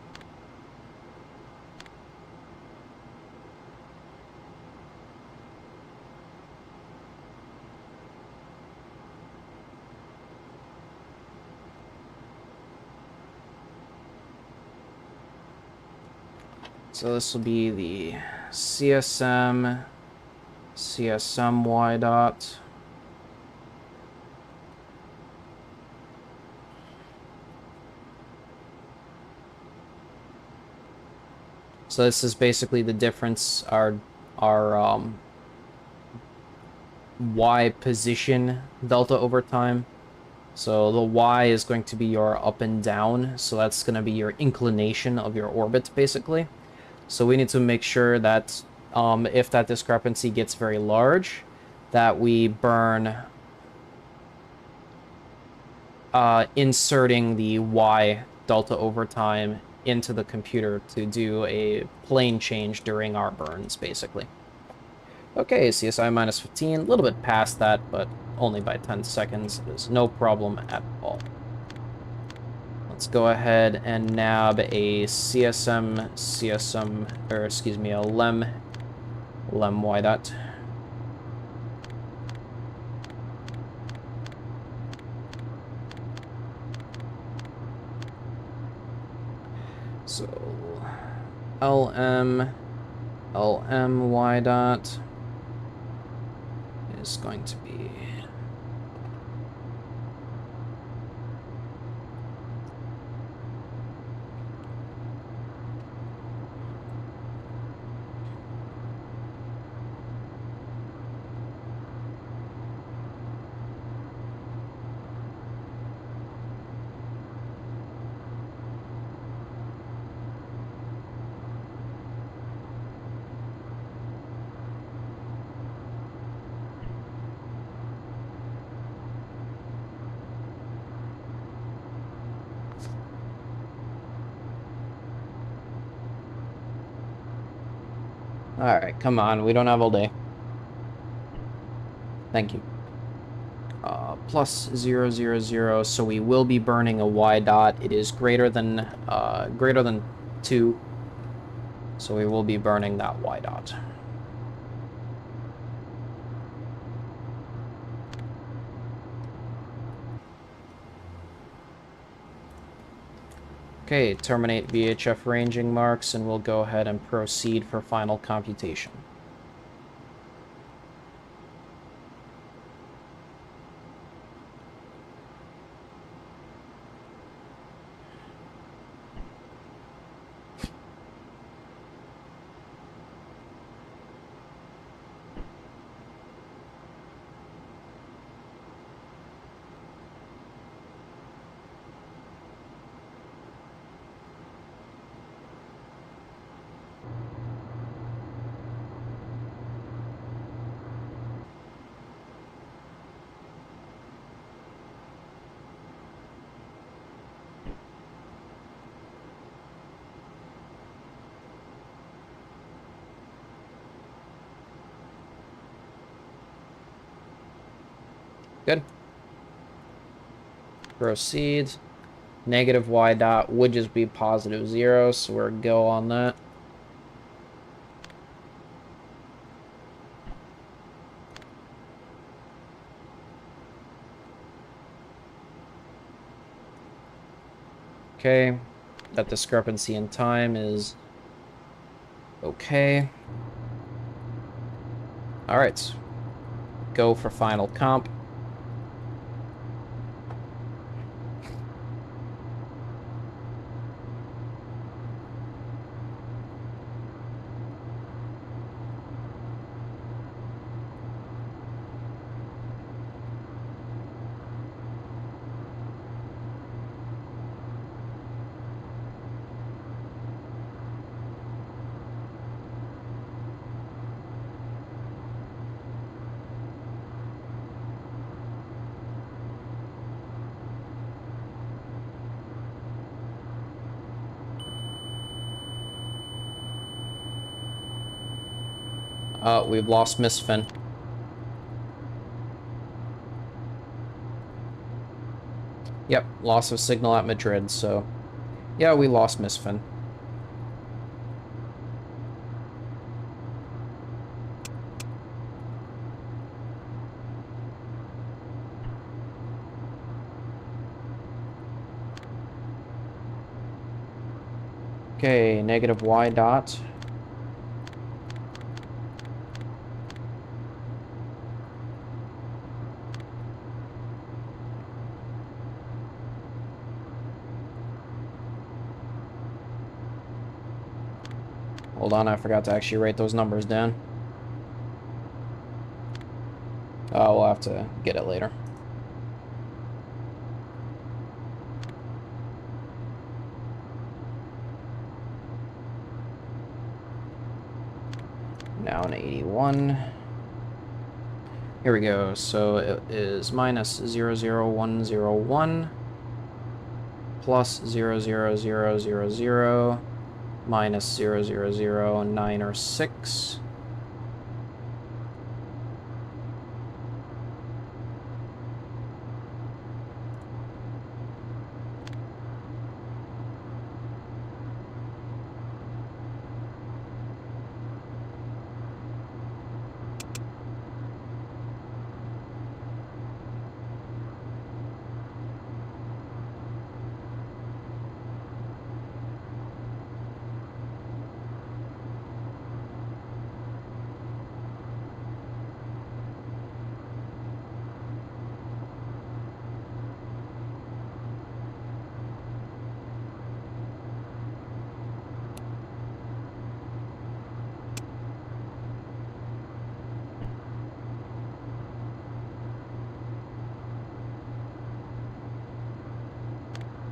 So this will be the CSM Y dot. So this is basically the difference, our Y position delta over time. So the Y is going to be your up and down, so that's going to be your inclination of your orbit, basically. So we need to make sure that if that discrepancy gets very large, that we burn inserting the Y delta over time into the computer to do a plane change during our burns, basically. Okay, CSI minus 15, a little bit past that, but only by 10 seconds. There's no problem at all. Let's go ahead and nab a or excuse me, a LEM Y dot. So LM Y dot is going to be Alright, come on. We don't have all day. Thank you. Plus 0, 0, 0, so we will be burning a y dot. It is greater than 2, so we will be burning that y dot. Okay, terminate VHF ranging marks, and we'll go ahead and proceed for final computation. Good. Proceed. Negative y dot would just be positive 0, so we're go on that. Okay. That discrepancy in time is okay. Alright. Go for final comp. We've lost Miss Finn. Yep, loss of signal at Madrid, so... yeah, we lost Miss Finn. Okay, negative y dot. Hold on, I forgot to actually write those numbers down. We'll have to get it later. Now an 81. Here we go. So it is minus 00101 plus 00000 minus 0009 or 6.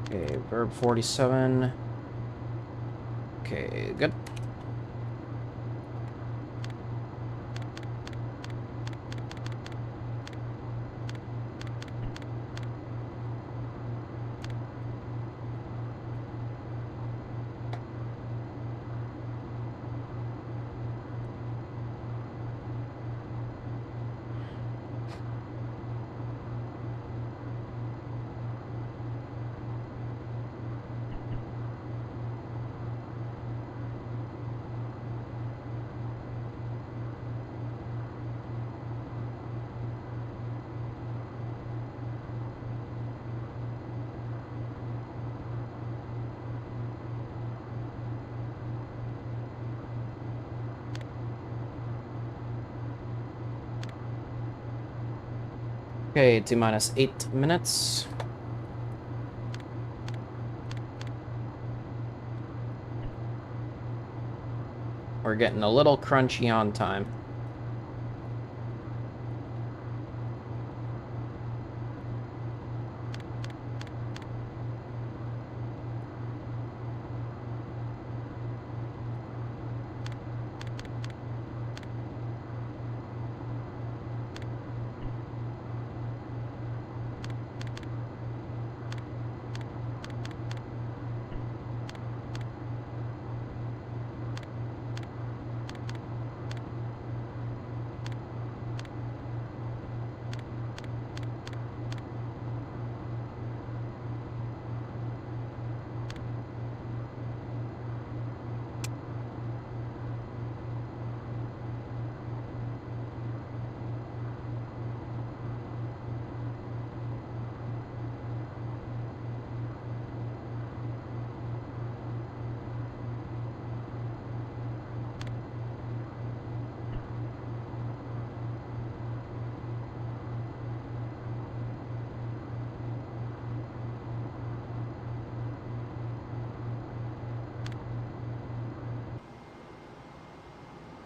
Okay, verb 47. Okay, good. Okay, T-minus 8 minutes. We're getting a little crunchy on time.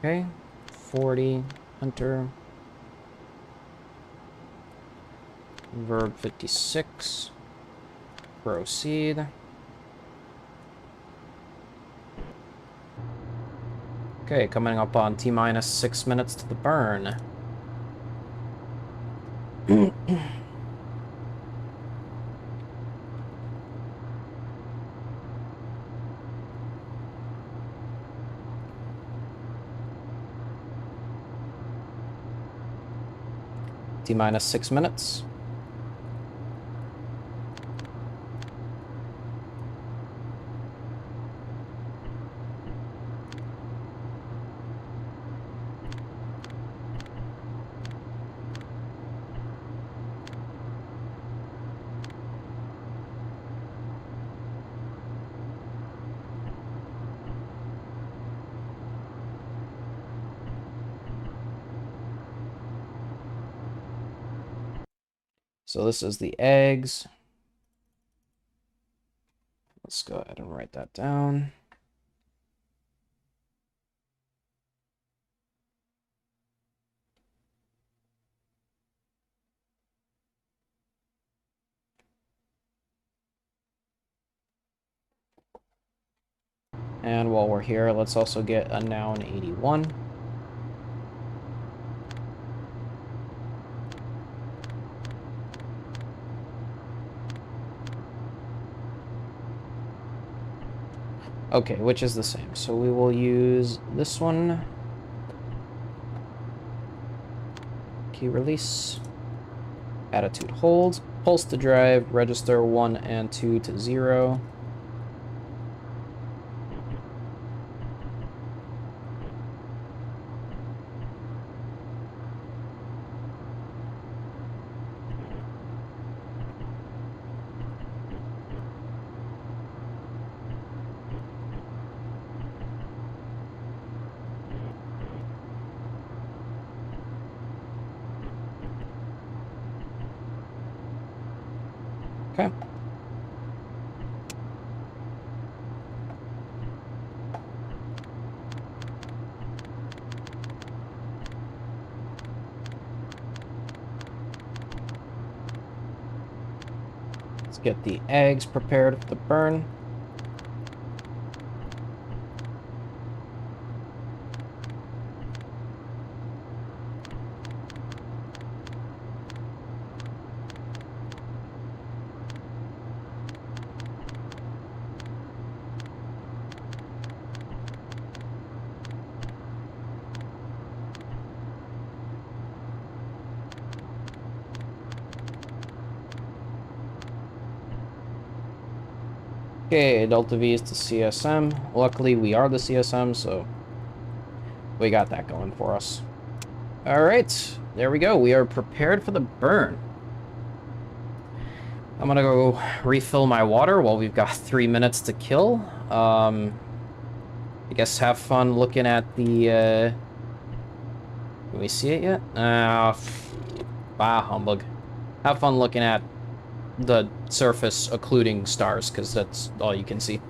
Okay, 40, Hunter. Verb 56. Proceed. Okay, coming up on T-minus 6 minutes to the burn. T-minus 6 minutes. So this is the eggs. Let's go ahead and write that down. And while we're here, let's also get a noun 81. Okay, which is the same. So we will use this one. Key release. Attitude hold. Pulse to drive. Register 1 and 2 to 0. Okay. Let's get the eggs prepared for the burn. Okay, Delta V is to CSM. Luckily, we are the CSM, so we got that going for us. Alright, there we go. We are prepared for the burn. I'm gonna go refill my water while we've got 3 minutes to kill. I guess have fun looking at the... Can we see it yet? Bah, humbug. Have fun looking at the surface occluding stars, because that's all you can see.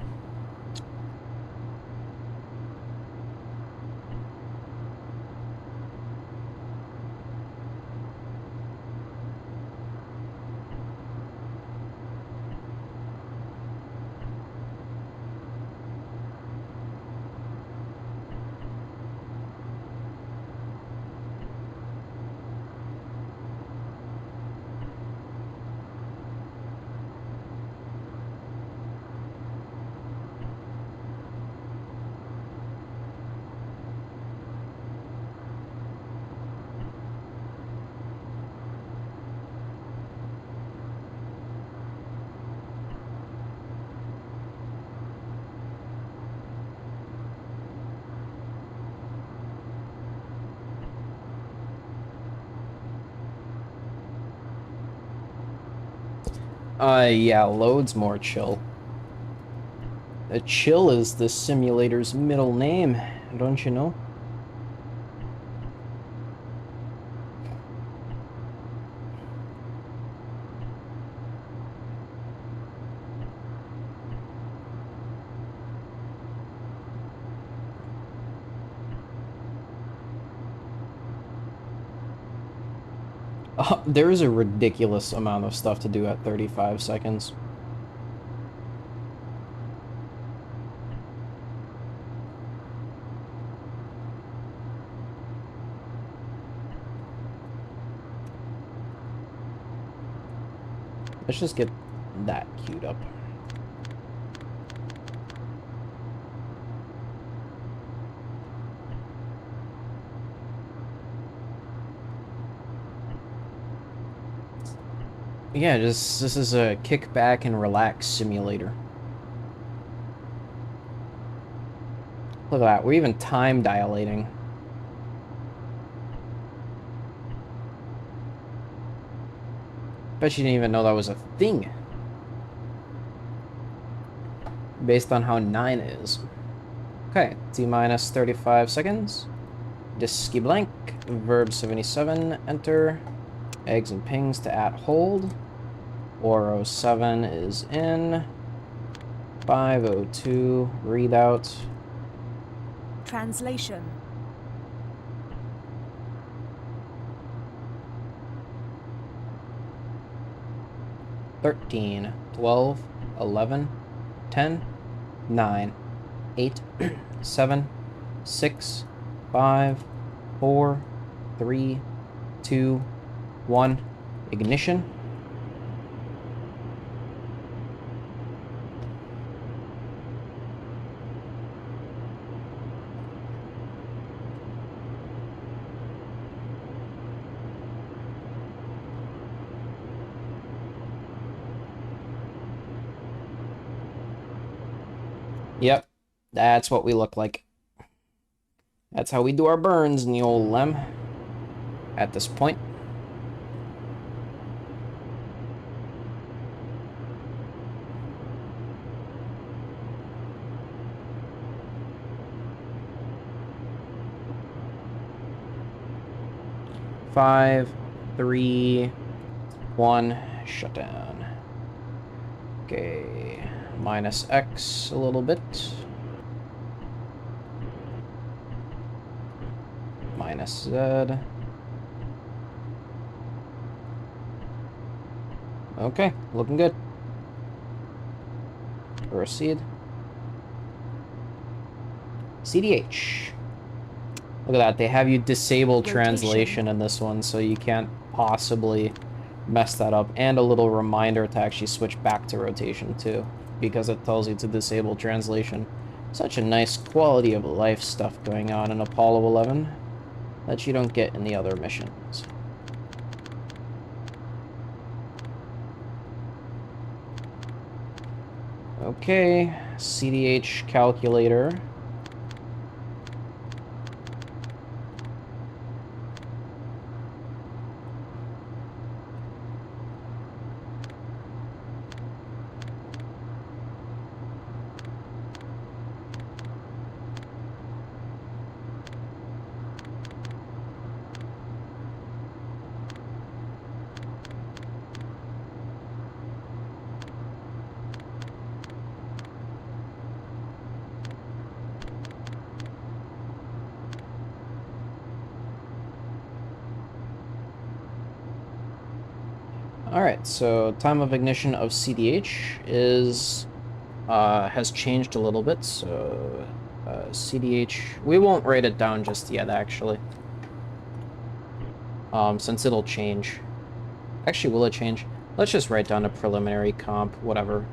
Yeah, load's more chill. Chill is this simulator's middle name, don't you know? There is a ridiculous amount of stuff to do at 35 seconds. Let's just get that queued up. Yeah, this is a kick back and relax simulator. Look at that, we're even time dilating. Bet you didn't even know that was a thing. Based on how 9 is. Okay, T-minus 35 seconds. Disky blank, verb 77, enter. Eggs and pings to at hold. 407 is in. 502 readout. Translation. Thirteen, 12, 11, 10, 9, 8, 7, 6, 5, 4, 3, 2, 1. Ignition. Yep, that's what we look like. That's how we do our burns in the old LEM at this point. Five, 3, 1, shutdown. Okay, minus X a little bit. Minus Z. Okay, looking good. Proceed. CDH. Look at that, they have you disable Rotation. translation in this one, so you can't possibly mess that up. And a little reminder to actually switch back to rotation too, because it tells you to disable translation. Such a nice quality of life stuff going on in Apollo 11 that you don't get in the other missions. Okay, CDH calculator. Alright, so time of ignition of CDH is has changed a little bit, so CDH, we won't write it down just yet, actually. Since it'll change. Actually, will it change? Let's just write down a preliminary comp, whatever.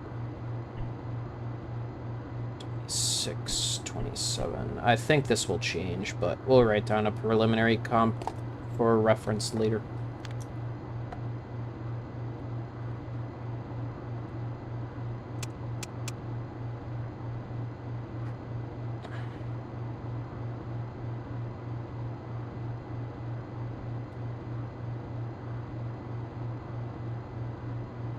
26, 27. I think this will change, but we'll write down a preliminary comp for reference later.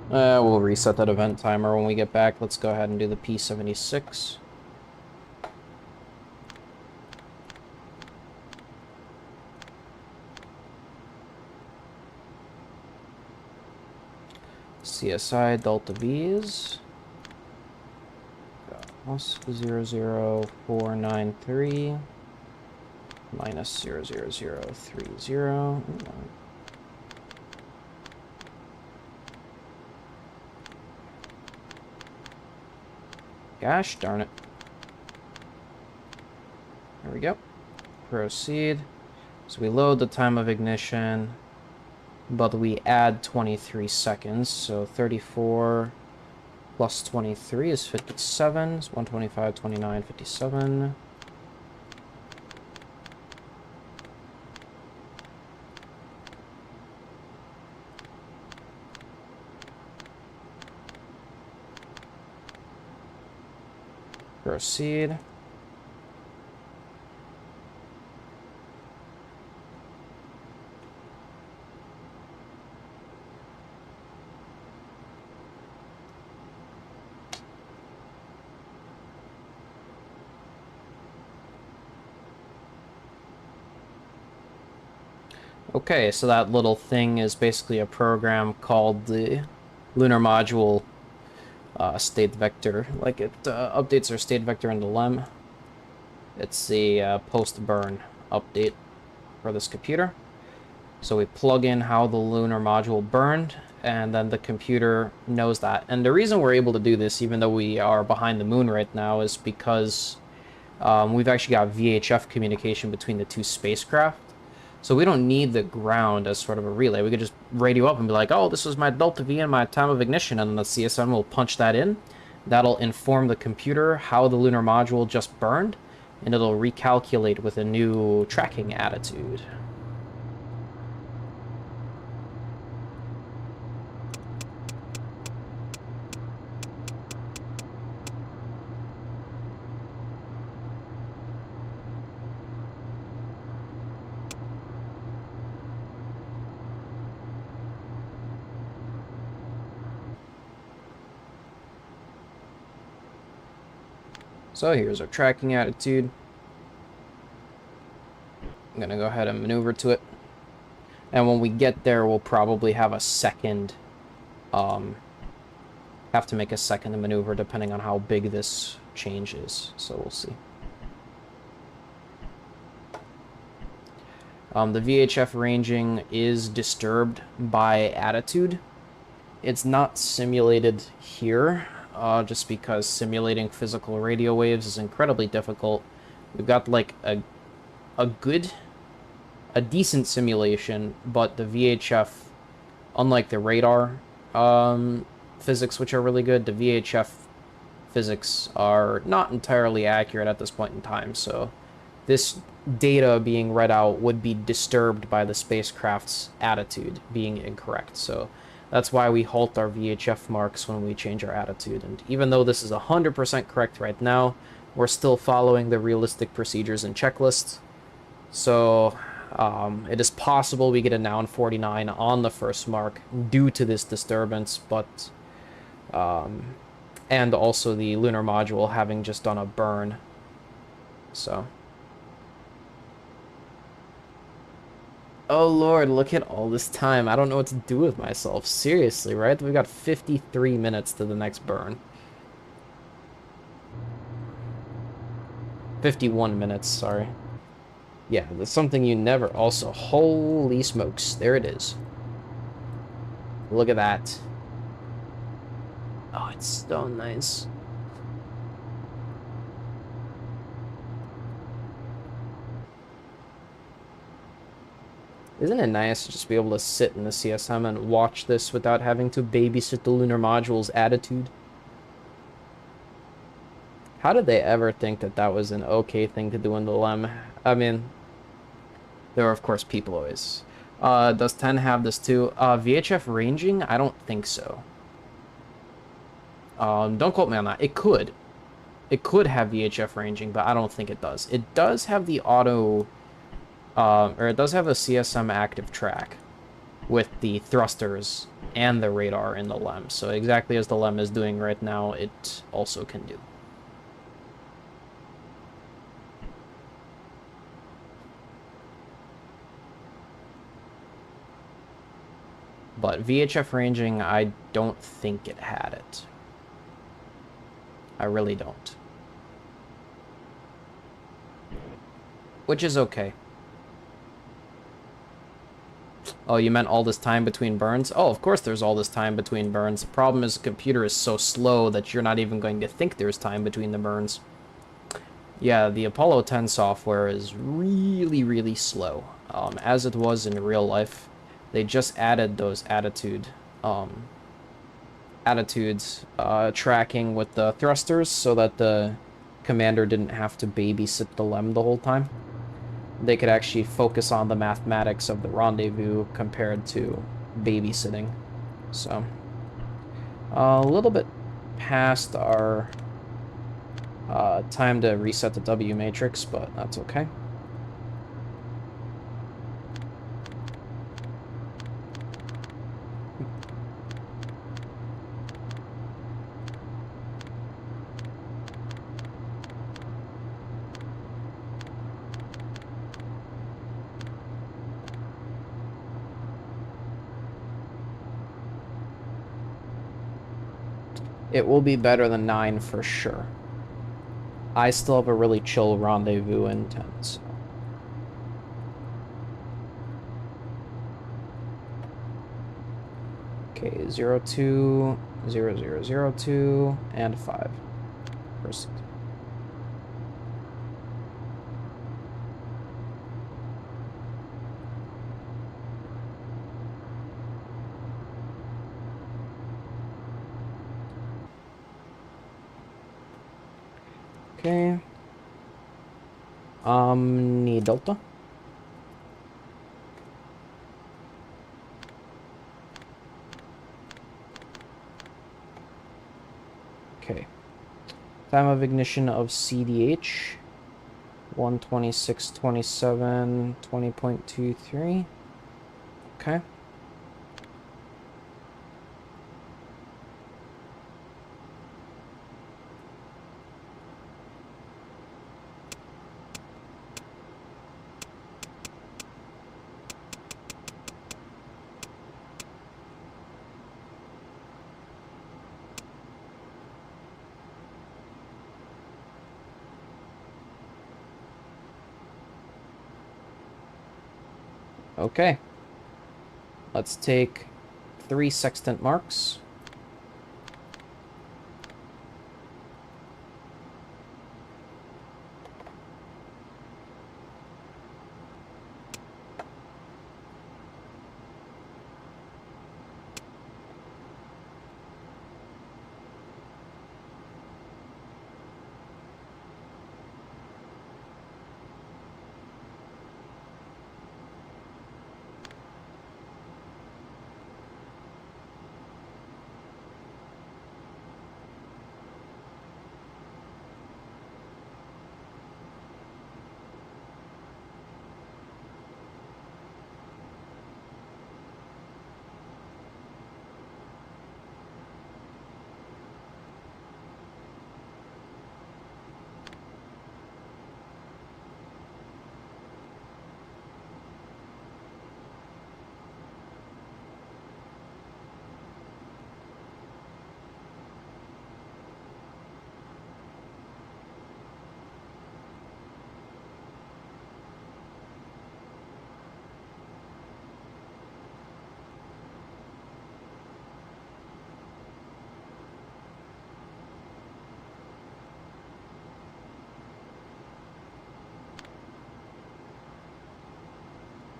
We'll reset that event timer when we get back. Let's go ahead and do the P76. CSI Delta V's. Plus 00493 minus 00030. Gosh darn it. There we go. Proceed. So we load the time of ignition, but we add 23 seconds. So 34 plus 23 is 57. So 125, 29, 57. Proceed. Okay, so that little thing is basically a program called the Lunar Module state vector. Like, it updates our state vector into lem. It's the post-burn update for this computer. So we plug in how the lunar module burned, and then the computer knows that. And the reason we're able to do this, even though we are behind the moon right now, is because we've actually got VHF communication between the two spacecraft. So we don't need the ground as sort of a relay. We could just radio up and be like, oh, this was my delta V and my time of ignition, and the CSM will punch that in. That'll inform the computer how the lunar module just burned, and it'll recalculate with a new tracking attitude. So here's our tracking attitude. I'm gonna go ahead and maneuver to it. And when we get there, we'll probably have a second, have to make a second maneuver depending on how big this change is. So we'll see. The VHF ranging is disturbed by attitude. It's not simulated here. Just because simulating physical radio waves is incredibly difficult. We've got like a decent simulation, but the VHF, unlike the radar physics, which are really good, the VHF physics are not entirely accurate at this point in time. So this data being read out would be disturbed by the spacecraft's attitude being incorrect. So that's why we halt our VHF marks when we change our attitude. And even though this is 100% correct right now, we're still following the realistic procedures and checklists. So it is possible we get a noun 49 on the first mark due to this disturbance, but and also the lunar module having just done a burn. So. Oh lord, look at all this time. I don't know what to do with myself. Seriously, right? We've got 53 minutes to the next burn. 51 minutes, sorry. Yeah, there's something you never also. Holy smokes, there it is. Look at that. Oh, it's so nice. Isn't it nice to just be able to sit in the CSM and watch this without having to babysit the lunar module's attitude? How did they ever think that that was an okay thing to do in the LEM? I mean, there are, of course, people always. Does 10 have this too? VHF ranging? I don't think so. Don't quote me on that. It could. It could have VHF ranging, but I don't think it does. It does have the auto... or it does have a CSM active track with the thrusters and the radar in the LEM. So exactly as the LEM is doing right now, it also can do. But VHF ranging, I don't think it had it. I really don't. Which is okay. Oh, you meant all this time between burns? Oh, of course there's all this time between burns. The problem is the computer is so slow that you're not even going to think there's time between the burns. Yeah, the Apollo 10 software is really, really slow, as it was in real life. They just added those attitudes tracking with the thrusters so that the commander didn't have to babysit the LEM the whole time. They could actually focus on the mathematics of the rendezvous compared to babysitting. So, a little bit past our time to reset the W matrix, but that's okay. It will be better than 9 for sure. I still have a really chill rendezvous in 10, so. Okay, 0, 2, 0, 0, 0, 2, and 5. Proceed. Okay. Omni Delta. Okay. Time of ignition of CDH. 126.27, 20.23. Okay. Okay. Let's take 3 sextant marks.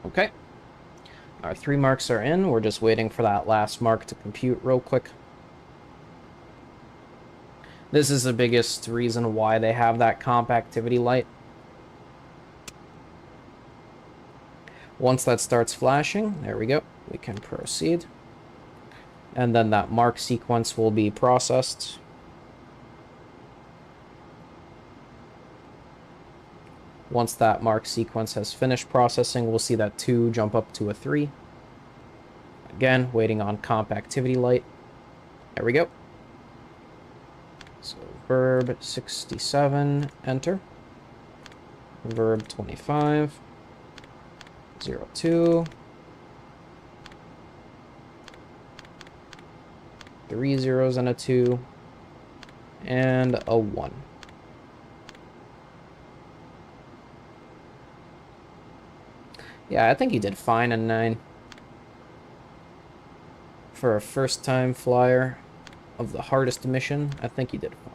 Okay. Our 3 marks are in. We're just waiting for that last mark to compute real quick. This is the biggest reason why they have that comp activity light. Once that starts flashing, there we go. We can proceed. And then that mark sequence will be processed. Once that mark sequence has finished processing, we'll see that 2 jump up to a 3. Again, waiting on comp activity light. There we go. So verb 67, enter. Verb 25, 02. 3 zeros and a 2. And a 1. Yeah, I think he did fine in 9. For a first-time flyer of the hardest mission, I think he did fine.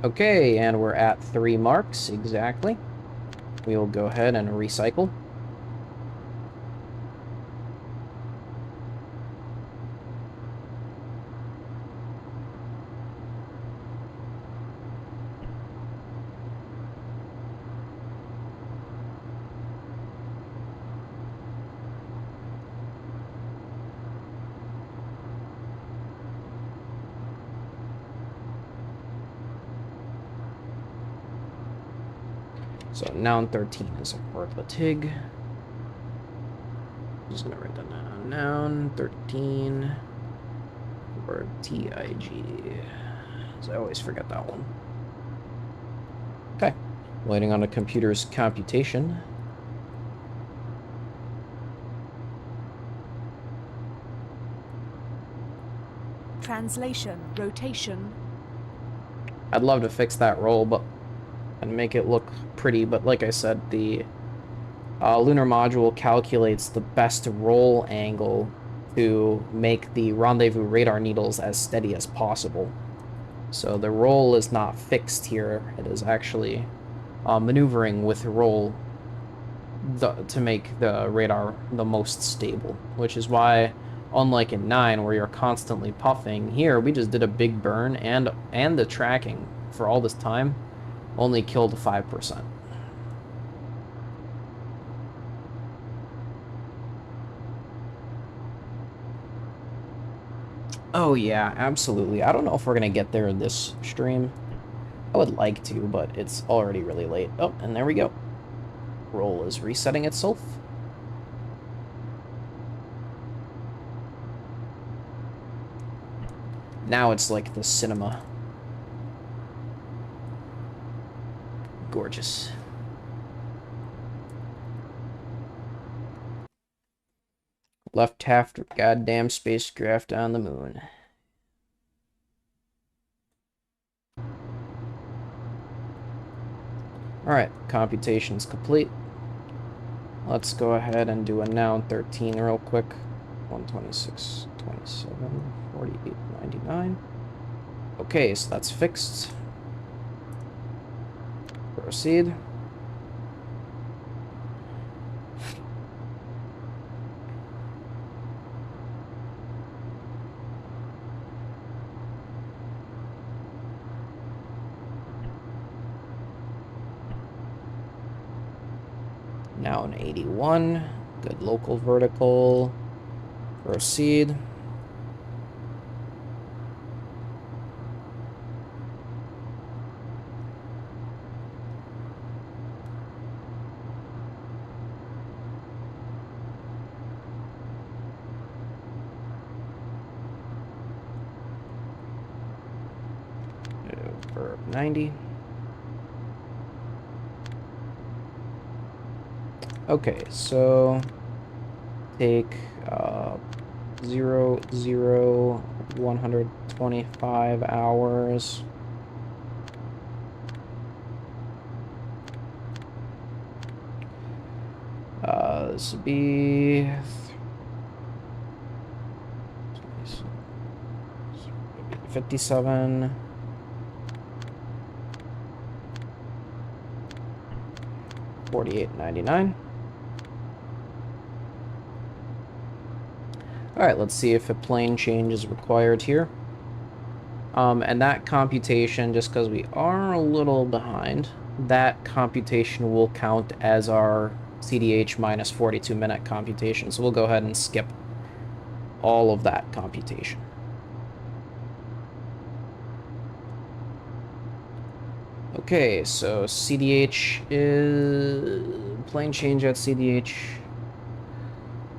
Okay, and we're at 3 marks, exactly. We will go ahead and recycle. So noun 13 is a Hertlatig. I'm just gonna write that down. Noun 13 or TIG. So I always forget that one. Okay. Waiting on a computer's computation. Translation, rotation. I'd love to fix that roll, but and make it look pretty, but like I said, the Lunar module calculates the best roll angle to make the rendezvous radar needles as steady as possible. So the roll is not fixed here. It is actually maneuvering with roll to make the radar the most stable, which is why, unlike in 9, where you're constantly puffing, here we just did a big burn, and the tracking for all this time only killed 5%. Oh yeah, absolutely. I don't know if we're gonna get there in this stream. I would like to, but it's already really late. Oh, and there we go. Roll is resetting itself. Now it's like the cinema. Gorgeous. Left half goddamn spacecraft on the moon. Alright, computation's complete. Let's go ahead and do a noun 13 real quick. 126, 27, 48, 99. Okay, so that's fixed. Proceed. Now an 81. Good local vertical. Proceed. Verb 90. Okay, so take 125 hours. This would be 57. 48.99. Alright, let's see if a plane change is required here. And that computation, just because we are a little behind, that computation will count as our CDH minus 42-minute computation. So we'll go ahead and skip all of that computation. Okay, so CDH is... plane change at CDH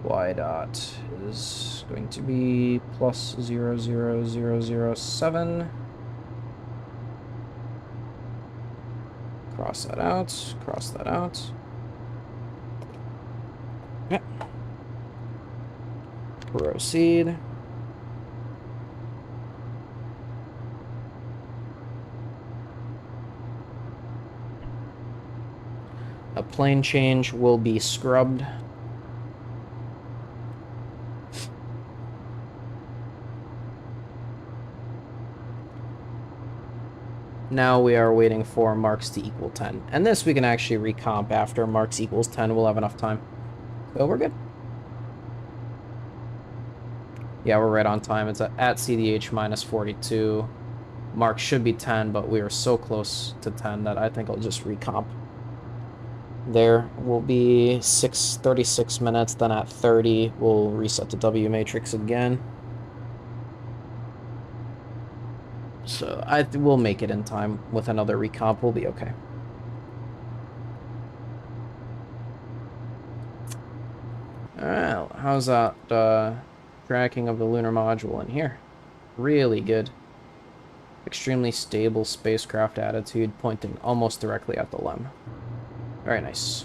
y dot is going to be plus 0.00007. Cross that out, cross that out. Okay. Proceed. A plane change will be scrubbed. Now we are waiting for marks to equal 10. And this we can actually recomp after marks equals 10. We'll have enough time. So we're good. Yeah, we're right on time. It's at CDH minus 42. Mark should be 10, but we are so close to 10 that I think I'll just recomp. There will be 36 minutes. Then at 30, we'll reset the W matrix again. So we'll make it in time with another recomp. We'll be okay. Alright, how's that tracking of the lunar module in here? Really good. Extremely stable spacecraft attitude, pointing almost directly at the LEM. Very nice.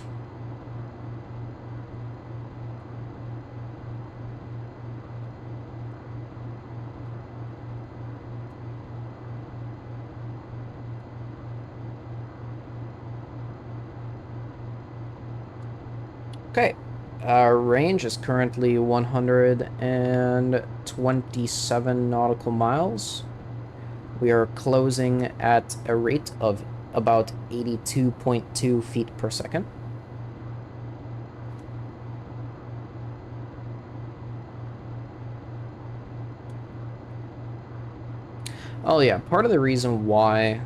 Okay, our range is currently 127 nautical miles. We are closing at a rate of about 82.2 feet per second. Oh yeah, part of the reason why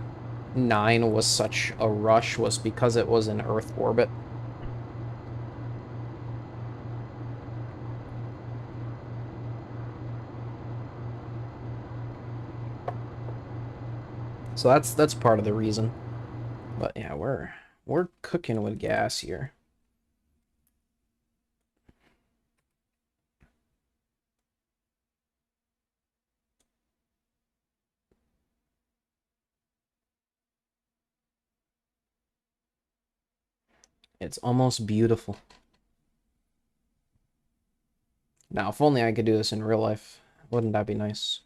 9 was such a rush was because it was in Earth orbit. So that's part of the reason. But yeah, we're cooking with gas here. It's almost beautiful. Now, if only I could do this in real life. Wouldn't that be nice?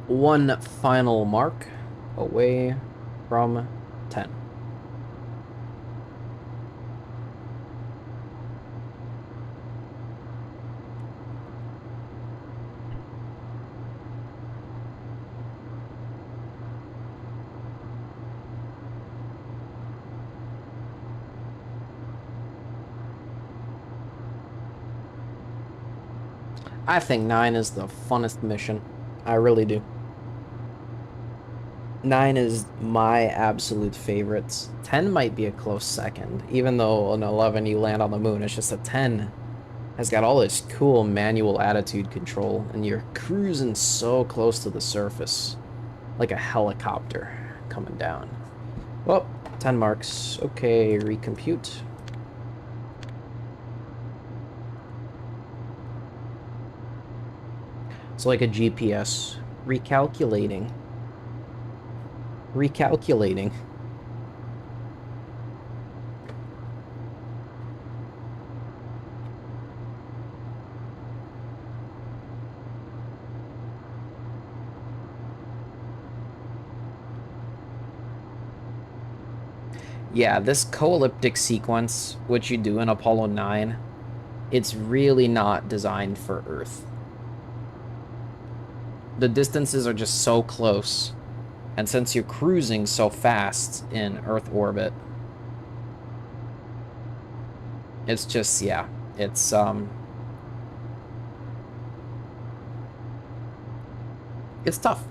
One final mark away from 10. I think 9 is the funnest mission. I really do. 9 is my absolute favorite. 10 might be a close second, even though on 11 you land on the moon. It's just a 10 has got all this cool manual attitude control, and you're cruising so close to the surface, like a helicopter coming down. Well, 10 marks. Okay, recompute. It's like a GPS. Recalculating. Recalculating. Yeah, this co-elliptic sequence, which you do in Apollo 9, it's really not designed for Earth. The distances are just so close, and since you're cruising so fast in Earth orbit, it's just, yeah, it's tough.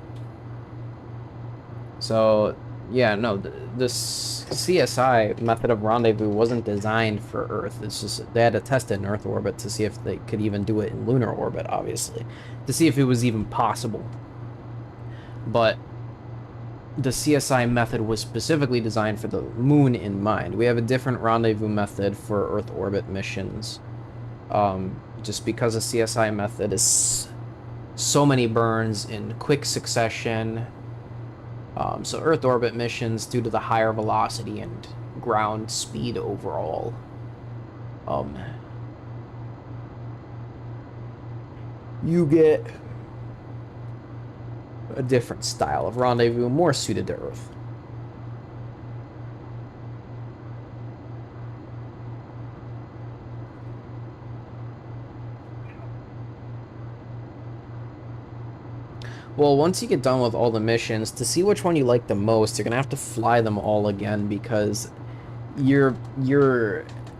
So, yeah, no, this CSI method of rendezvous wasn't designed for Earth. It's just they had to test it in Earth orbit to see if they could even do it in lunar orbit, obviously, to see if it was even possible. But the CSI method was specifically designed for the moon in mind. We have a different rendezvous method for Earth orbit missions. Just because the CSI method is so many burns in quick succession. So Earth orbit missions, due to the higher velocity and ground speed overall, you get a different style of rendezvous, more suited to Earth. Well, once you get done with all the missions, to see which one you like the most, you're gonna have to fly them all again because your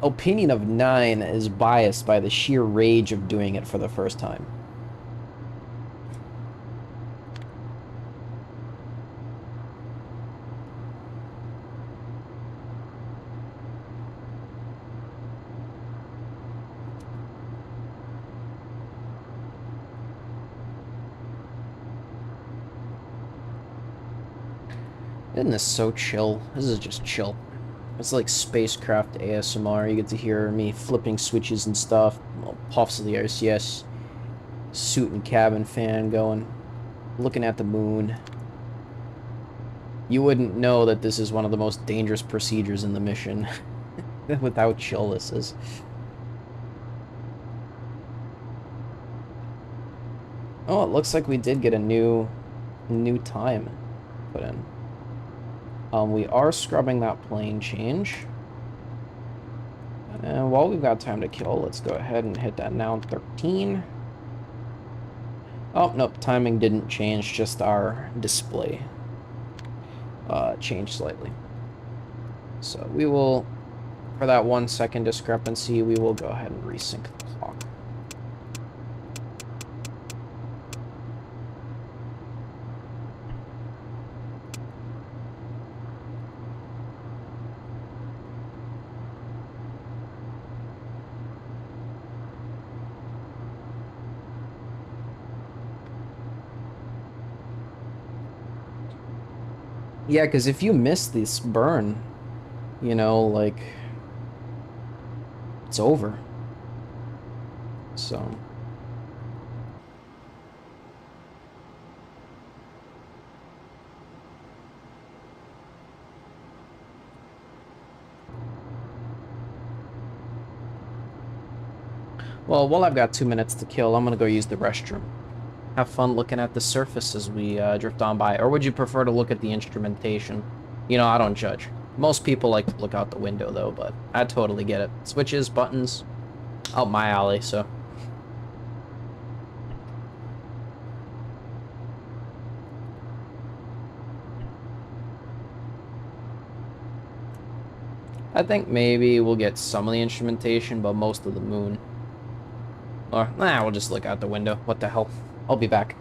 opinion of 9 is biased by the sheer rage of doing it for the first time. Isn't this so chill? This is just chill. It's like spacecraft ASMR. You get to hear me flipping switches and stuff. Puffs of the RCS. Suit and cabin fan going. Looking at the moon. You wouldn't know that this is one of the most dangerous procedures in the mission. With how chill this is. Oh, it looks like we did get a new time put in. We are scrubbing that plane change. And while we've got time to kill, let's go ahead and hit that now 13. Oh, nope, timing didn't change, just our display changed slightly. So we will, for that 1 second discrepancy, we will go ahead and resync the clock. Yeah, because if you miss this burn, you know, like, it's over. So. Well, while I've got 2 minutes to kill, I'm gonna go use the restroom. Have fun looking at the surface as we drift on by. Or would you prefer to look at the instrumentation? You know, I don't judge. Most people like to look out the window, though, but I totally get it. Switches, buttons, out my alley, so. I think maybe we'll get some of the instrumentation, but most of the moon. Or, nah, we'll just look out the window. What the hell? I'll be back.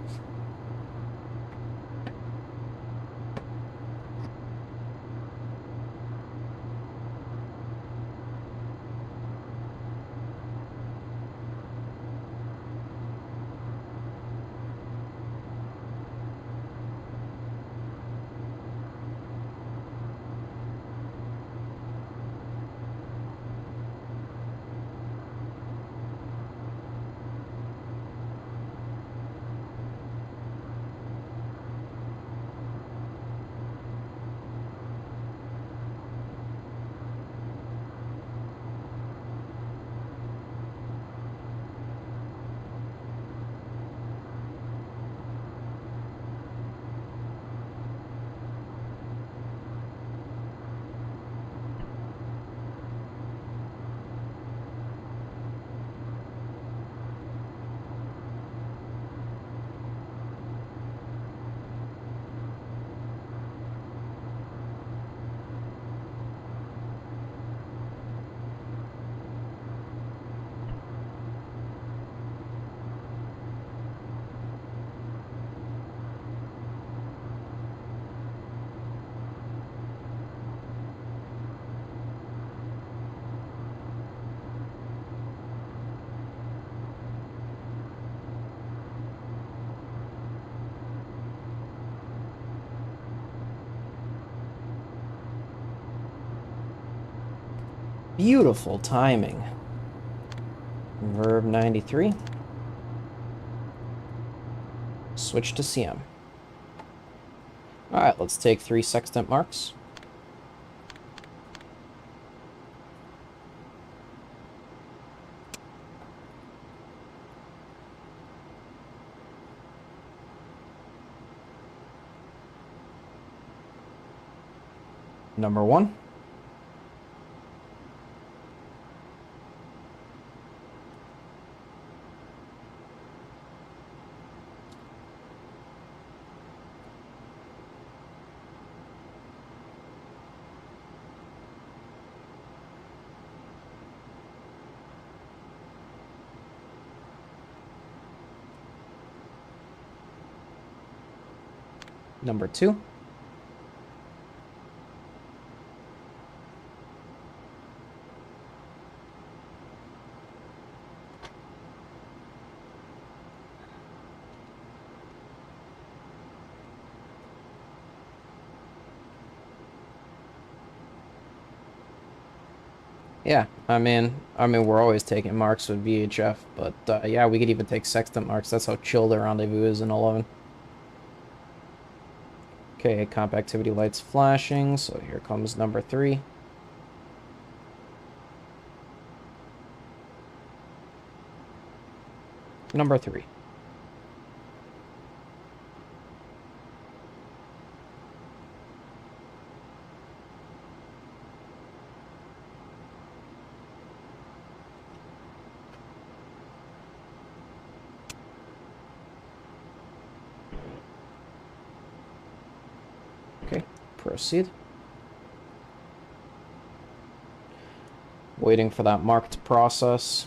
Beautiful timing. Verb 93. Switch to CM. Alright, let's take 3 sextant marks. Number 1. Number 2. Yeah, I mean, we're always taking marks with VHF, but yeah, we could even take sextant marks. That's how chill the rendezvous is in 11. Okay, comp activity lights flashing, so here comes number 3. Number 3. Okay, proceed. Waiting for that mark to process.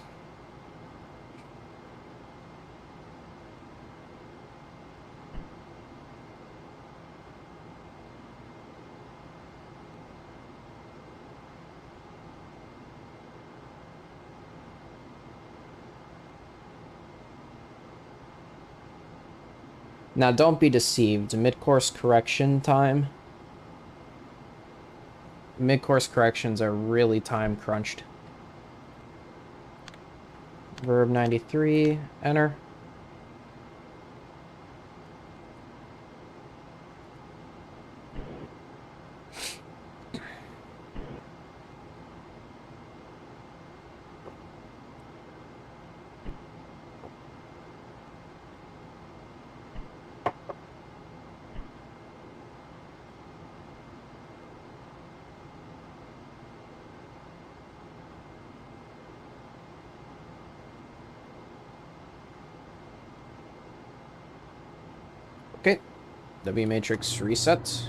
Now, don't be deceived. Mid-course correction time. Mid-course corrections are really time crunched. Verb 93, enter. Okay, W matrix reset.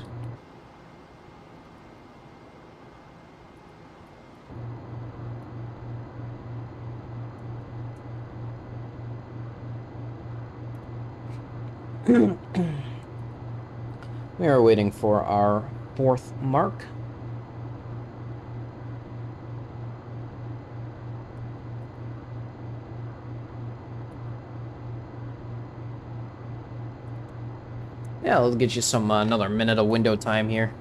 We are waiting for our 4th mark. Yeah, let's get you some another minute of window time here.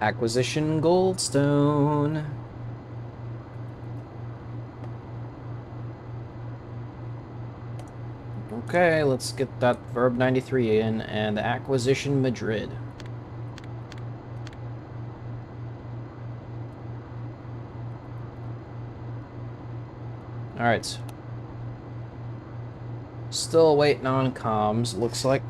Acquisition Goldstone. Okay, let's get that Verb 93 in, and Acquisition Madrid. Alright. Still waiting on comms, looks like.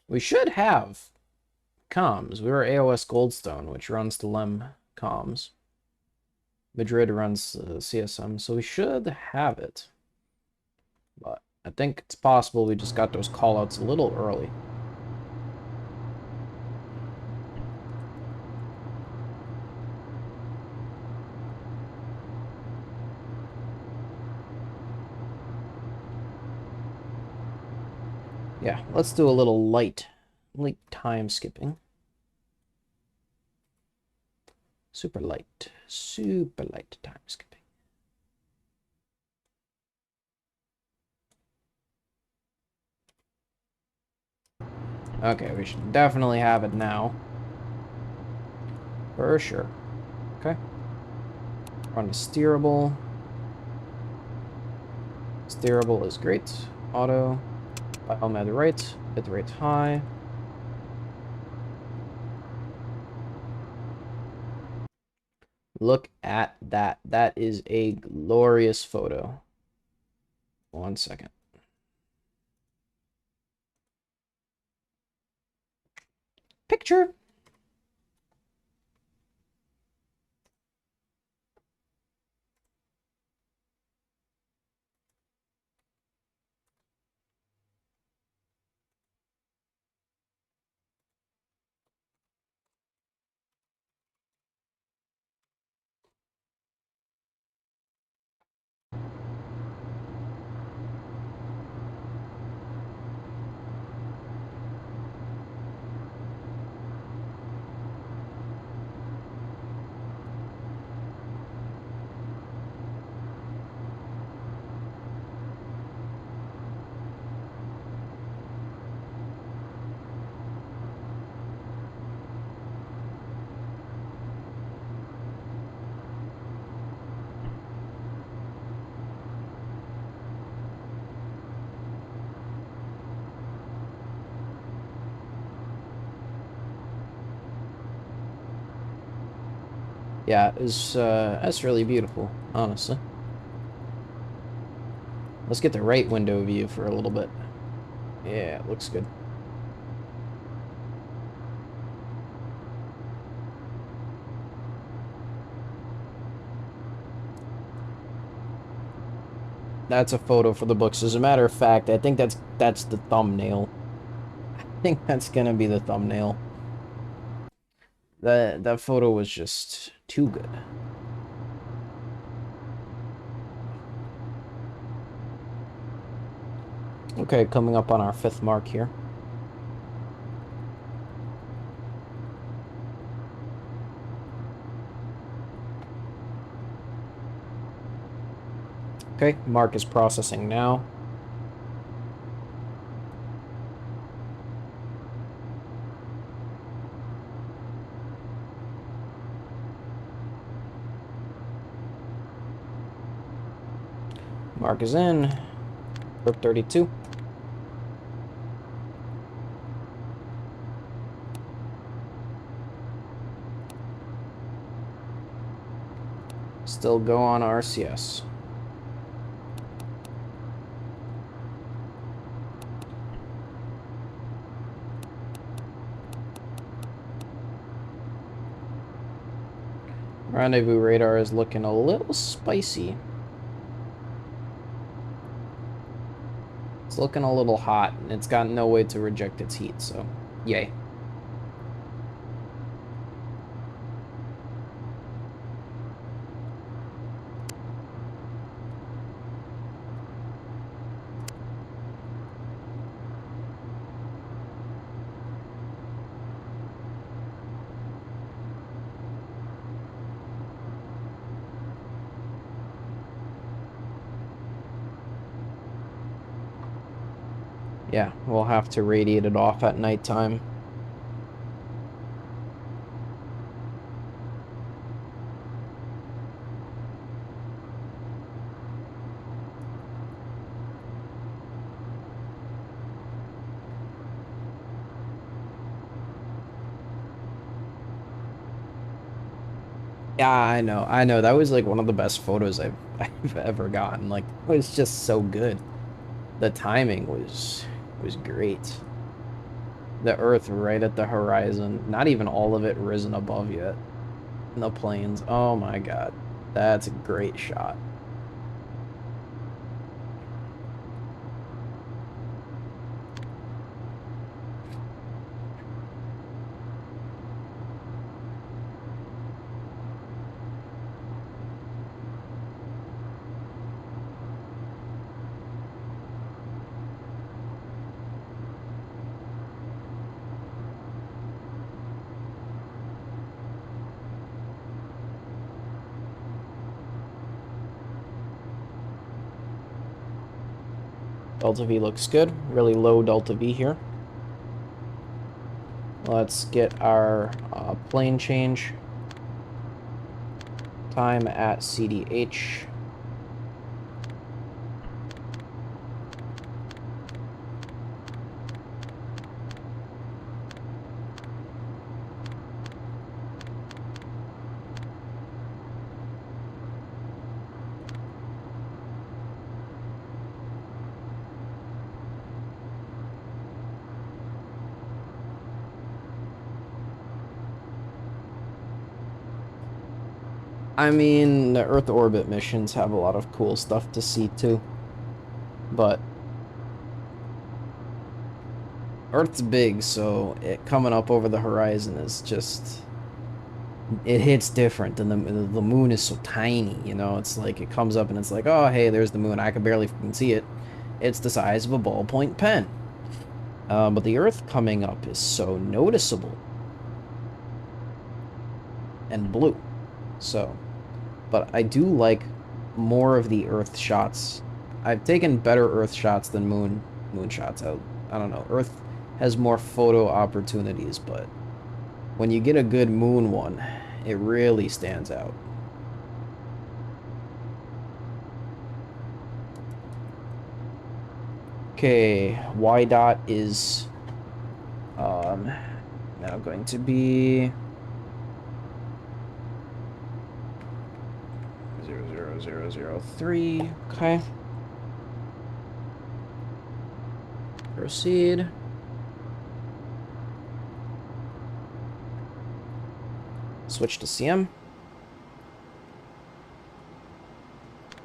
We should have comms. We were AOS Goldstone, which runs the LEM comms. Madrid runs CSM, so we should have it. But I think it's possible we just got those callouts a little early. Yeah, let's do a little light time skipping. Super light time skipping. Okay, we should definitely have it now. For sure. Okay. Run to steerable. Steerable is great. Auto. Biome at the right. Bit rate high. Look at that. That is a glorious photo. 1 second. Picture. Yeah, that's really beautiful, honestly. Let's get the right window view for a little bit. Yeah, it looks good. That's a photo for the books. As a matter of fact, I think that's the thumbnail. I think that's gonna be the thumbnail. That photo was just too good. Okay, coming up on our 5th mark here. Okay, mark is processing now. Mark is in. Group 32. Still go on RCS. Rendezvous radar is looking a little spicy. It's looking a little hot, and it's got no way to reject its heat, so yay. Yeah, we'll have to radiate it off at nighttime. Yeah, I know. That was like one of the best photos I've ever gotten. Like, it was just so good. The timing was great. The Earth right at the horizon, not even all of it risen above yet. And the plains. Oh my God, that's a great shot. Delta V looks good. Really low Delta V here. Let's get our plane change time at CDH. I mean, the Earth orbit missions have a lot of cool stuff to see too. But Earth's big, so it coming up over the horizon is just, it hits different, and the moon is so tiny, you know. It's like it comes up and it's like, oh hey, there's the moon. I can barely fucking see it. It's the size of a ballpoint pen. But the Earth coming up is so noticeable and blue. So, but I do like more of the Earth shots. I've taken better Earth shots than moon shots. I don't know. Earth has more photo opportunities, but when you get a good moon one, it really stands out. Okay, y dot is now going to be 00003. Okay. Proceed. Switch to CM.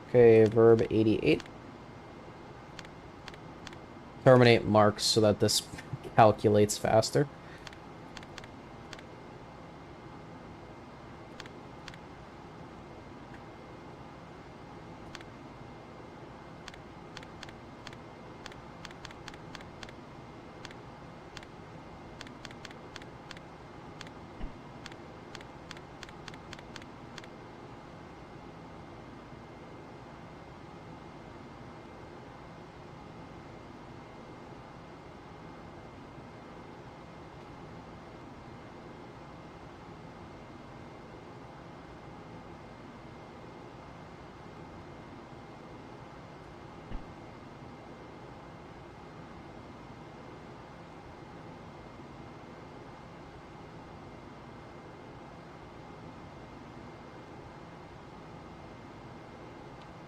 Okay, verb 88. Terminate marks so that this calculates faster.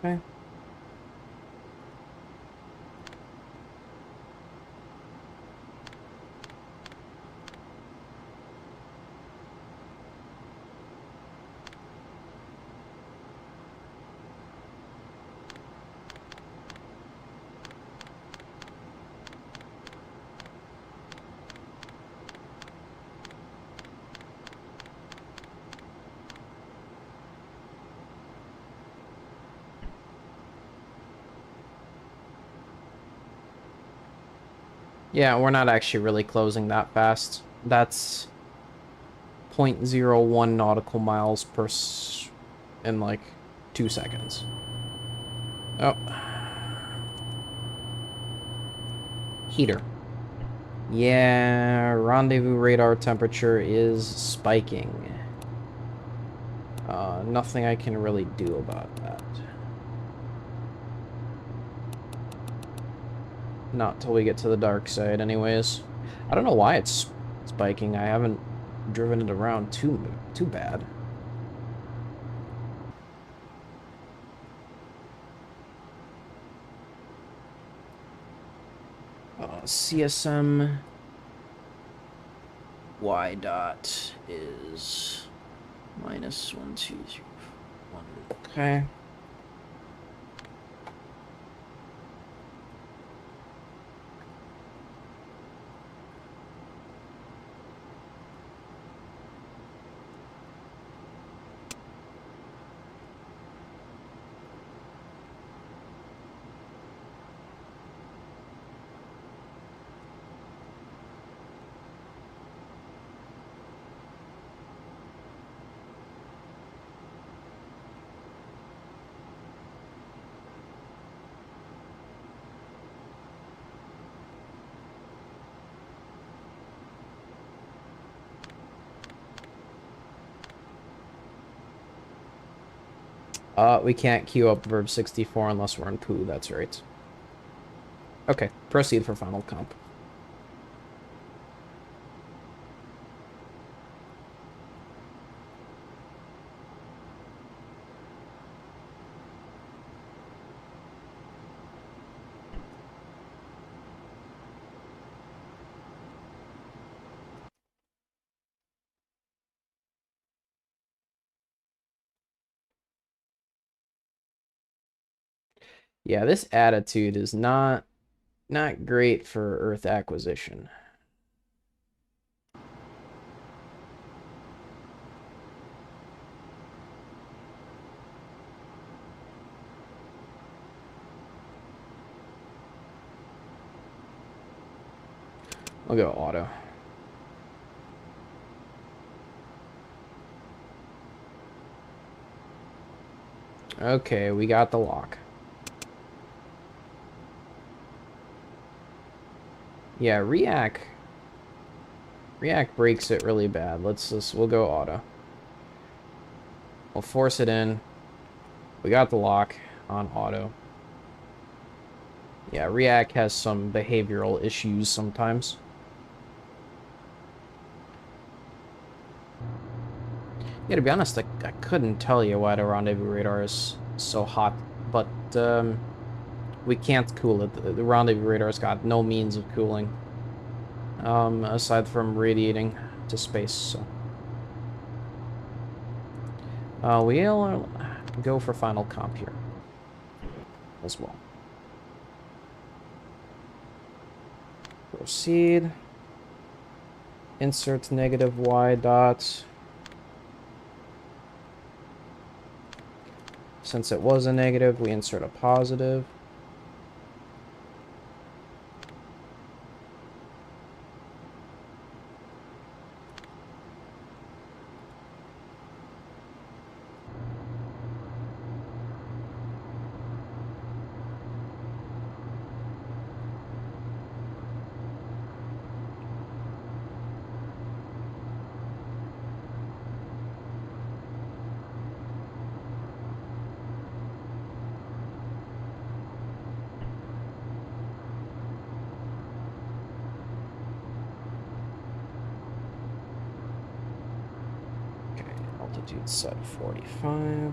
Okay. Yeah, we're not actually really closing that fast. That's 0.01 nautical miles per in like 2 seconds. Oh. Heater. Yeah, rendezvous radar temperature is spiking. Nothing I can really do about that. Not till we get to the dark side anyways. I don't know why it's spiking. I haven't driven it around too bad. CSM y dot is minus 1, 2, 3, 1. Okay. We can't queue up verb 64 unless we're in poo, that's right. Okay, proceed for final comp. Yeah, this attitude is not great for Earth acquisition. I'll go auto. Okay, we got the lock. Yeah, React breaks it really bad. We'll go auto. We'll force it in. We got the lock on auto. Yeah, React has some behavioral issues sometimes. Yeah, to be honest, I couldn't tell you why the rendezvous radar is so hot, but we can't cool it. The rendezvous radar's got no means of cooling, aside from radiating to space. So we'll go for final comp here as well. Proceed. Insert negative y dot. Since it was a negative, we insert a positive. Altitude set 45.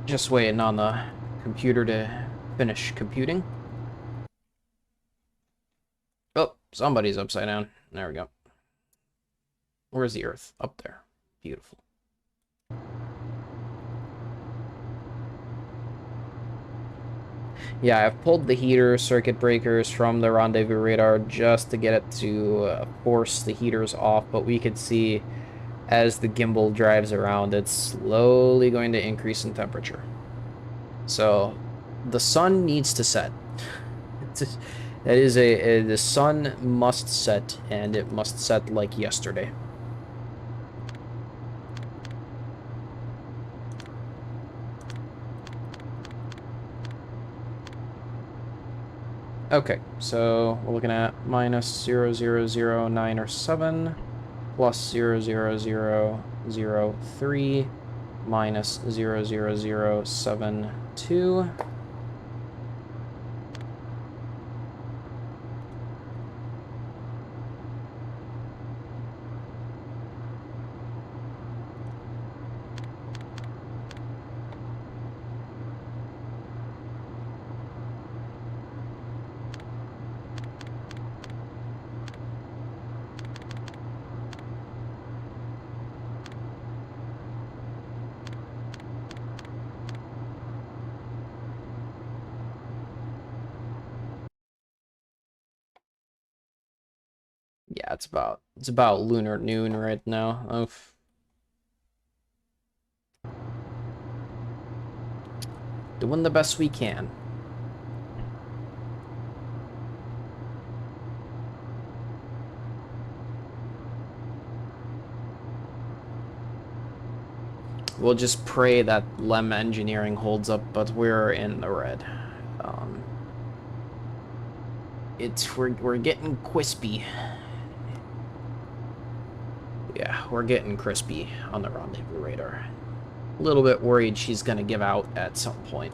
Just waiting on the computer to finish computing. Oh, somebody's upside down. There we go. Where's the Earth? Up there. Beautiful. Yeah, I've pulled the heater circuit breakers from the rendezvous radar just to get it to force the heaters off, but we could see as the gimbal drives around, it's slowly going to increase in temperature. So the sun needs to set. That is the sun must set, and it must set like yesterday. Okay, so we're looking at minus 0.0009 or 7 plus 0.0003 minus 0.0072. Yeah, it's about lunar noon right now. Oof. Doing the best we can. We'll just pray that Lem Engineering holds up, but we're in the red. We're getting crispy. Yeah, we're getting crispy on the rendezvous radar. A little bit worried she's gonna give out at some point.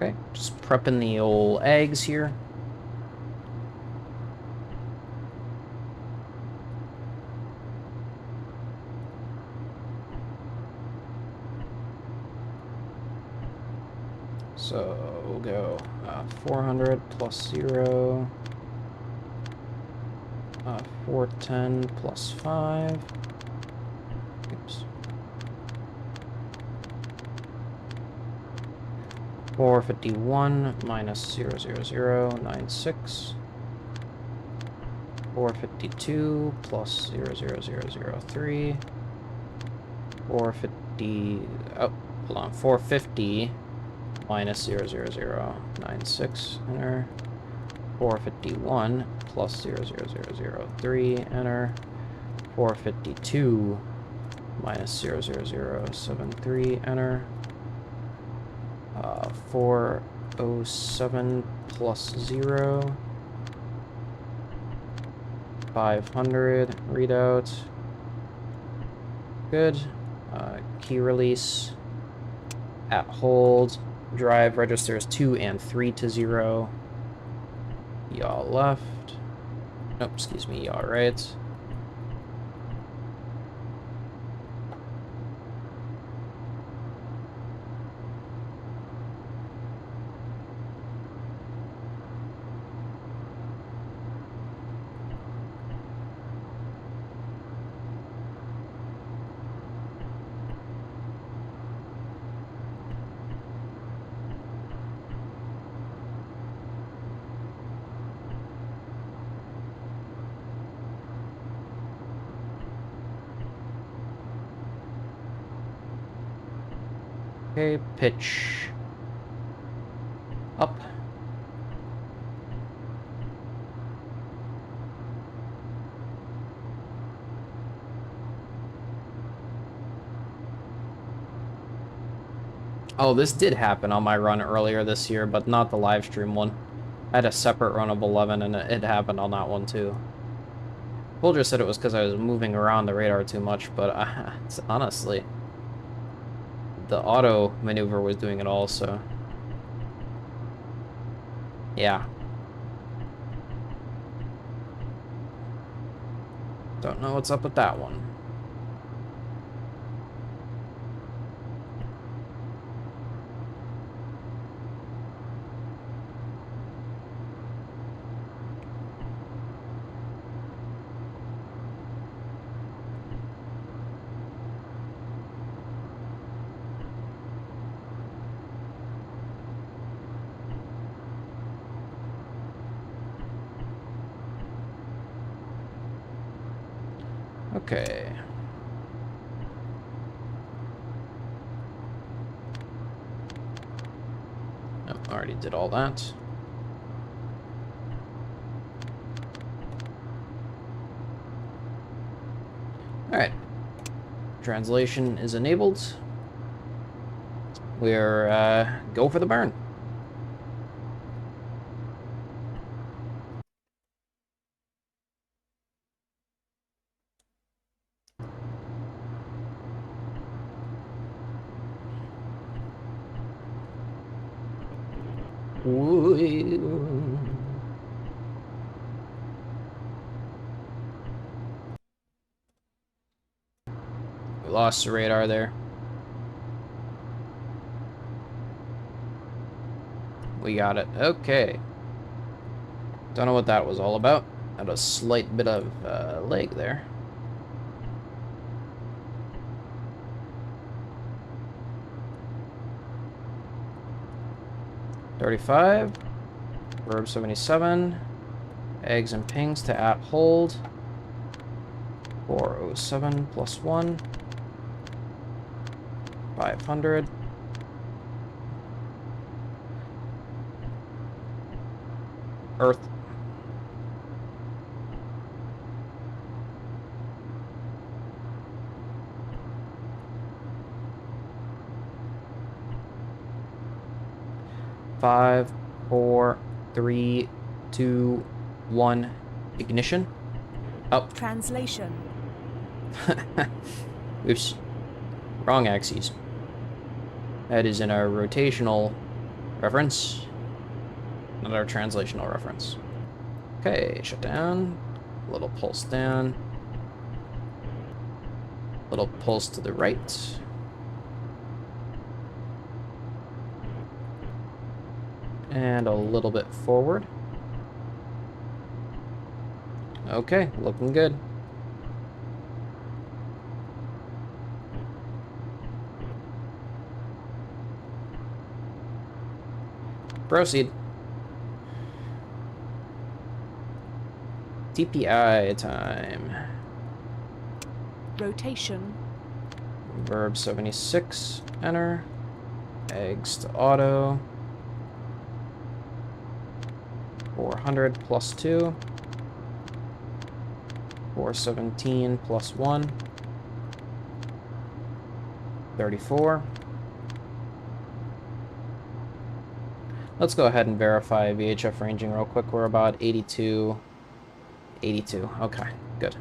Okay, just prepping the old eggs here. So we'll go 400 plus 0, 410 plus 5. Oops. 451 minus 00096. 452 plus 00003. 450. Oh, hold on. 450 minus 00096. Enter. 451 plus 00003. Enter. 452 minus 00073. Enter. 407 plus 0. 500 readout. Good. Key release. At hold. Drive registers 2 and 3 to 0. Yaw left. Nope, excuse me, yaw right. Okay, pitch up. Oh, this did happen on my run earlier this year, but not the live stream one. I had a separate run of 11, and it happened on that one too. Bulger said it was because I was moving around the radar too much, but honestly, the auto maneuver was doing it all, so yeah. Don't know what's up with that one. Okay. Oh, already did all that. Alright. Translation is enabled. We're, go for the burn. We lost the radar there. We got it. Okay. Don't know what that was all about. Had a slight bit of lag there. $35. Verb 77. Eggs and pings to at hold. 407 plus 1. 500. Earth. Five, 4, 3, 2, 1. Ignition. Oh. Translation. Oops. Wrong axes. That is in our rotational reference, not our translational reference. Okay, shut down. Little pulse down. Little pulse to the right. And a little bit forward. Okay, looking good. Proceed. TPI time. Rotation. Verb 76, enter. Eggs to auto. 400 plus 2. 417 plus 1. 34. Let's go ahead and verify VHF ranging real quick. We're about 82. 82. Okay, good.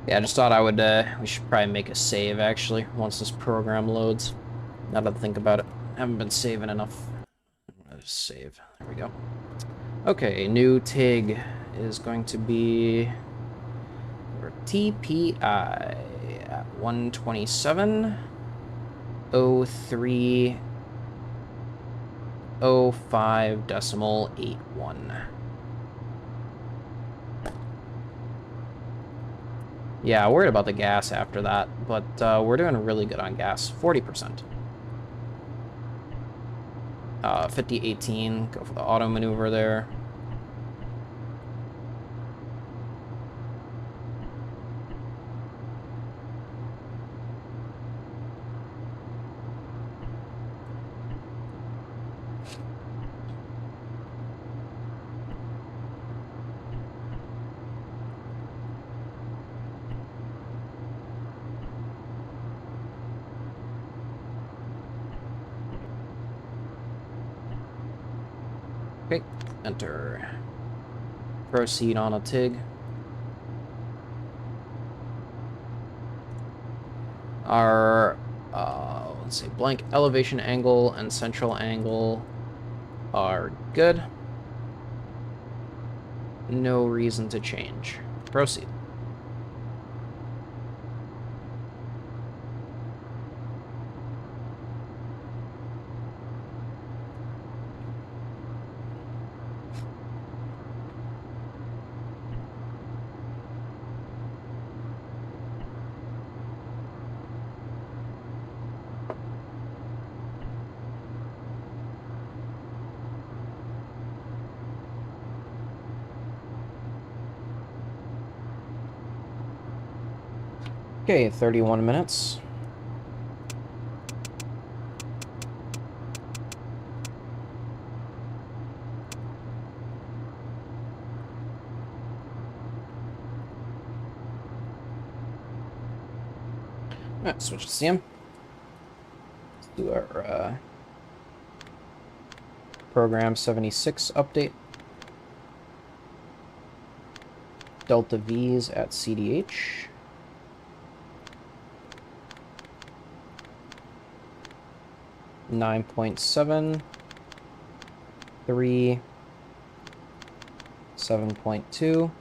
Yeah, I just thought I would, we should probably make a save, actually, once this program loads. Now that I think about it. Haven't been saving enough. Just save. There we go. Okay, new TIG is going to be for TPI at 127.0305.81. Yeah, worried about the gas after that, but we're doing really good on gas. 40%. 50-18, go for the auto maneuver there. Okay, enter. Proceed on a TIG. Our, let's see, blank elevation angle and central angle are good. No reason to change. Proceed. Okay, 31 minutes. Alright, switch to CM. Let's do our program 76 update. Delta V's at CDH. Nine 9.7, 3, 7.2.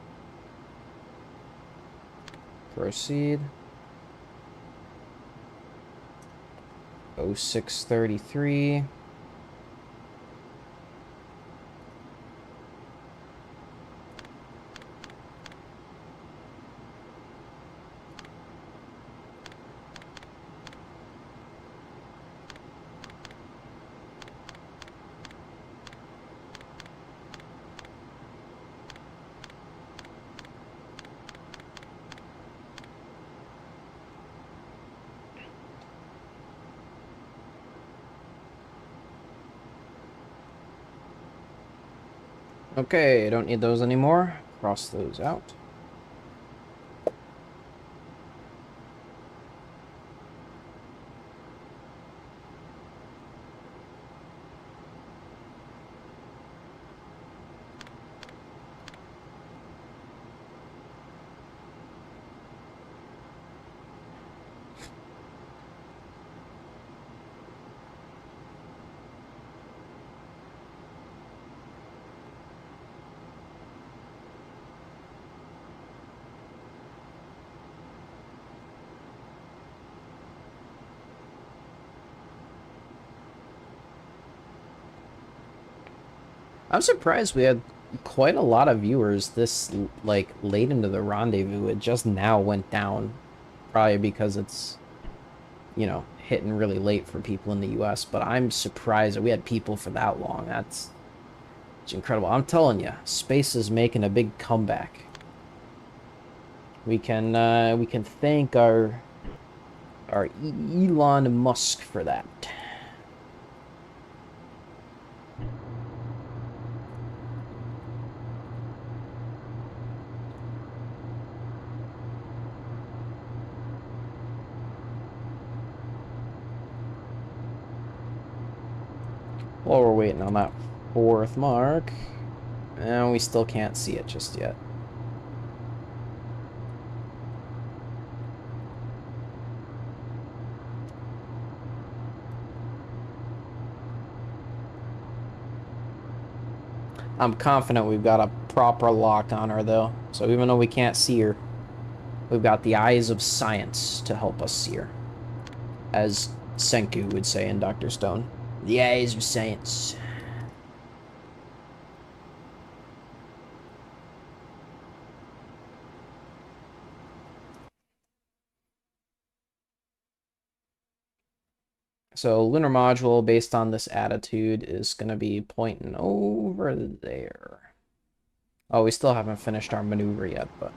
Proceed. 0633. Okay, don't need those anymore. Cross those out. I'm surprised we had quite a lot of viewers this like late into the rendezvous. It just now went down, probably because it's, you know, hitting really late for people in the US, but I'm surprised that we had people for that long. It's incredible. I'm telling you, space is making a big comeback. We can thank our Elon Musk for that. While we're waiting on that 4th mark, and we still can't see it just yet. I'm confident we've got a proper lock on her, though. So even though we can't see her, we've got the eyes of science to help us see her. As Senku would say in Dr. Stone. The eyes of science. So lunar module, based on this attitude, is going to be pointing over there. Oh, we still haven't finished our maneuver yet, but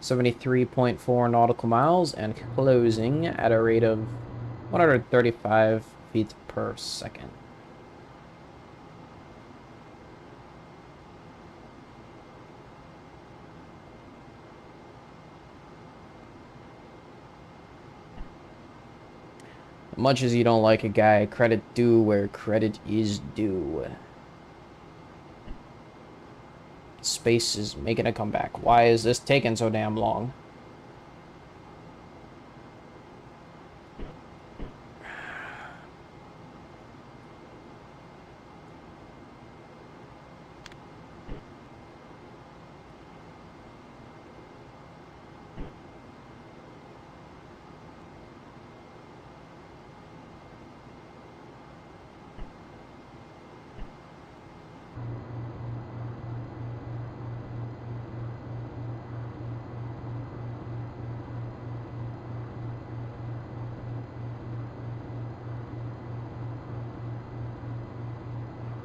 73.4 nautical miles and closing at a rate of 135 feet per second. Much as you don't like a guy, credit due where credit is due. Space is making a comeback. Why is this taking so damn long?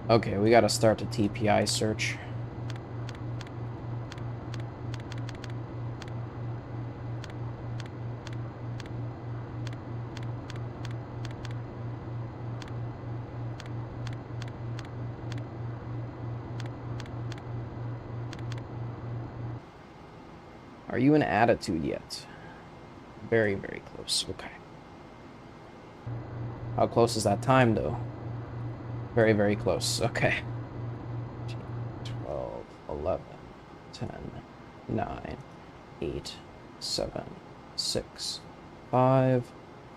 Okay, we gotta start the TPI search. Are you in attitude yet? Very, very close. Okay. How close is that time, though? Very, very close. Okay. 12, 11, 10, 9, 8, 7, 6, 5,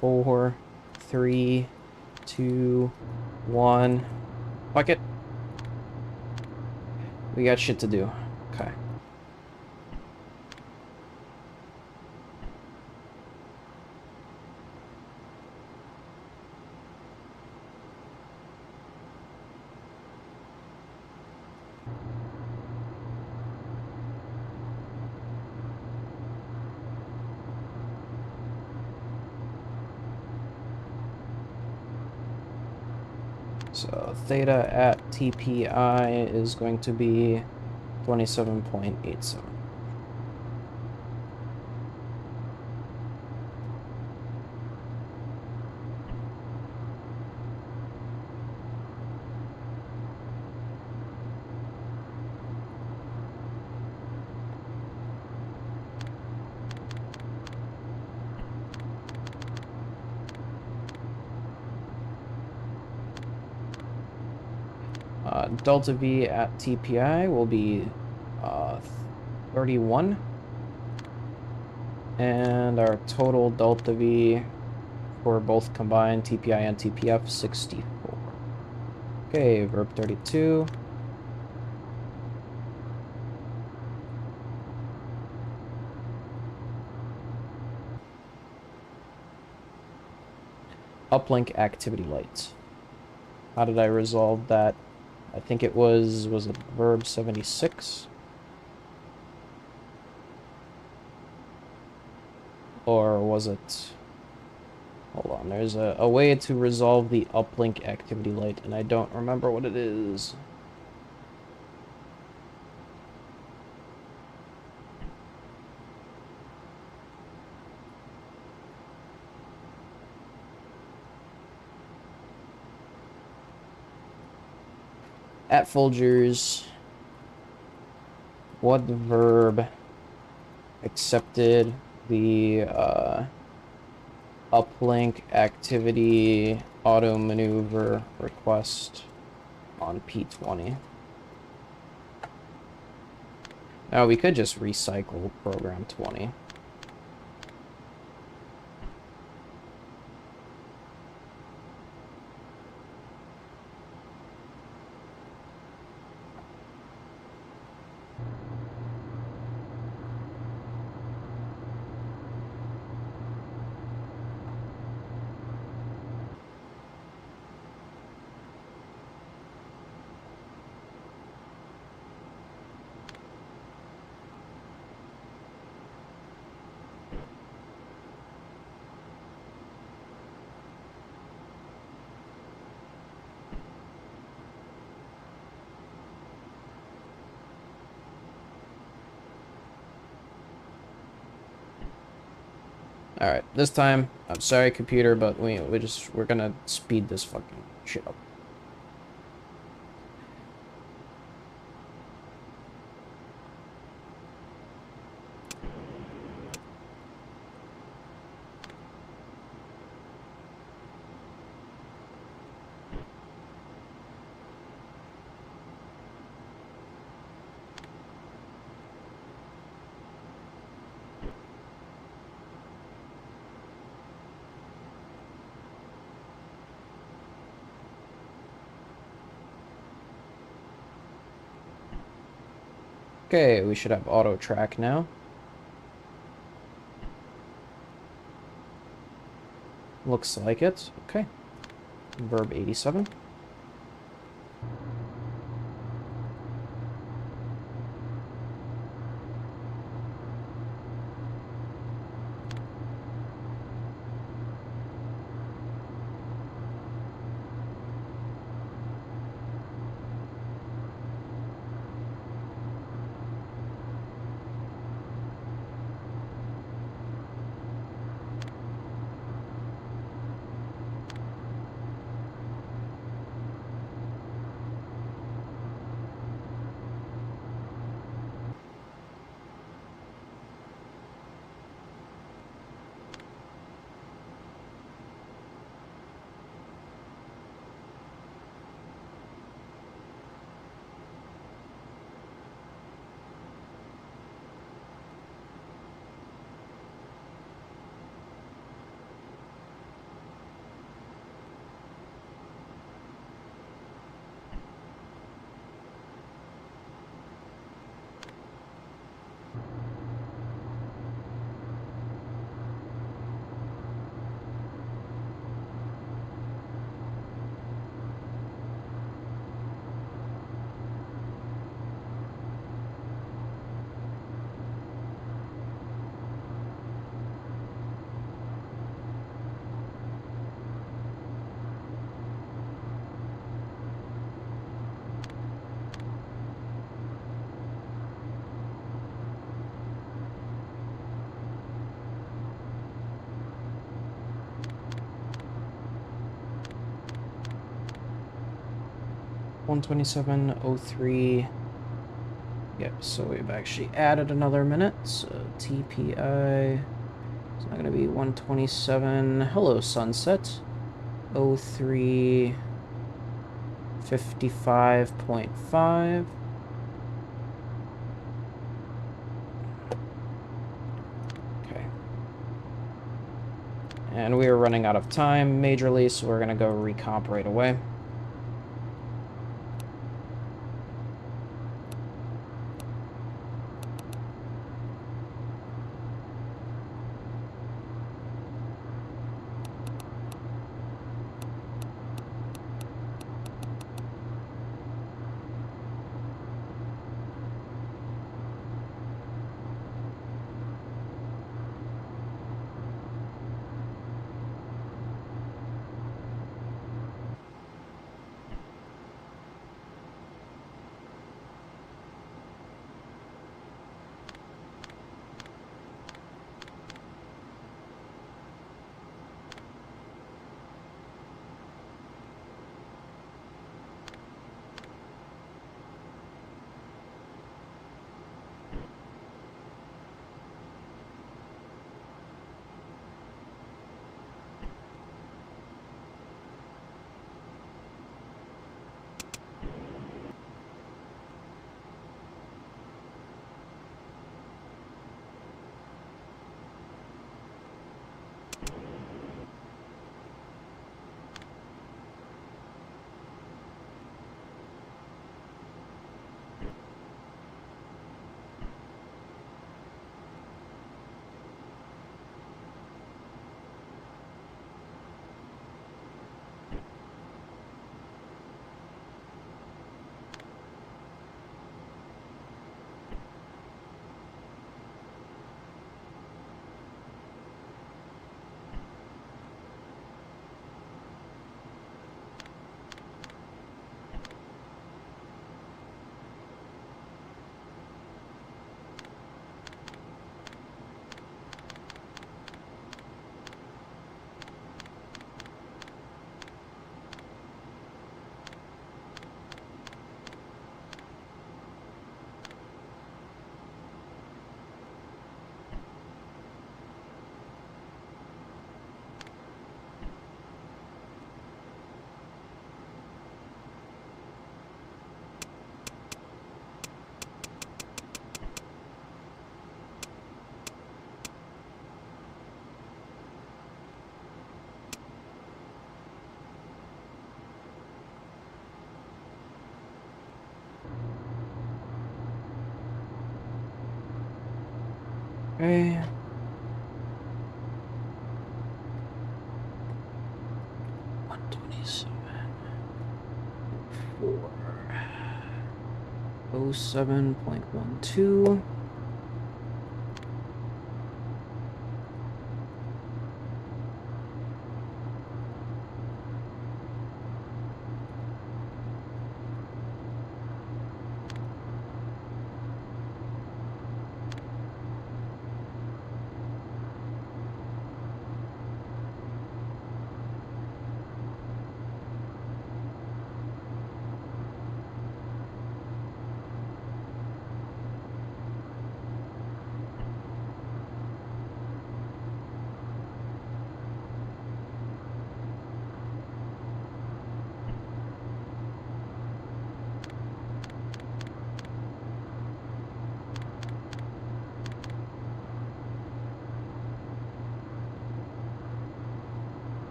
4, 3, 2, 1. Fuck it. We got shit to do. Okay. So theta at TPI is going to be 27.87. Delta V at TPI will be 31. And our total delta V for both combined TPI and TPF, 64. Okay, verb 32. Uplink activity light. How did I resolve that? I think it was it verb 76? Or was it... Hold on, there's a way to resolve the uplink activity light, and I don't remember what it is. At Folgers, what verb accepted the uplink activity auto maneuver request on P20? Now we could just recycle program 20. Alright, this time, I'm sorry computer, but we're gonna speed this fucking shit up. Okay, we should have auto track now. Looks like it. Okay. Verb 87. $127.03. Yep, so we've actually added another minute. So TPI is not going to be 127. Hello, sunset. 03 55.5. Okay. And we are running out of time majorly, so we're going to go recomp right away. Okay. Four. 07.12.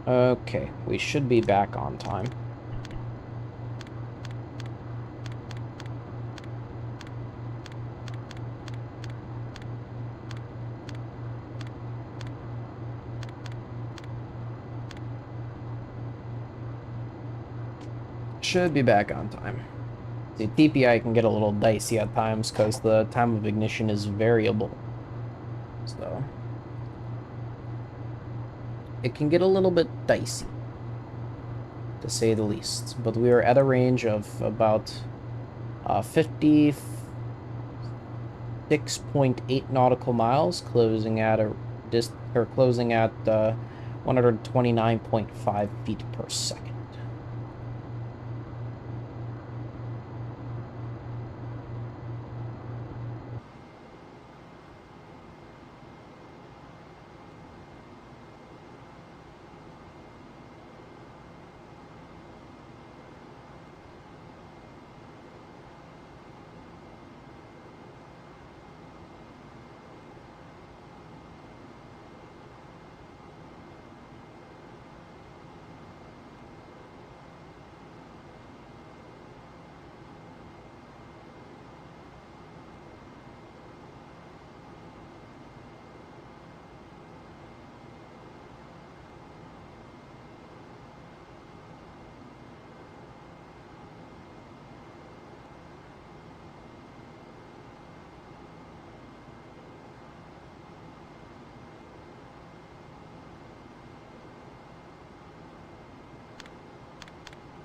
Okay, we should be back on time. Should be back on time. The TPI can get a little dicey at times because the time of ignition is variable. So it can get a little bit dicey, to say the least. But we are at a range of about 56.8 nautical miles, closing at 129.5 feet per second.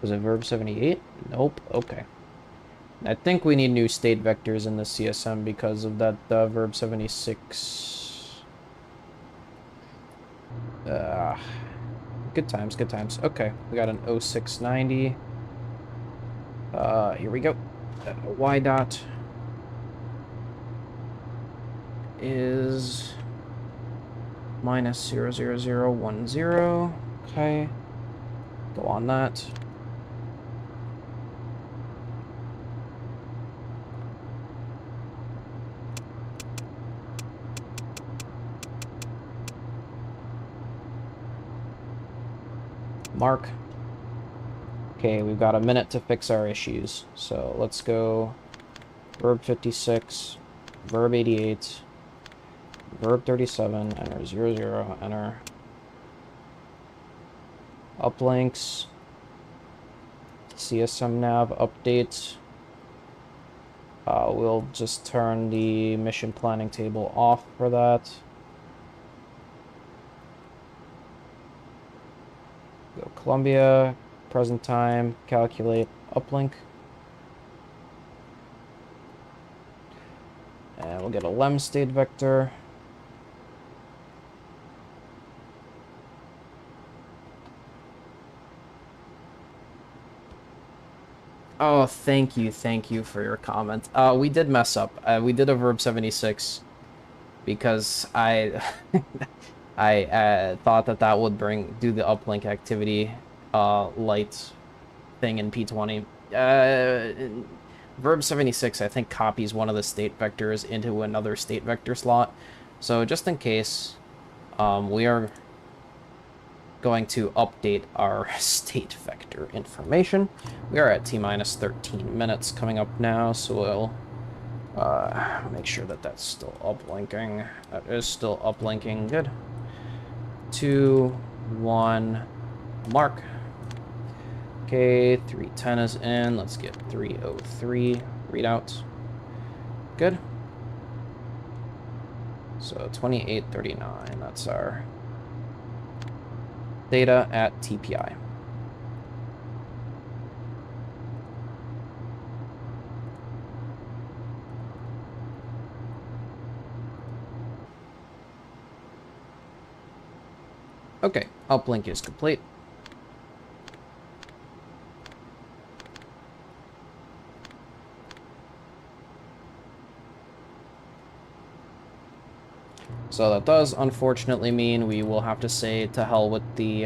Was it verb 78? Nope. Okay. I think we need new state vectors in the CSM because of that verb 76. Good times, good times. Okay, we got an 0690. Here we go. Y dot is minus 00010. Okay. Go on that. Mark. Okay, we've got a minute to fix our issues. So let's go verb 56, verb 88, verb 37, enter 00, enter. Uplinks, CSM nav update. We'll just turn the mission planning table off for that. Go Columbia, present time, calculate uplink. And we'll get a lem state vector. Oh, thank you for your comment. We did mess up. We did a verb 76 because I I thought that would do the uplink activity light thing in P20. Verb 76 I think copies one of the state vectors into another state vector slot. So just in case, we are going to update our state vector information. We are at T-minus 13 minutes coming up now, so we'll make sure that that's still uplinking. That is still uplinking. Good. 2, 1, mark. Okay, 310 is in. Let's get 303 readout. Good. So 2839, that's our data at TPI. Okay, uplink is complete. So that does unfortunately mean we will have to say to hell with the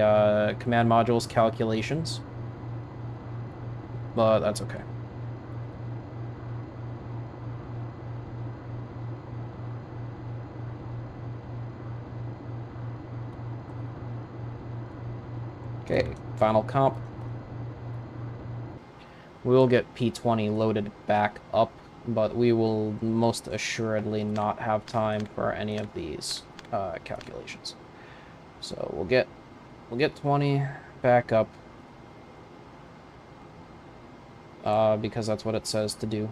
command module's calculations. But that's okay. Okay, final comp. We will get P20 loaded back up, but we will most assuredly not have time for any of these calculations. So we'll get 20 back up because that's what it says to do.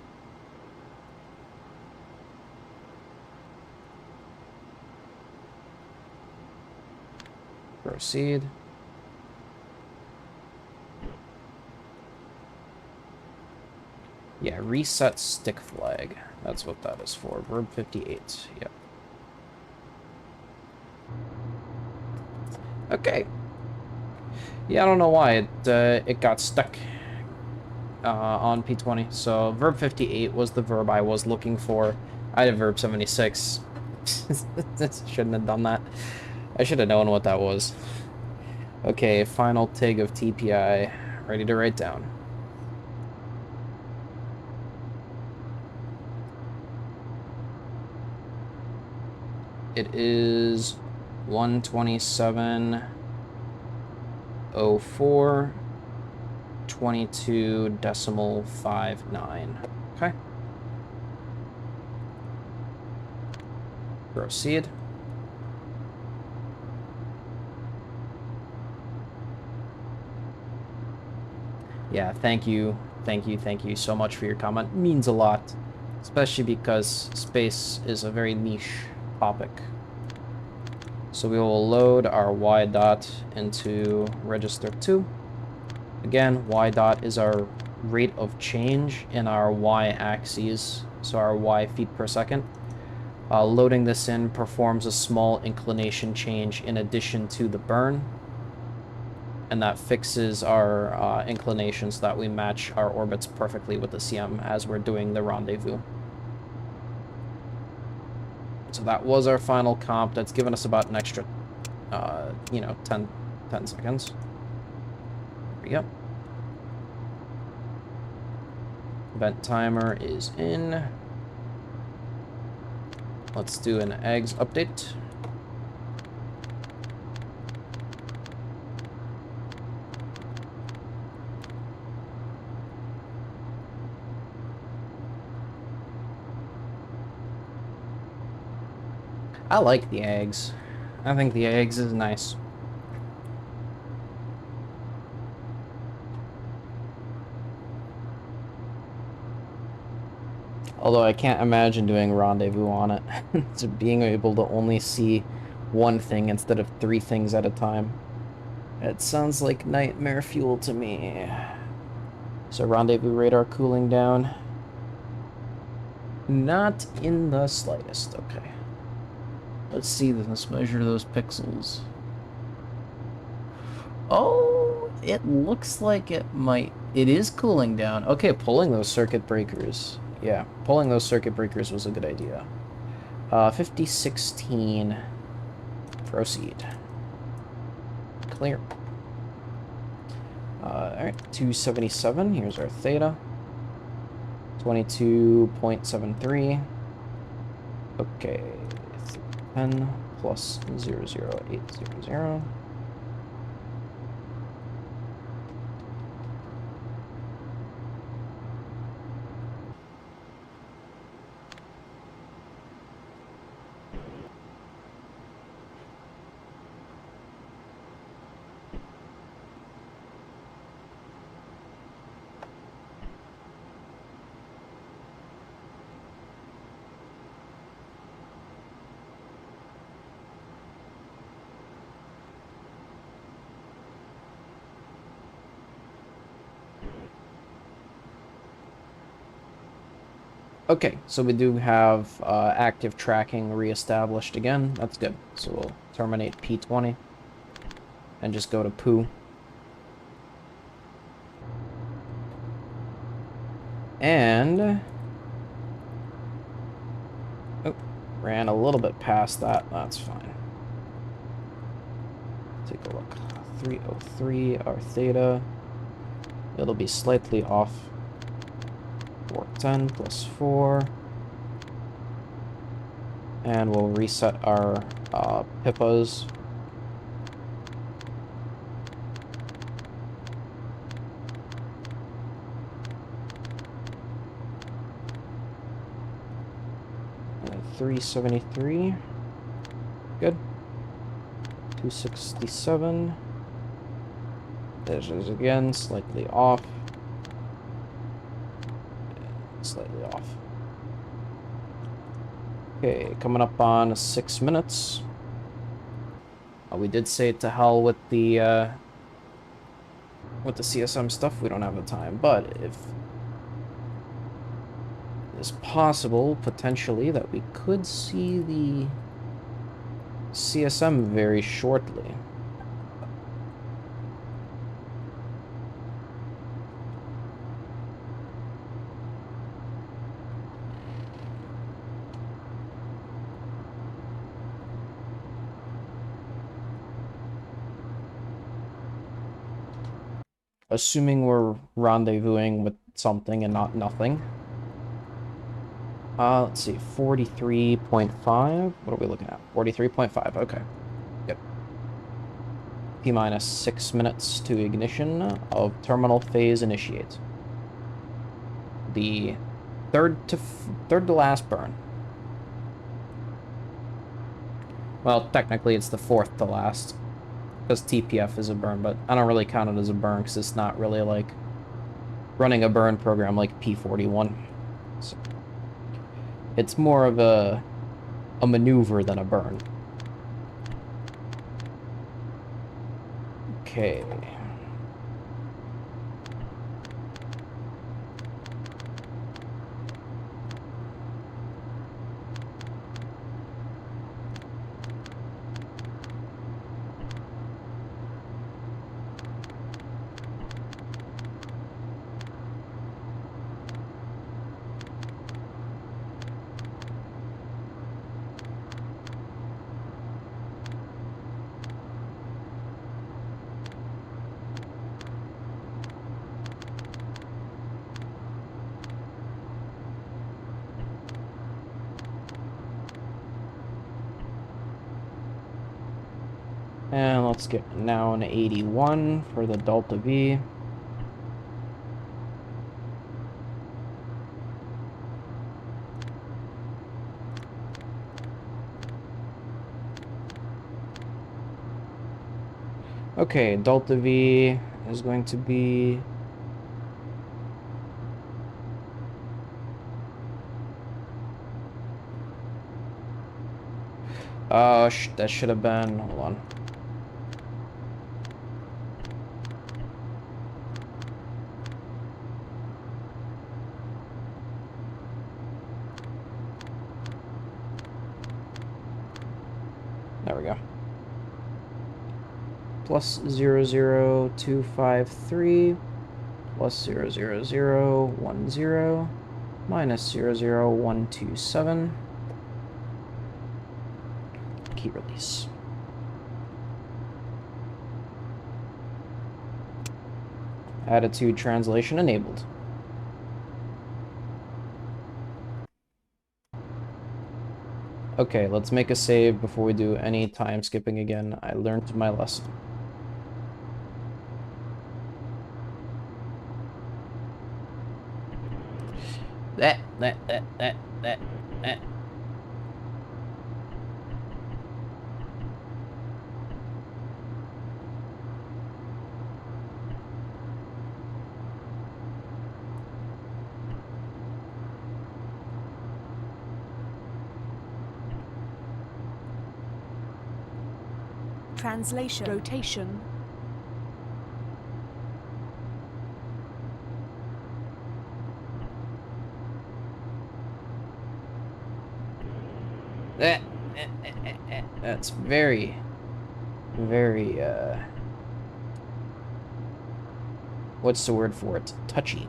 Proceed. Yeah, reset stick flag. That's what that is for. Verb 58. Yep. Okay. Yeah, I don't know why it got stuck on P20. So verb 58 was the verb I was looking for. I had verb 76. Shouldn't have done that. I should have known what that was. Okay, final TIG of TPI. Ready to write down. It is 127.04 22.59. Okay. Proceed. Yeah, thank you so much for your comment. It means a lot, especially because space is a very niche topic. So we will load our y dot into register 2. Again, y dot is our rate of change in our y-axis, so our y feet per second. Loading this in performs a small inclination change in addition to the burn, and that fixes our inclination so that we match our orbits perfectly with the CM as we're doing the rendezvous. So that was our final comp. That's given us about an extra, 10 seconds. There we go. Event timer is in. Let's do an eggs update. I like the eggs. I think the eggs is nice. Although I can't imagine doing rendezvous on it. So being able to only see one thing instead of 3 things at a time. It sounds like nightmare fuel to me. So rendezvous radar cooling down. Not in the slightest. Okay. Let's see this. Let's measure those pixels. Oh, it looks like it might. It is cooling down. Okay, pulling those circuit breakers. Yeah, pulling those circuit breakers was a good idea. 5016. Proceed. Clear. Alright, 277. Here's our theta. 22.73. Okay. 10 plus 00800. Okay, so we do have active tracking reestablished again. That's good. So we'll terminate P20 and just go to poo. And... oh, ran a little bit past that. That's fine. Take a look. 303, our theta. It'll be slightly off. 410 plus 4. And we'll reset our PIPAs. And 373. Good. 267. There's again, slightly off. Slightly off. Okay, coming up on 6 minutes. We did say to hell with the CSM stuff. We don't have the time, but if it's possible, potentially, that we could see the CSM very shortly. Assuming we're rendezvousing with something and not nothing. Let's see, 43.5. What are we looking at? 43.5, okay. Yep. T-minus 6 minutes to ignition of terminal phase initiate. The third to last burn. Well, technically it's the fourth to last. Because TPF is a burn, but I don't really count it as a burn because it's not really like running a burn program like P41. So it's more of a maneuver than a burn. Okay. And let's get now an 81 for the Delta V. Okay, Delta V is going to be... that should have been... hold on. There we go. Plus 00253 plus 00010 minus 00127. Key release. Attitude translation enabled. Okay, let's make a save before we do any time skipping again. I learned my lesson. That. Translation. Rotation. That's very, very, what's the word for it? Touchy.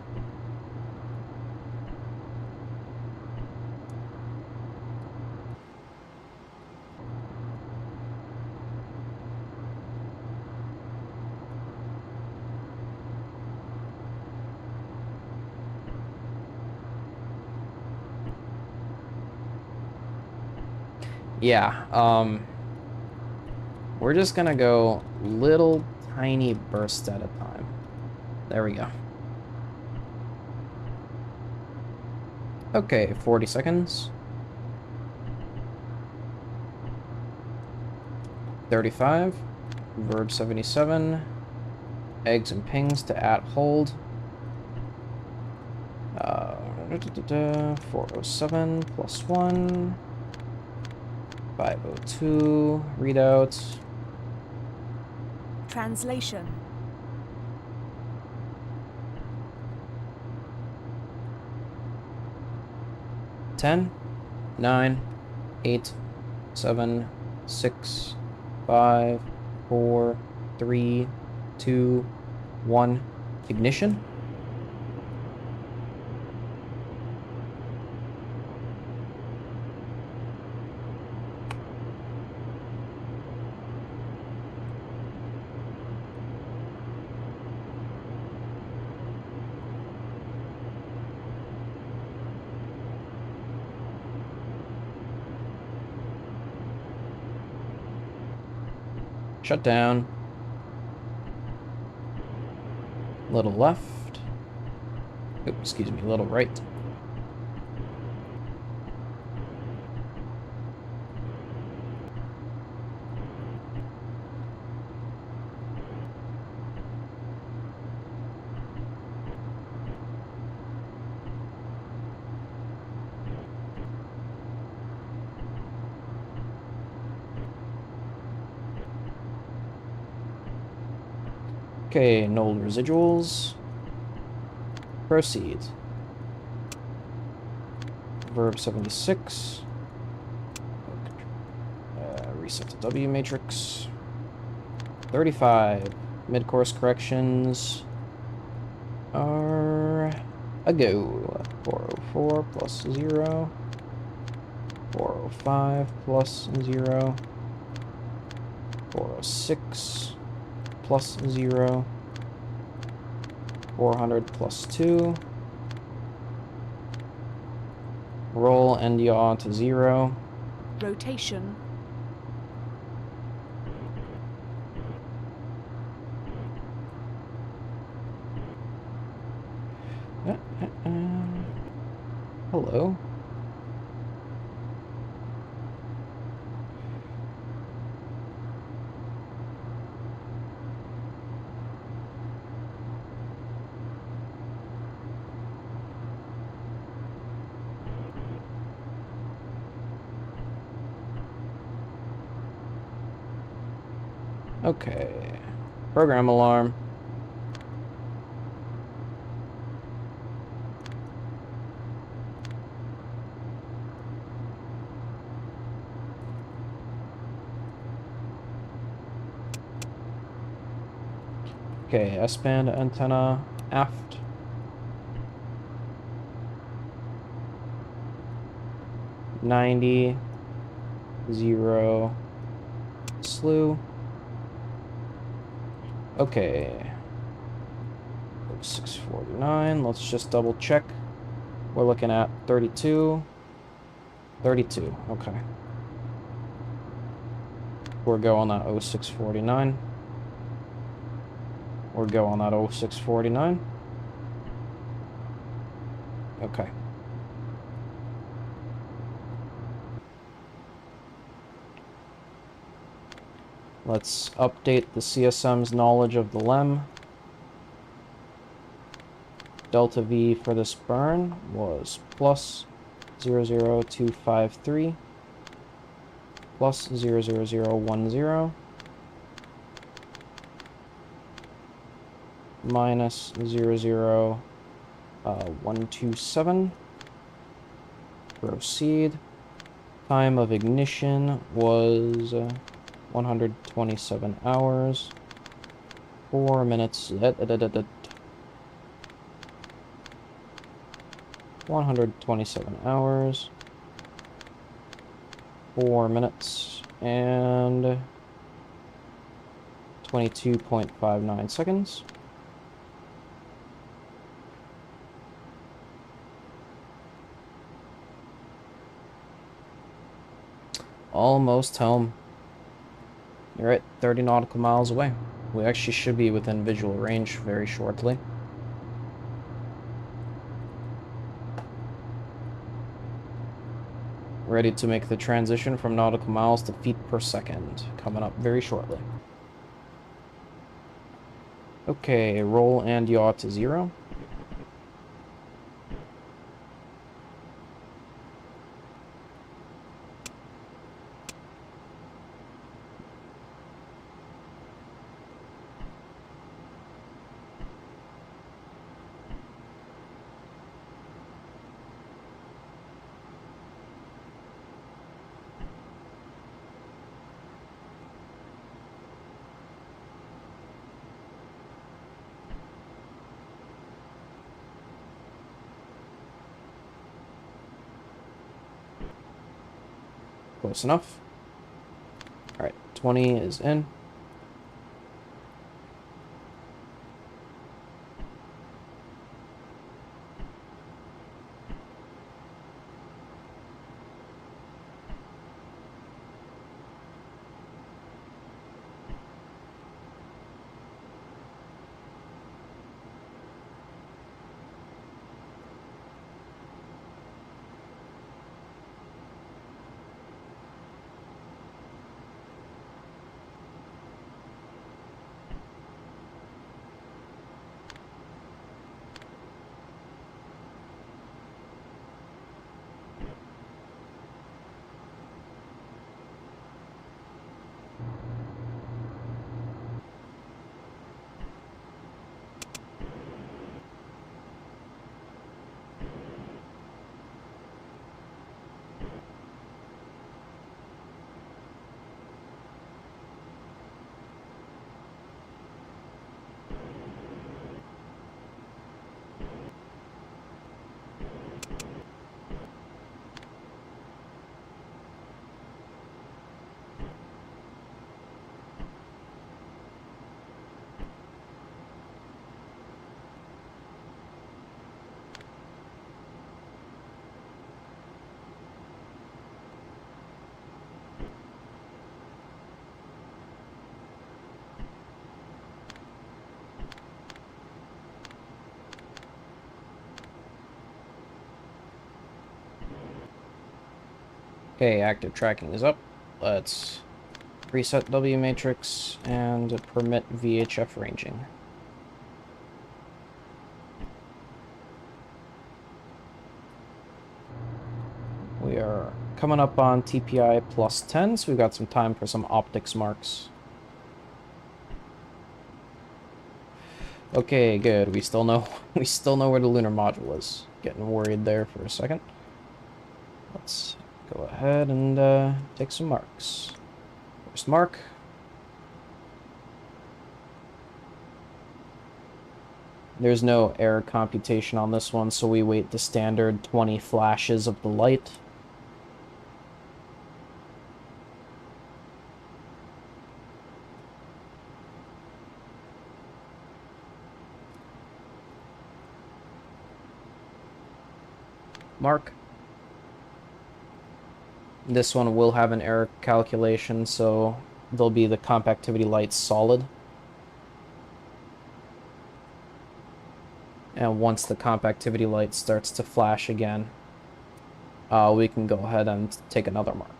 Yeah, we're just gonna go little tiny bursts at a time. There we go. Okay, 40 seconds. 35. Verb 77. Eggs and pings to at hold. 407 plus 1. 502. Readout. Translation. Ten, 9, 8, 7, 6, 5, 4, 3, 2, 1. Ignition. Shut down. Little left. Oops, excuse me, little right. Okay, null residuals. Proceed. Verb 76. Reset to W matrix. 35. Mid-course corrections are a go. 404 plus 0. 405 plus 0. 406 plus 0. 400 plus 2. Roll and yaw to 0. Rotation. Hello. Okay. Program alarm. Okay, S-band antenna aft. (90) slew. Okay. 649. Let's just double check. We're looking at 32. 32. Okay. We're going at 0649. We're going at 0649. Okay. Let's update the CSM's knowledge of the LEM. Delta V for this burn was plus 00253 plus 00010 minus 00127. Proceed. Time of ignition was 127 hours. 4 minutes. 127 hours. 4 minutes and 22.59 seconds. Almost home. You're at 30 nautical miles away. We actually should be within visual range very shortly. Ready to make the transition from nautical miles to feet per second. Coming up very shortly. Okay, roll and yaw to 0. Close enough. Alright, 20 is in. Okay, active tracking is up. Let's reset W matrix and permit VHF ranging. We are coming up on TPI plus 10, so we've got some time for some optics marks. Okay, good. We still know where the lunar module is. Getting worried there for a second. Let's go ahead and take some marks. First mark. There's no error computation on this one, so we wait the standard 20 flashes of the light. Mark. This one will have an error calculation, so there'll be the compactivity light solid. And once the compactivity light starts to flash again, we can go ahead and take another mark.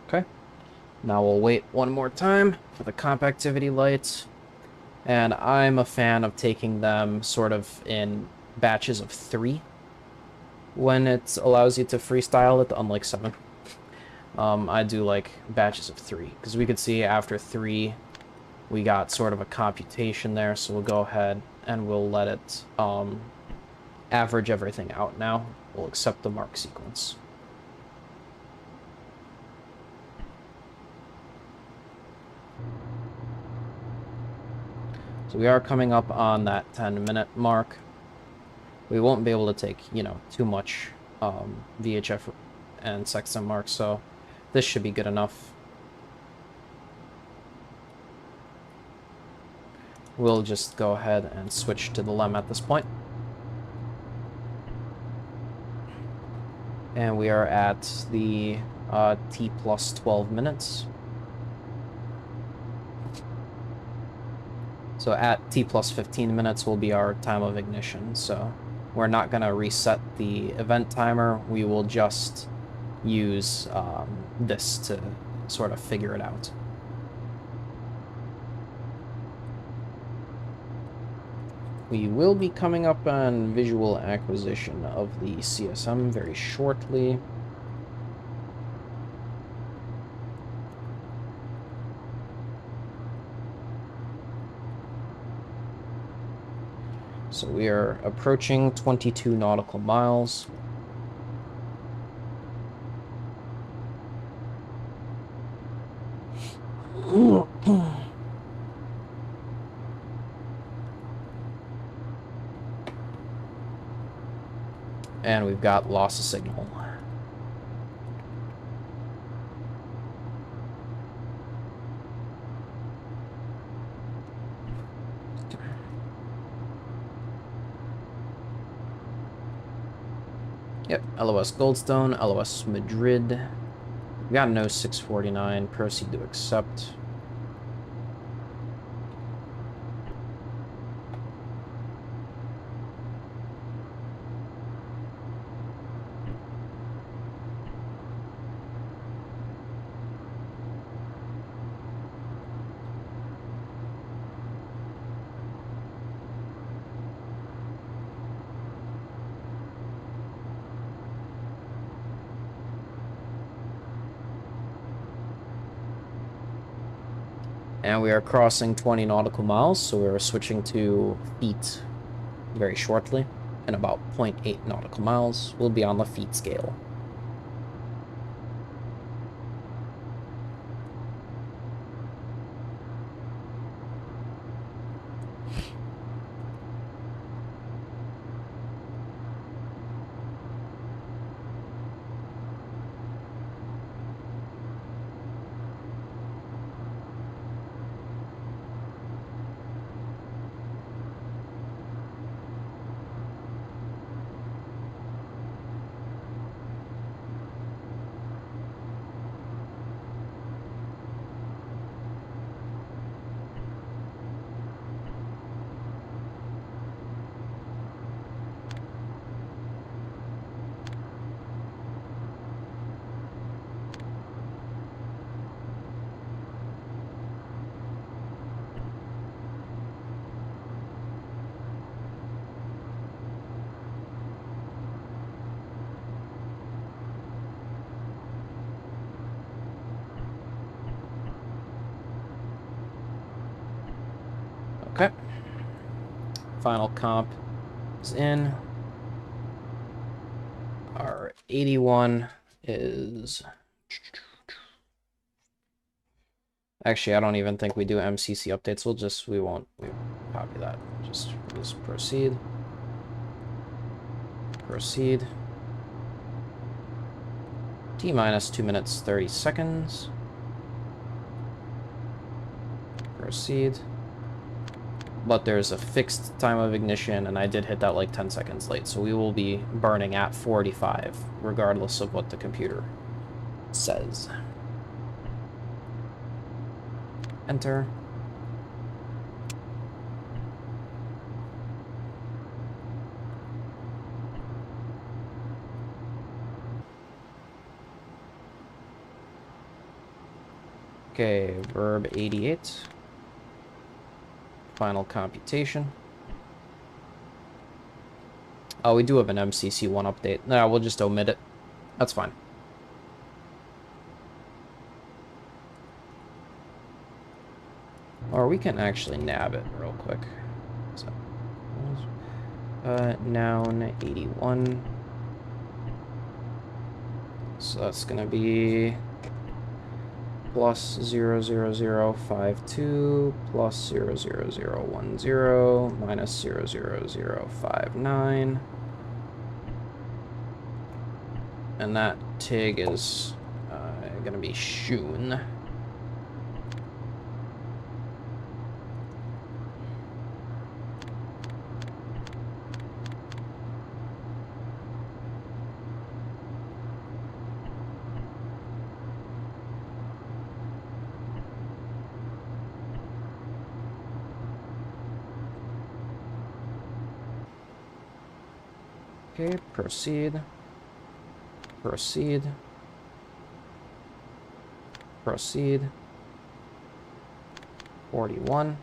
Okay, now we'll wait one more time for the compactivity lights. And I'm a fan of taking them sort of in batches of 3 when it allows you to freestyle it, unlike 7. I do like batches of 3, because we could see after 3, we got sort of a computation there, so we'll go ahead and we'll let it average everything out now. We'll accept the mark sequence. So we are coming up on that 10-minute mark. We won't be able to take, you know, too much VHF and sextant marks, so this should be good enough. We'll just go ahead and switch to the LEM at this point. And we are at the T plus 12 minutes. So at T plus 15 minutes will be our time of ignition. So we're not going to reset the event timer. We will just use this to sort of figure it out. We will be coming up on visual acquisition of the CSM very shortly. So we are approaching 22 nautical miles. And we've got loss of signal. Yep, LOS Goldstone, LOS Madrid. We got no 649. Proceed to accept. And we are crossing 20 nautical miles, so we're switching to feet very shortly. In about 0.8 nautical miles, we'll be on the feet scale. Okay. Final comp is in. Our 81 is... Actually, I don't even think we do MCC updates. We won't copy that. Just proceed. Proceed. T minus 2 minutes 30 seconds. Proceed. But there's a fixed time of ignition, and I did hit that like 10 seconds late, so we will be burning at 45, regardless of what the computer says. Enter. Okay, verb 88. Final computation. Oh, we do have an MCC1 update. No, we'll just omit it. That's fine. Or we can actually nab it real quick. So, noun 81. So that's gonna be plus 00052 plus 00010 minus 00059. And that TIG is gonna be shoon. Okay, proceed. Proceed. Proceed. 41.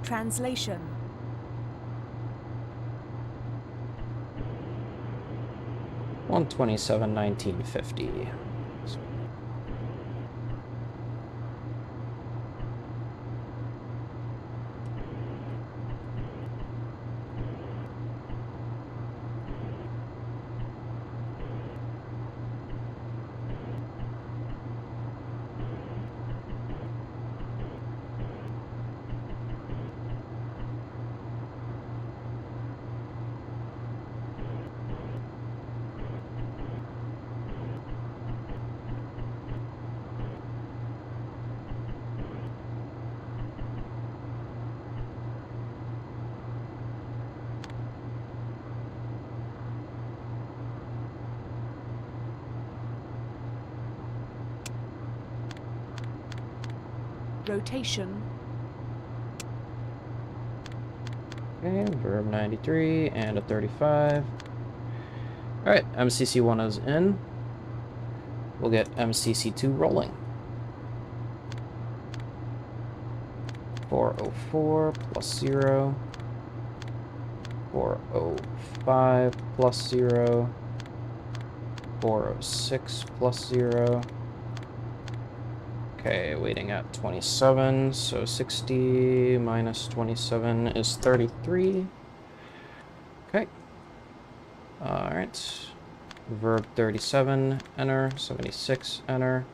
Translation. $127.1950. Rotation. Okay, verb 93 and a 35. Alright, MCC1 is in. We'll get MCC2 rolling. 404 plus 0. 405 plus 0. 406 plus 0. Okay, waiting at 27, so 60 minus 27 is 33. Okay. Alright. Verb 37, enter. 76, enter.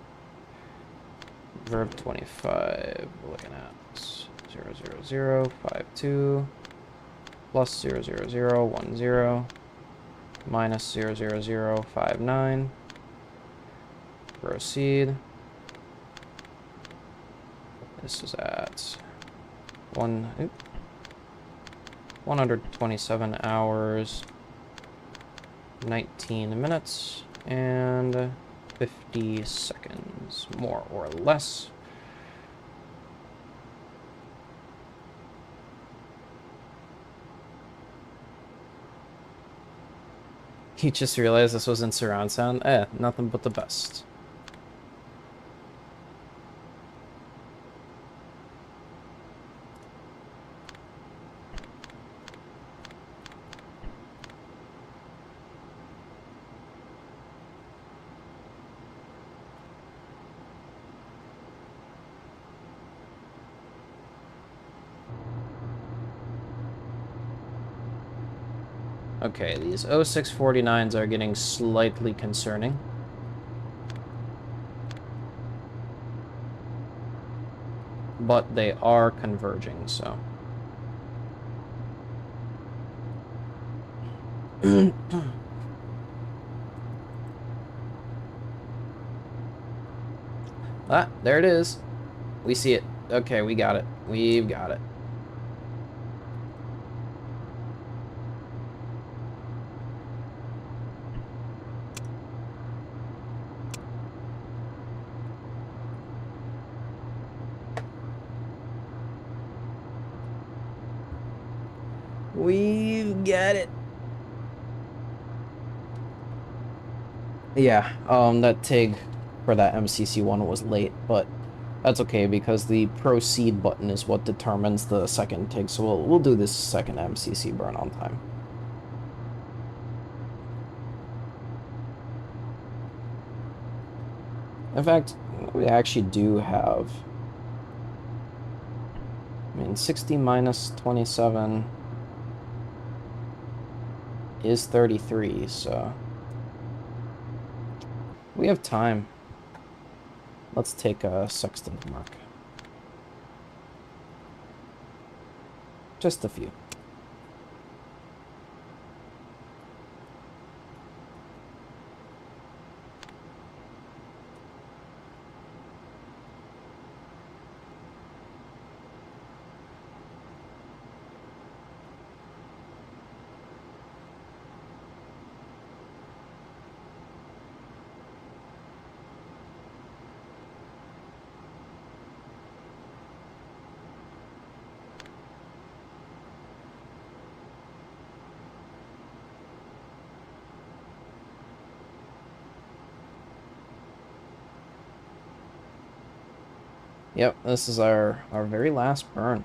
Verb 25, we're looking at 00052 plus 00010 minus 00059. Proceed. This is at 127 hours, 19 minutes, and 50 seconds, more or less. He just realized this was in surround sound. Nothing but the best. Okay, these 0649s are getting slightly concerning. But they are converging, so. Ah, there it is. We see it. Okay, we got it. We've got it. We've got it. Yeah, that TIG for that MCC one was late, but that's okay because the proceed button is what determines the second TIG, so we'll do this second MCC burn on time. In fact, we actually do have, I mean, 60 minus 27 is 33, so we have time. Let's take a sextant mark. Just a few. Yep, this is our very last burn.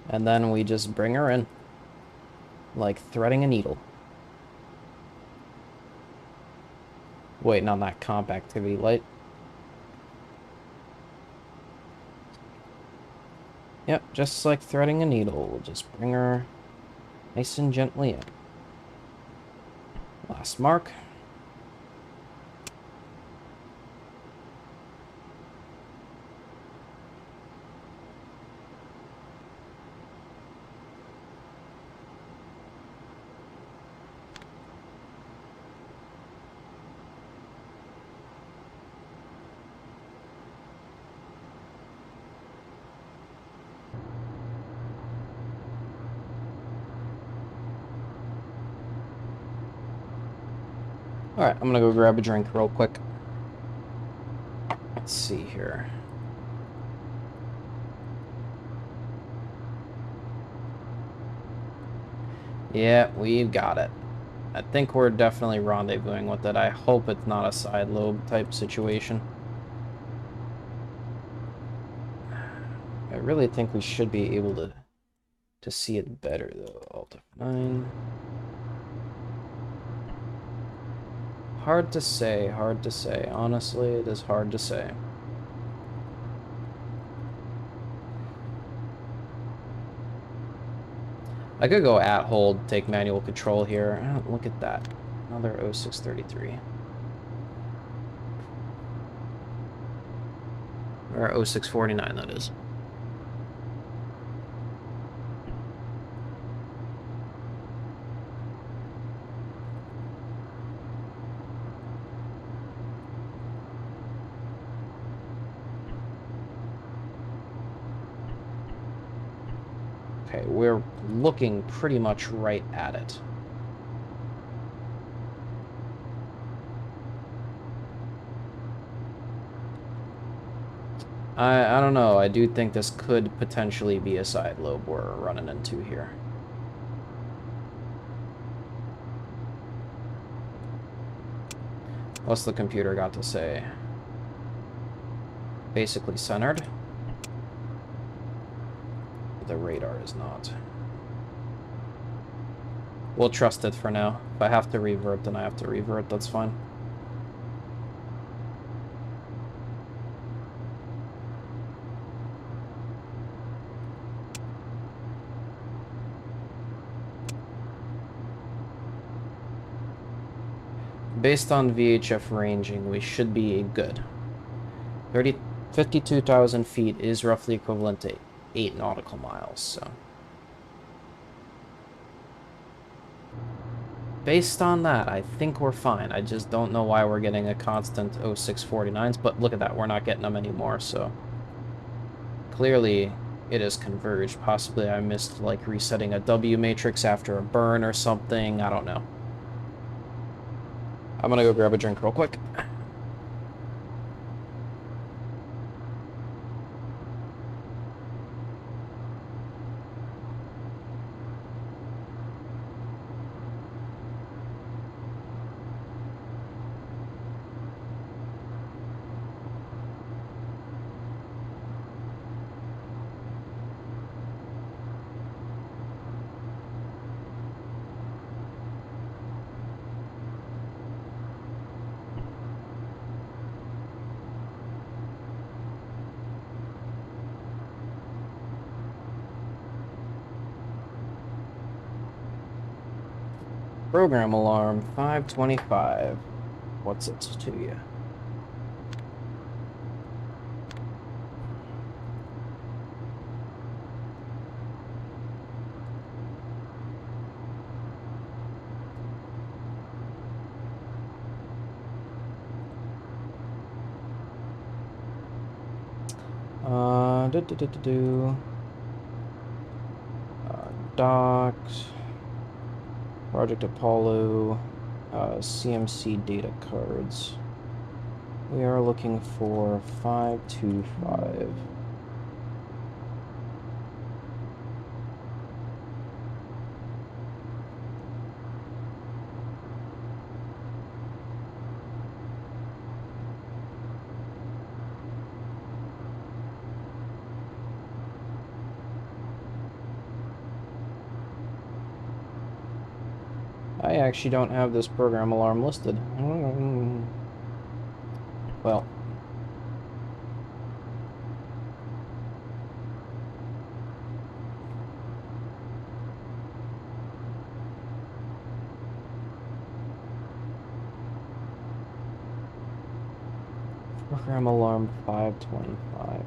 And then we just bring her in. Like threading a needle. Wait, not that comp activity light. Yep, just like threading a needle. We'll just bring her nice and gently in. Last mark. Alright, I'm gonna go grab a drink real quick. Let's see here. Yeah, we've got it. I think we're definitely rendezvousing with it. I hope it's not a side lobe type situation. I really think we should be able to see it better though. Alt F9. Hard to say, hard to say. Honestly, it is hard to say. I could go at hold, take manual control here. Oh, look at that. Another 0633. Or 0649, that is. Okay, we're looking pretty much right at it. I don't know. I do think this could potentially be a side lobe we're running into here. What's the computer got to say? Basically centered. The radar is not. We'll trust it for now. If I have to revert, then I have to revert. That's fine. Based on VHF ranging, we should be good. 52,000 feet is roughly equivalent to 8 nautical miles, so. based on that, I think we're fine. I just don't know why we're getting a constant 0649s, but look at that, we're not getting them anymore, so clearly it is converged. Possibly I missed, like, resetting a W matrix after a burn or something. I don't know. I'm gonna go grab a drink real quick. Program alarm 525. What's it to you? Docs, Project Apollo, CMC data cards. We are looking for 525. I actually don't have this program alarm listed. Well. Program alarm 525.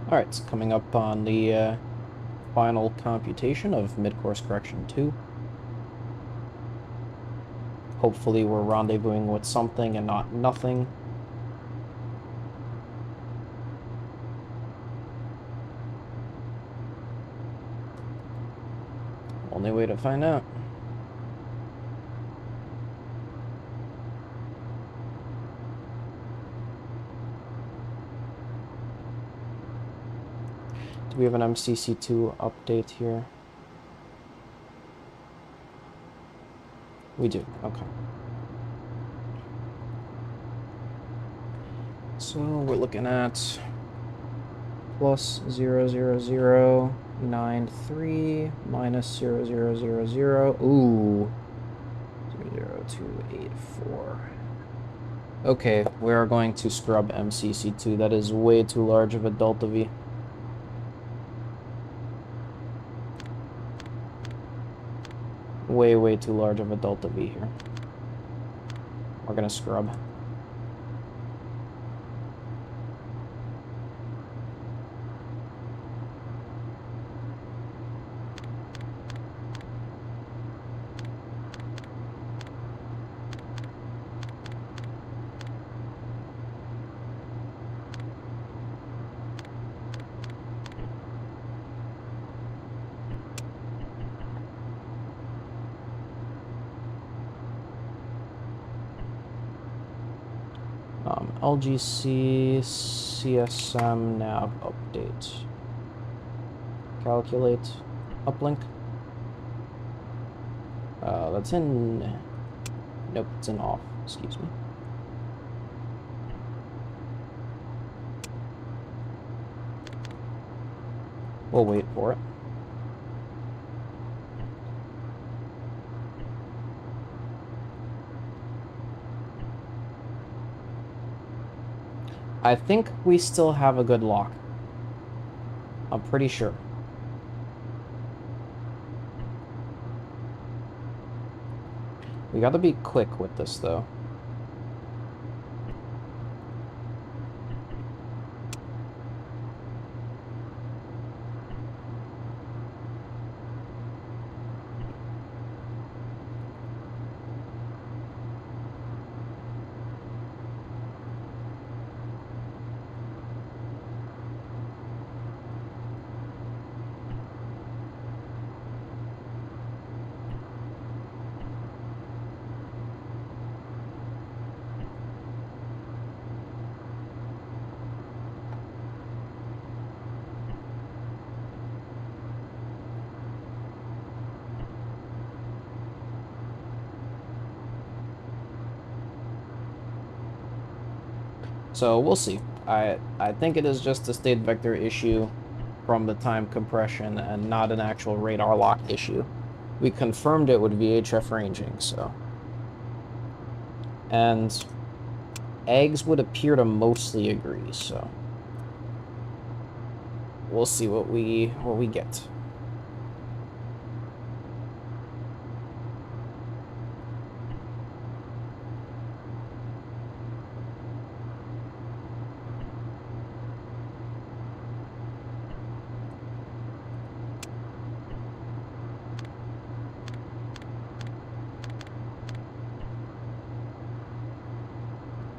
Alright, it's coming up on the final computation of mid-course correction 2. Hopefully we're rendezvousing with something and not nothing. Only way to find out. Do we have an MCC2 update here? We do, okay. So we're looking at plus 00093 minus 0000. Ooh. 00284. Okay, we are going to scrub MCC2. That is way too large of a delta V. Way too large of a delta V here. We're gonna scrub. LGC CSM nav update. Calculate uplink. That's in. Nope, it's in off. Excuse me. We'll wait for it. I think we still have a good lock. I'm pretty sure. We gotta be quick with this, though. So we'll see. I think it is just a state vector issue from the time compression and not an actual radar lock issue. We confirmed it with VHF ranging, so. And eggs would appear to mostly agree, so. We'll see what we get.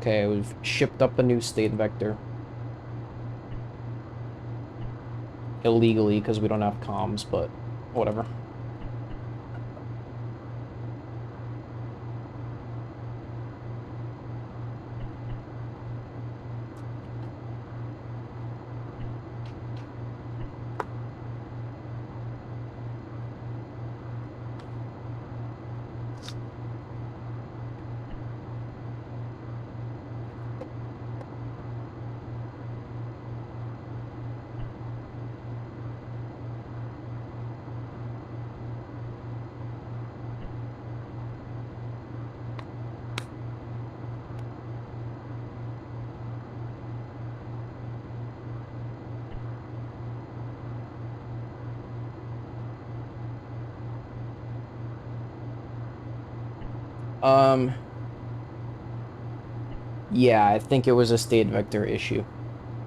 Okay, we've shipped up a new state vector. Illegally, because we don't have comms, but whatever. Yeah, I think it was a state vector issue.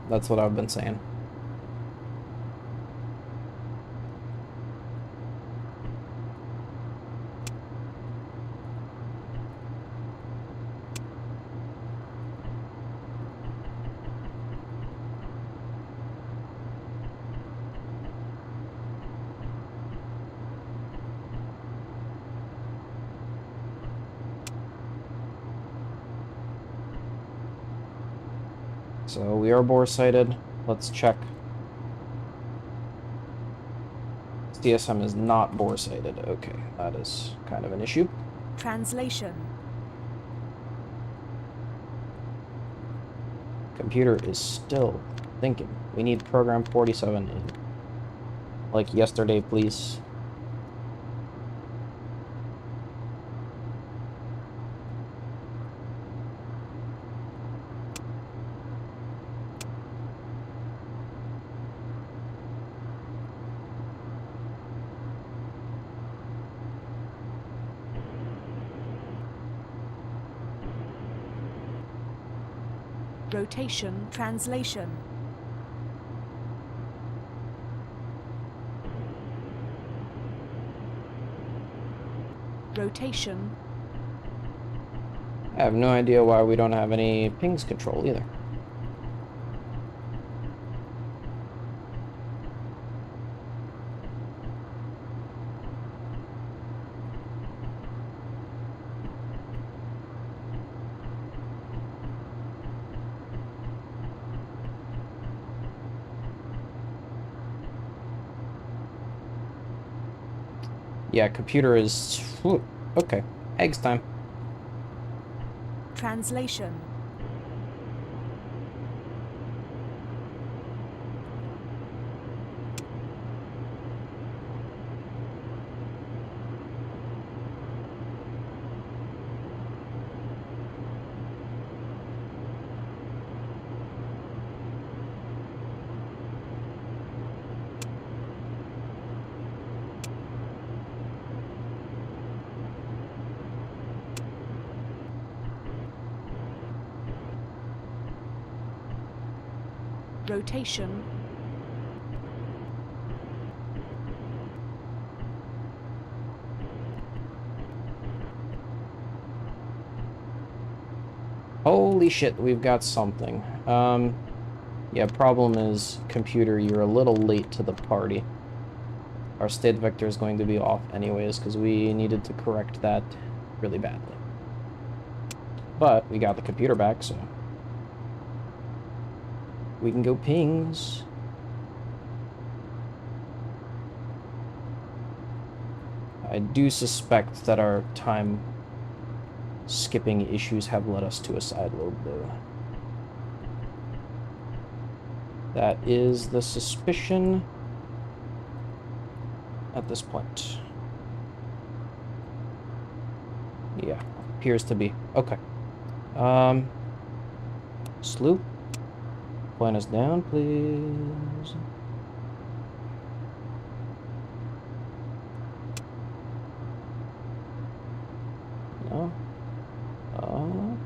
That's what I've been saying. So we are bore sighted. Let's check. CSM is not bore sighted. Okay, that is kind of an issue. Translation. Computer is still thinking. We need program 47 in. Like yesterday, please. Rotation. Translation. Rotation. I have no idea why we don't have any pings control either. Yeah, computer is... Whew, okay, eggs time. Translation. Rotation. Holy shit, we've got something. Yeah, problem is, computer, you're a little late to the party. Our state vector is going to be off anyways, because we needed to correct that really badly. But we got the computer back, so we can go pings. I do suspect that our time skipping issues have led us to a side lobe, though. That is the suspicion at this point. Yeah, appears to be. Okay. Sloop. Point us down, please. No. Up.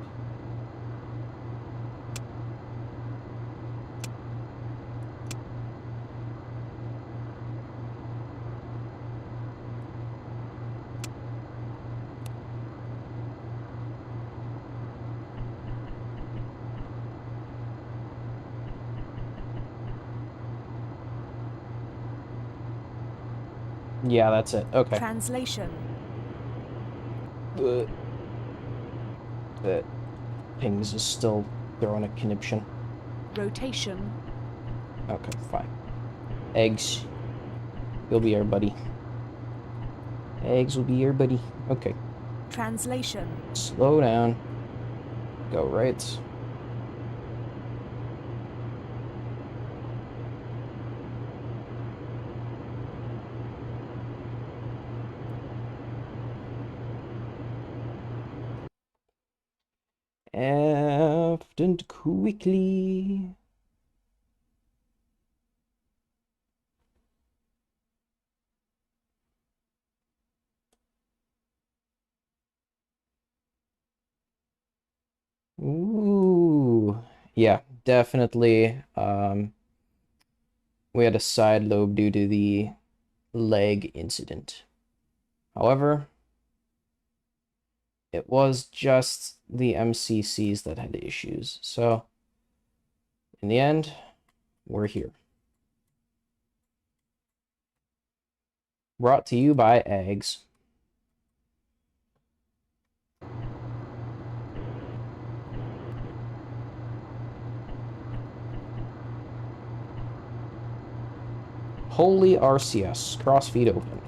Yeah, that's it. Okay. Translation. That pings is still throwing a conniption. Rotation. Okay, fine. Eggs. You'll be our buddy. Eggs will be your buddy. Okay. Translation. Slow down. Go right. Aft and quickly. Ooh. Yeah, definitely. We had a side lobe due to the leg incident. However, it was just the MCCs that had issues. So, in the end, we're here. Brought to you by eggs. Holy RCS. Crossfeed open.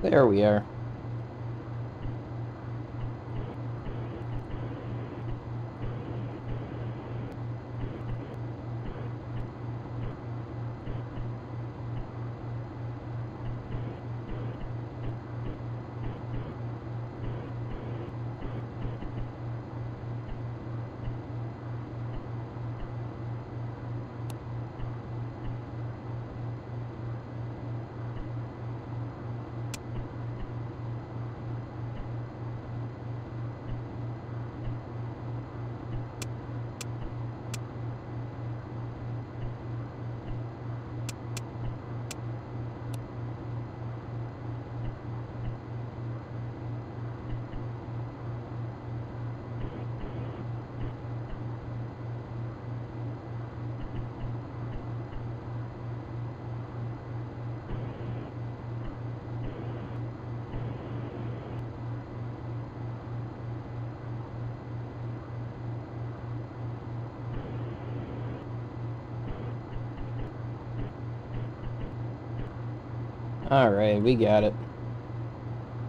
There we are. Alright, we got it.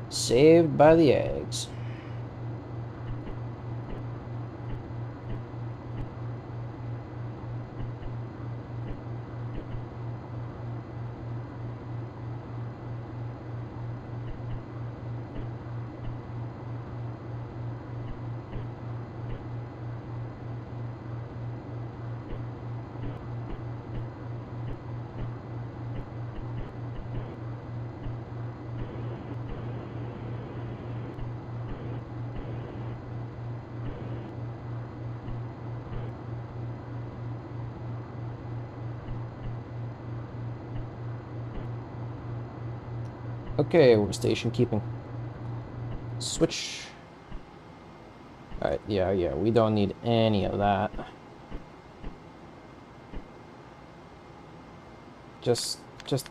Saved by the eggs. Okay, we're station keeping. Switch. Alright, yeah, we don't need any of that. Just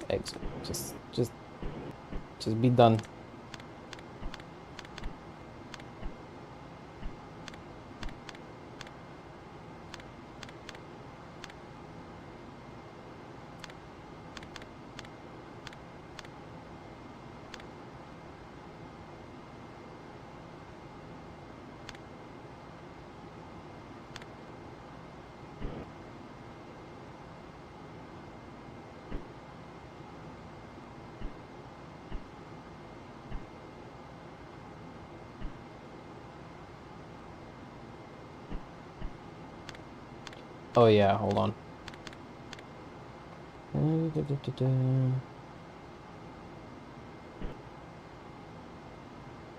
exit. Just be done. Oh yeah, hold on.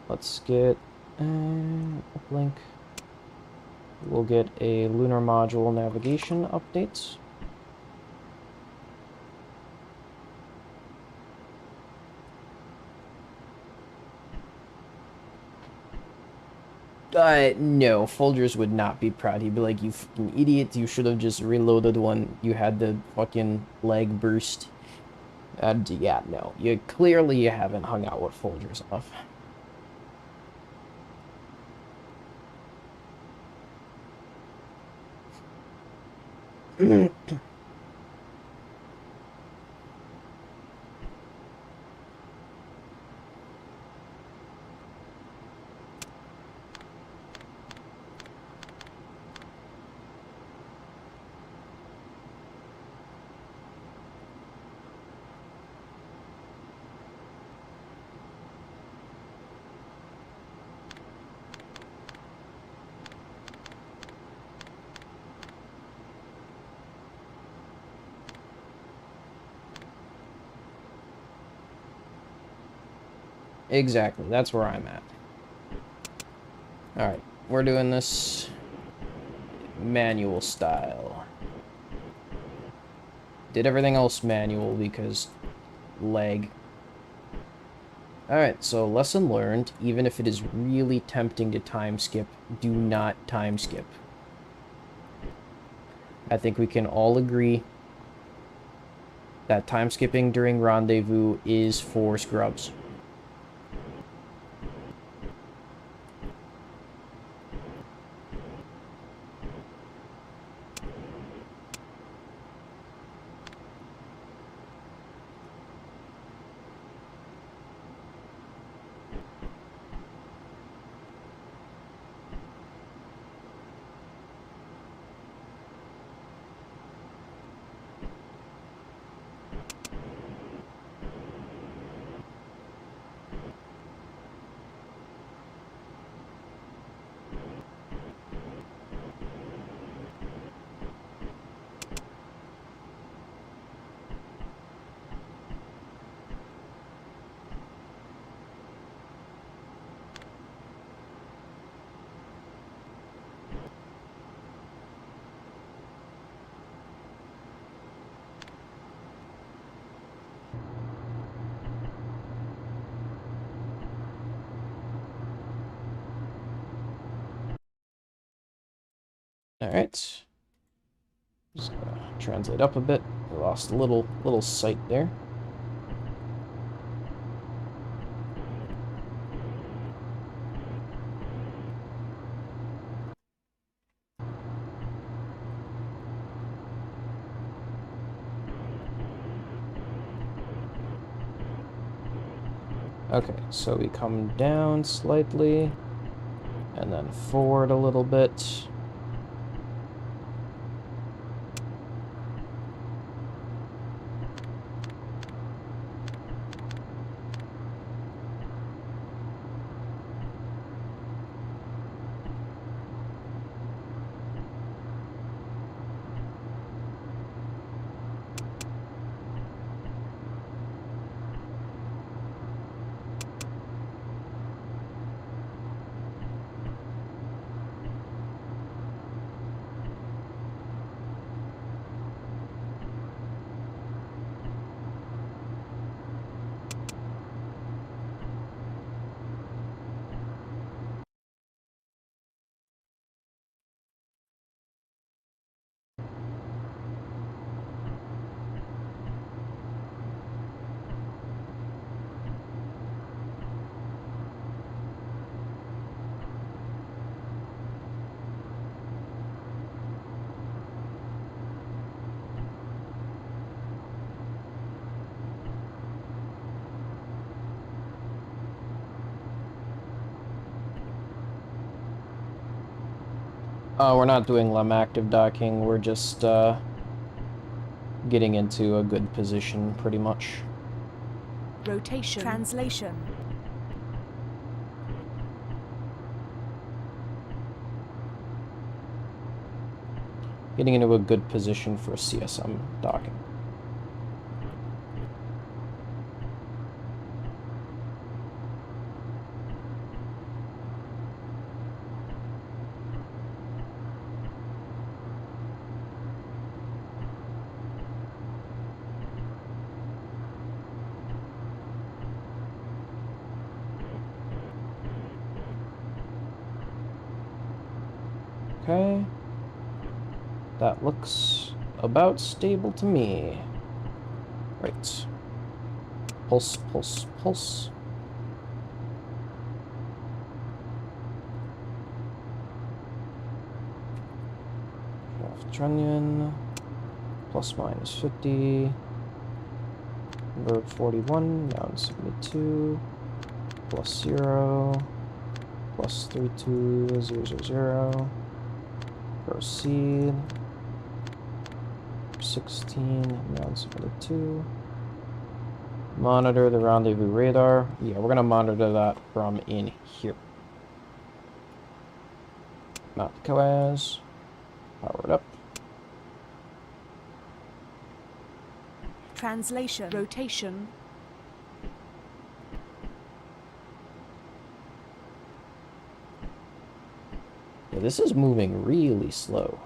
Let's get uplink. We'll get a lunar module navigation update. No, Folgers would not be proud. He'd be like, you fucking idiot, you should have just reloaded when you had the fucking leg burst. And yeah, no, you clearly haven't hung out with Folgers enough. Exactly, that's where I'm at. Alright, we're doing this manual style. Did everything else manual because lag. Alright, so lesson learned, even if it is really tempting to time skip, do not time skip. I think we can all agree that time skipping during rendezvous is for scrubs. Alright. Just gonna translate up a bit. We lost a little sight there. Okay, so we come down slightly, and then forward a little bit. We're not doing LEM active docking, we're just getting into a good position, pretty much. Rotation. Translation. Getting into a good position for CSM docking. Okay. That looks about stable to me. Right. Pulse, pulse, pulse. Trunnion. Plus minus 50. Number 41, down 72. Plus 0. Plus 32000. Proceed. 16, down 72. Monitor the rendezvous radar. Yeah, we're gonna monitor that from in here. Mount the coas. Power it up. Translation. Rotation. Yeah, this is moving really slow.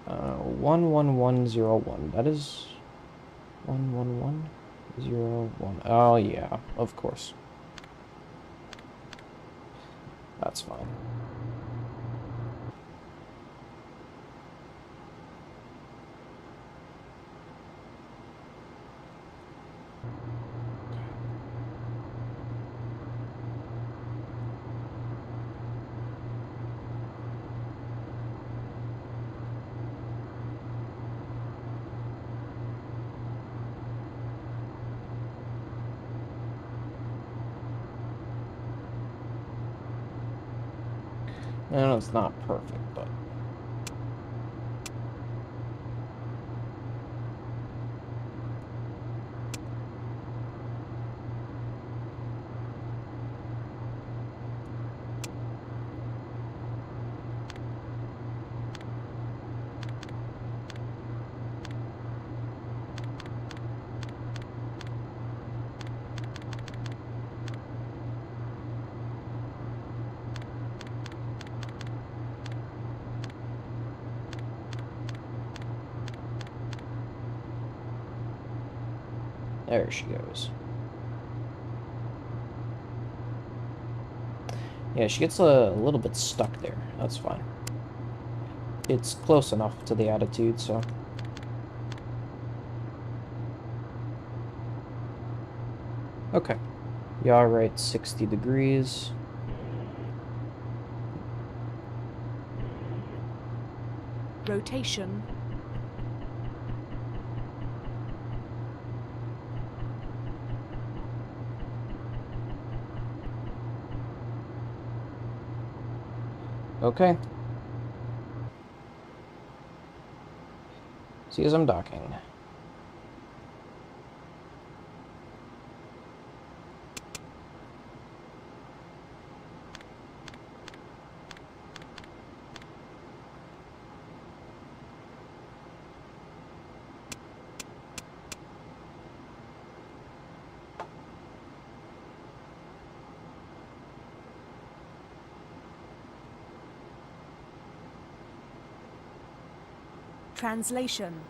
11101. That is 11101. Oh yeah, of course. That's fine. I know it's not perfect, but there she goes. Yeah, she gets a little bit stuck there. That's fine. it's close enough to the attitude, so. Okay. Yaw right 60 degrees. Rotation. Okay. See as I'm docking. Translation.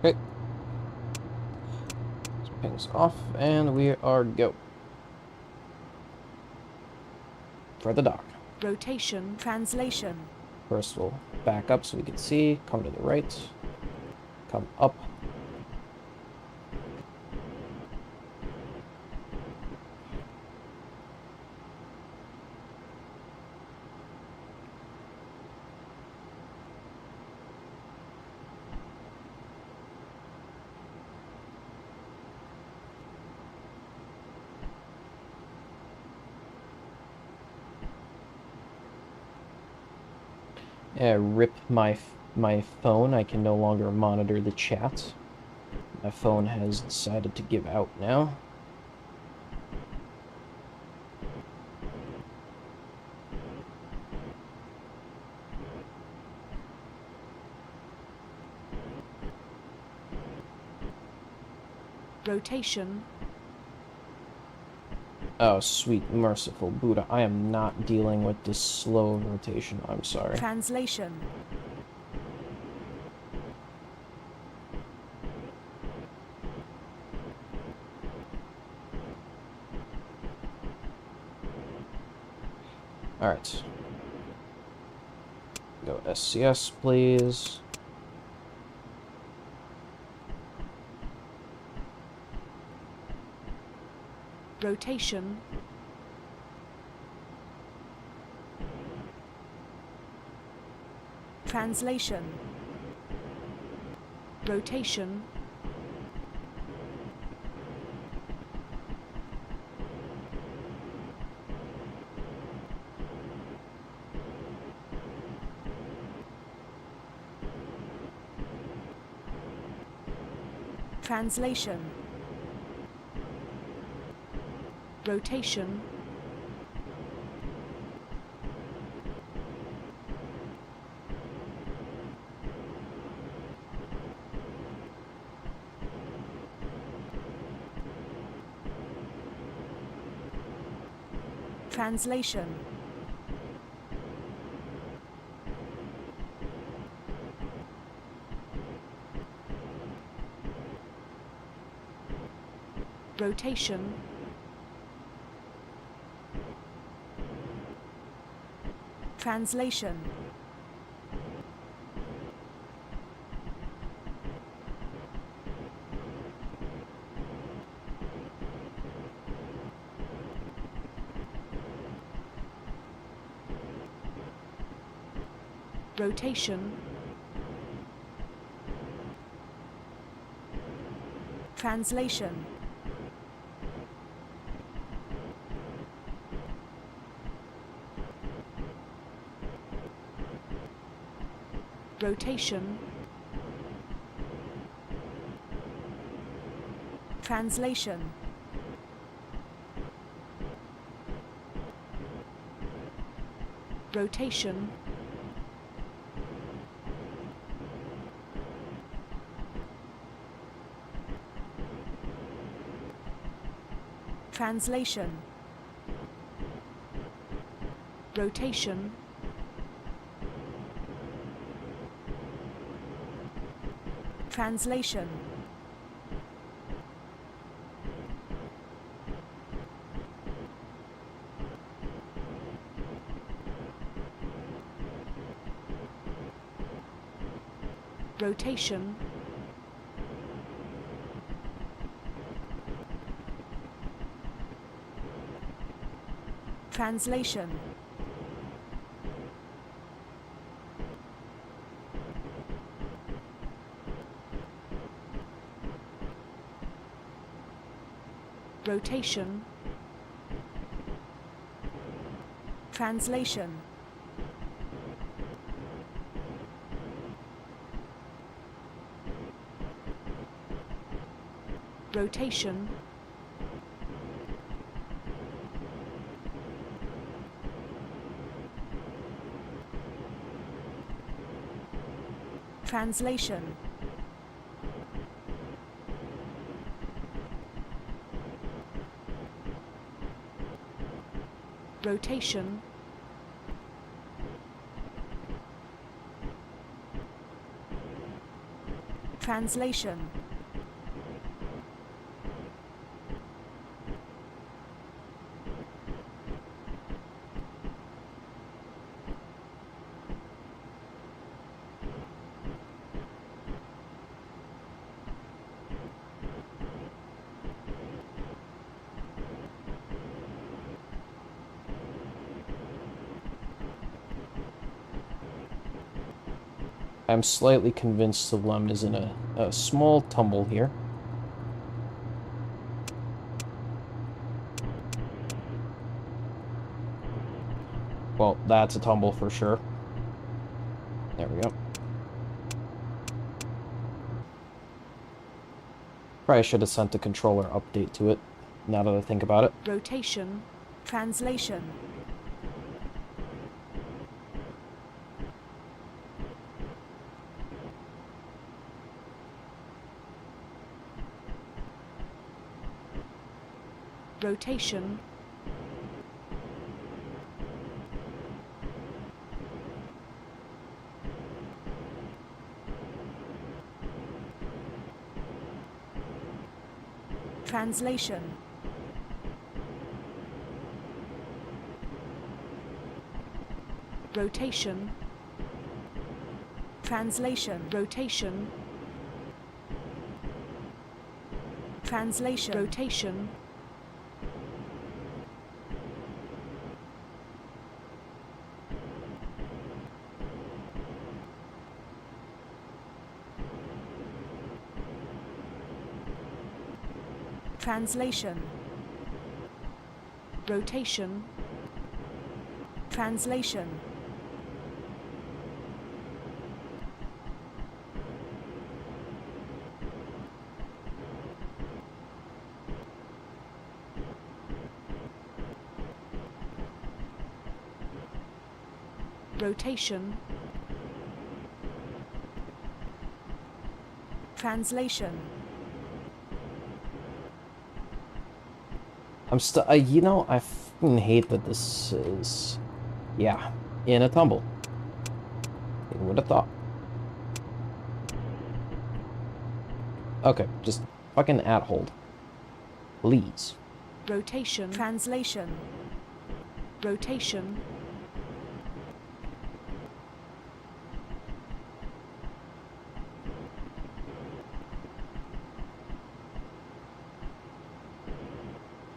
Okay. Pings off, and we are go. For the dock. Rotation. Translation. First we'll back up so we can see, come to the right, come up. Rip my phone. I can no longer monitor the chat. My phone has decided to give out now. Rotation. Oh, sweet merciful Buddha. I am not dealing with this slow rotation. I'm sorry. Translation. Alright. Go SCS, please. Rotation. Translation. Rotation. Translation. Rotation. Translation. Rotation. Translation. Rotation. Translation. Rotation. Translation. Rotation. Translation. Rotation. Translation. Rotation. Translation. Rotation. Translation. Rotation. Translation. Rotation. Translation. I'm slightly convinced the Lem is in a small tumble here. Well, that's a tumble for sure. There we go. Probably should have sent a controller update to it, now that I think about it. Rotation. Translation. Rotation. Translation. Rotation. Translation. Rotation. Translation. Rotation. Translation. Rotation. Translation. Rotation. Translation. You know, I fucking hate that this is, yeah, in a tumble. Who would have thought? Okay, just fucking at hold. Please. Rotation. Translation. Rotation.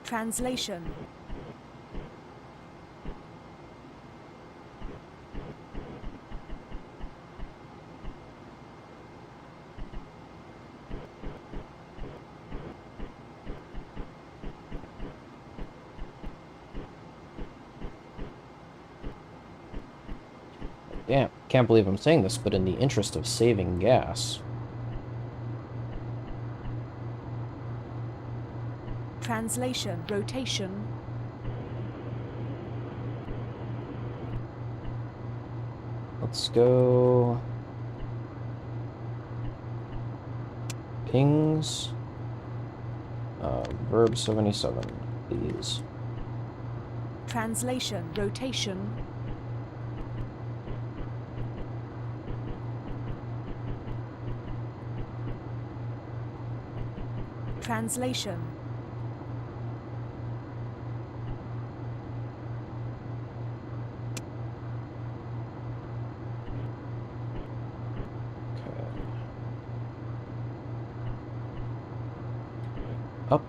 Translation. Damn, can't believe I'm saying this, but in the interest of saving gas. Translation. Rotation. Let's go... Pings. Verb 77. please. Translation. Rotation. Translation. Okay. Up.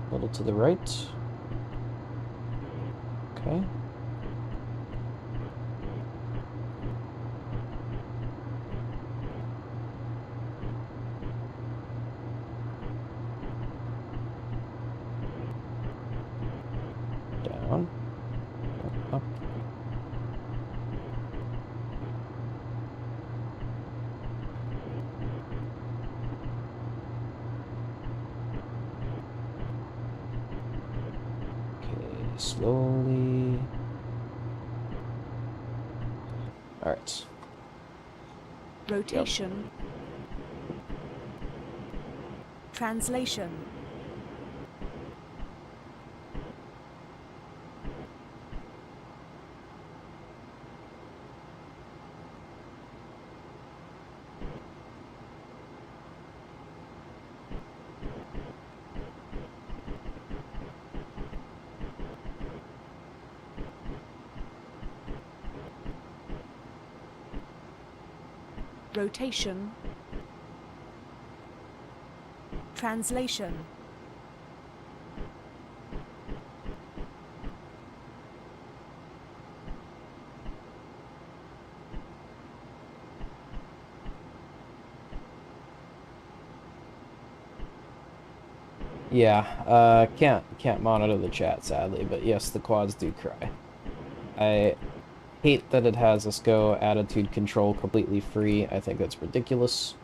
A little to the right. Okay. Down. Up. Okay, slowly. All right. Rotation. Translation. Rotation. Translation. Yeah, can't monitor the chat sadly, but yes, the quads do cry. I hate that it has us go attitude control completely free. I think that's ridiculous.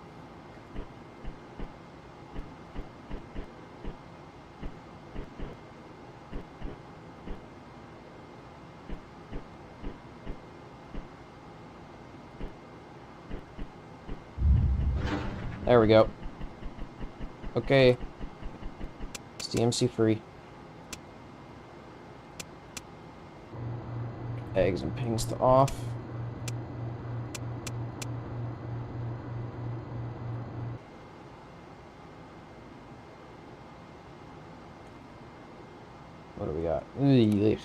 There we go. Okay. It's DMC free. Eggs and pings to off. What do we got? Ugh.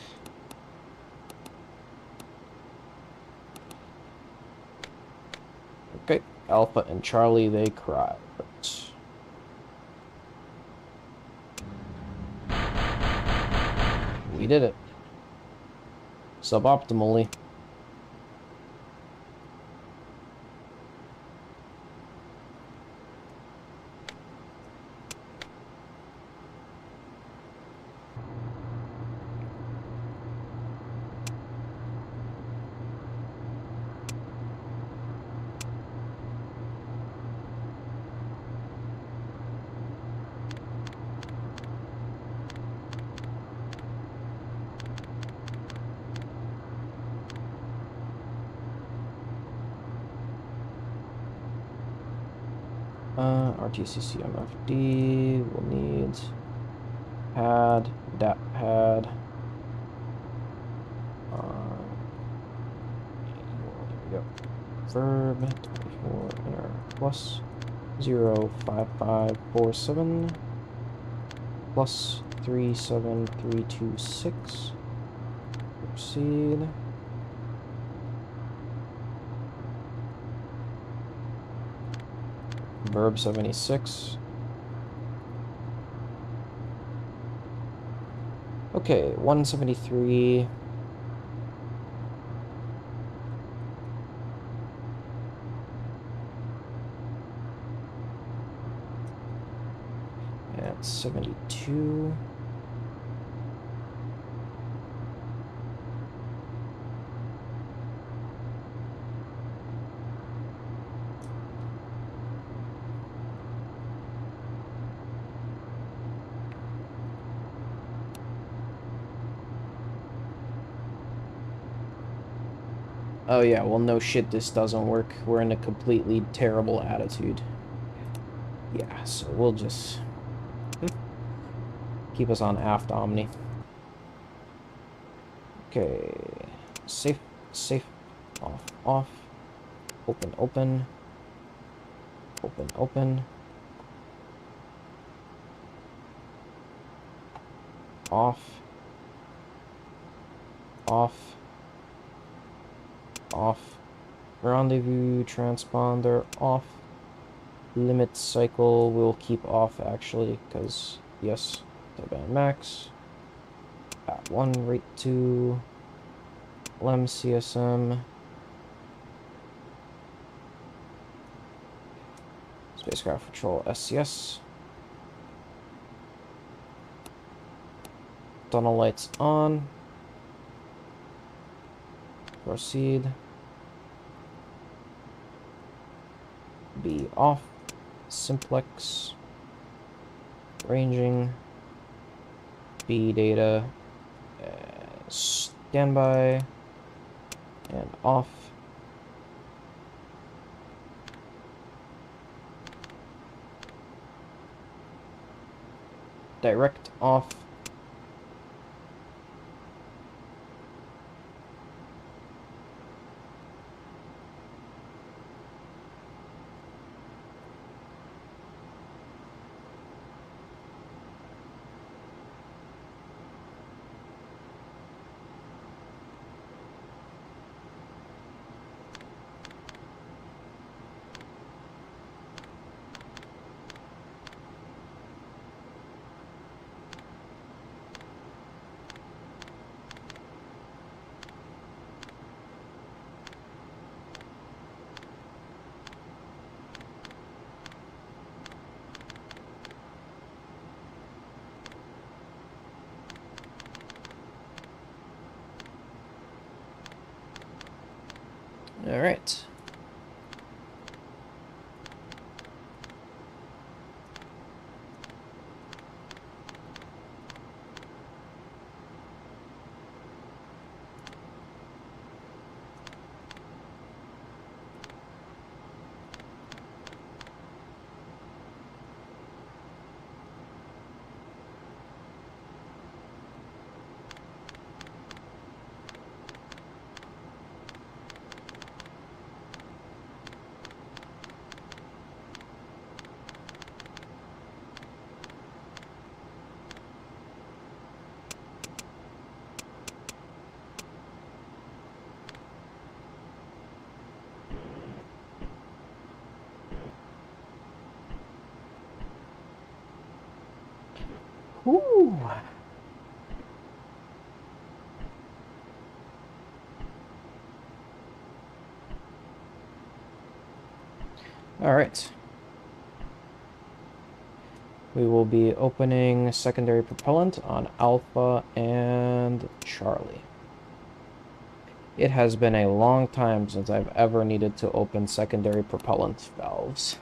Okay, Alpha and Charlie, they cry. We did it. Suboptimally. RTCC MFD, we'll need pad, dat pad. There we go. Verb 24 inner plus 05547 plus 37326. Proceed. Verb 76. Okay, 173. And 72. Oh yeah, well no shit, this doesn't work. We're in a completely terrible attitude. Yeah, so we'll just keep us on aft Omni. Okay, safe, safe, off, off, open, open, open, open, off, off, off, rendezvous, transponder, off, limit cycle we'll keep off actually, because yes, band max, at 1, rate 2, LEM CSM, spacecraft control SCS, tunnel lights on, proceed, B off, simplex, ranging, B data, standby, and off. Direct off. All right. Whew. All right. We will be opening secondary propellant on Alpha and Charlie. It has been a long time since I've ever needed to open secondary propellant valves.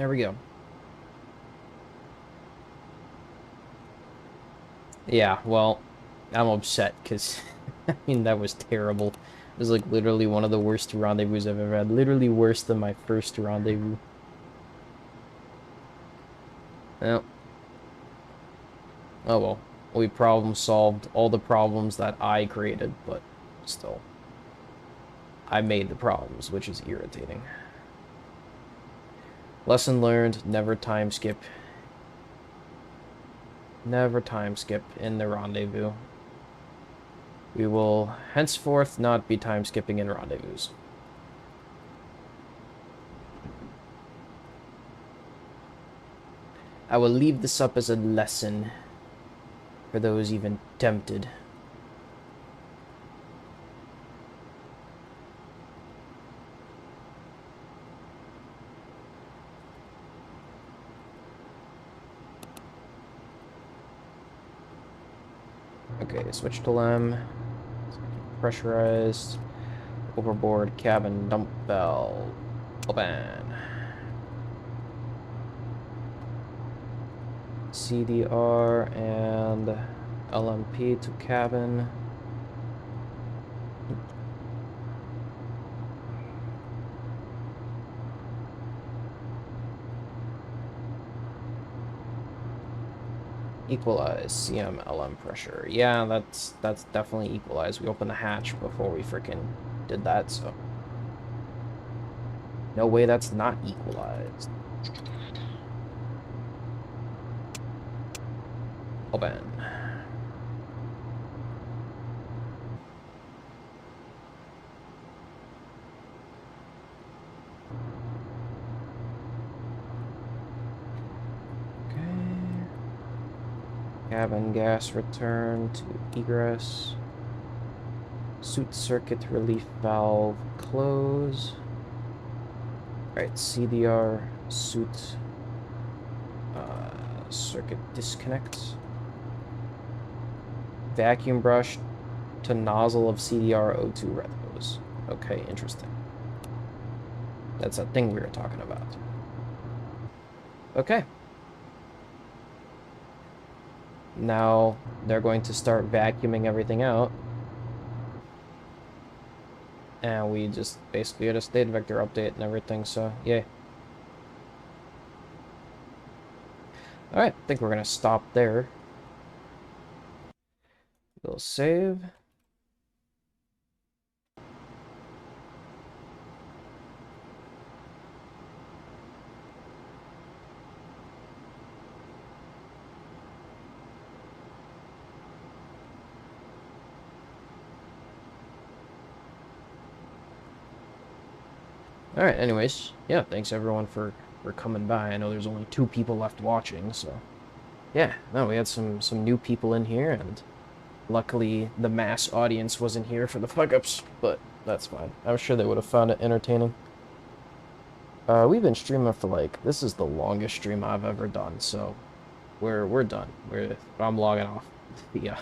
There we go. Yeah, well, I'm upset because, I mean, that was terrible. It was like literally one of the worst rendezvous I've ever had. Literally worse than my first rendezvous. Well, oh well. We problem solved all the problems that I created, but still. I made the problems, which is irritating. Lesson learned, never time skip. Never time skip in the rendezvous. We will henceforth not be time skipping in rendezvous. I will leave this up as a lesson for those even tempted. Okay, switch to LEM. Pressurized. Overboard cabin dump valve. Open. CDR and LMP to cabin. Equalize CM LM pressure. Yeah, that's definitely equalized. We opened the hatch before we freaking did that, so no way that's not equalized. Open. Cabin gas return to egress. Suit circuit relief valve close. Alright, CDR suit circuit disconnect. Vacuum brush to nozzle of CDR O2 red hose. Okay, interesting. That's a thing we were talking about. Okay. Now they're going to start vacuuming everything out. And we just basically had a state vector update and everything, so yay. Alright, I think we're going to stop there. We'll save. Alright, anyways, yeah, thanks everyone for coming by. I know there's only 2 people left watching, so yeah, no, we had some new people in here, and luckily the mass audience wasn't here for the fuck-ups, but that's fine. I'm sure they would have found it entertaining. We've been streaming for like, this is the longest stream I've ever done, so we're done. I'm logging off. Yeah.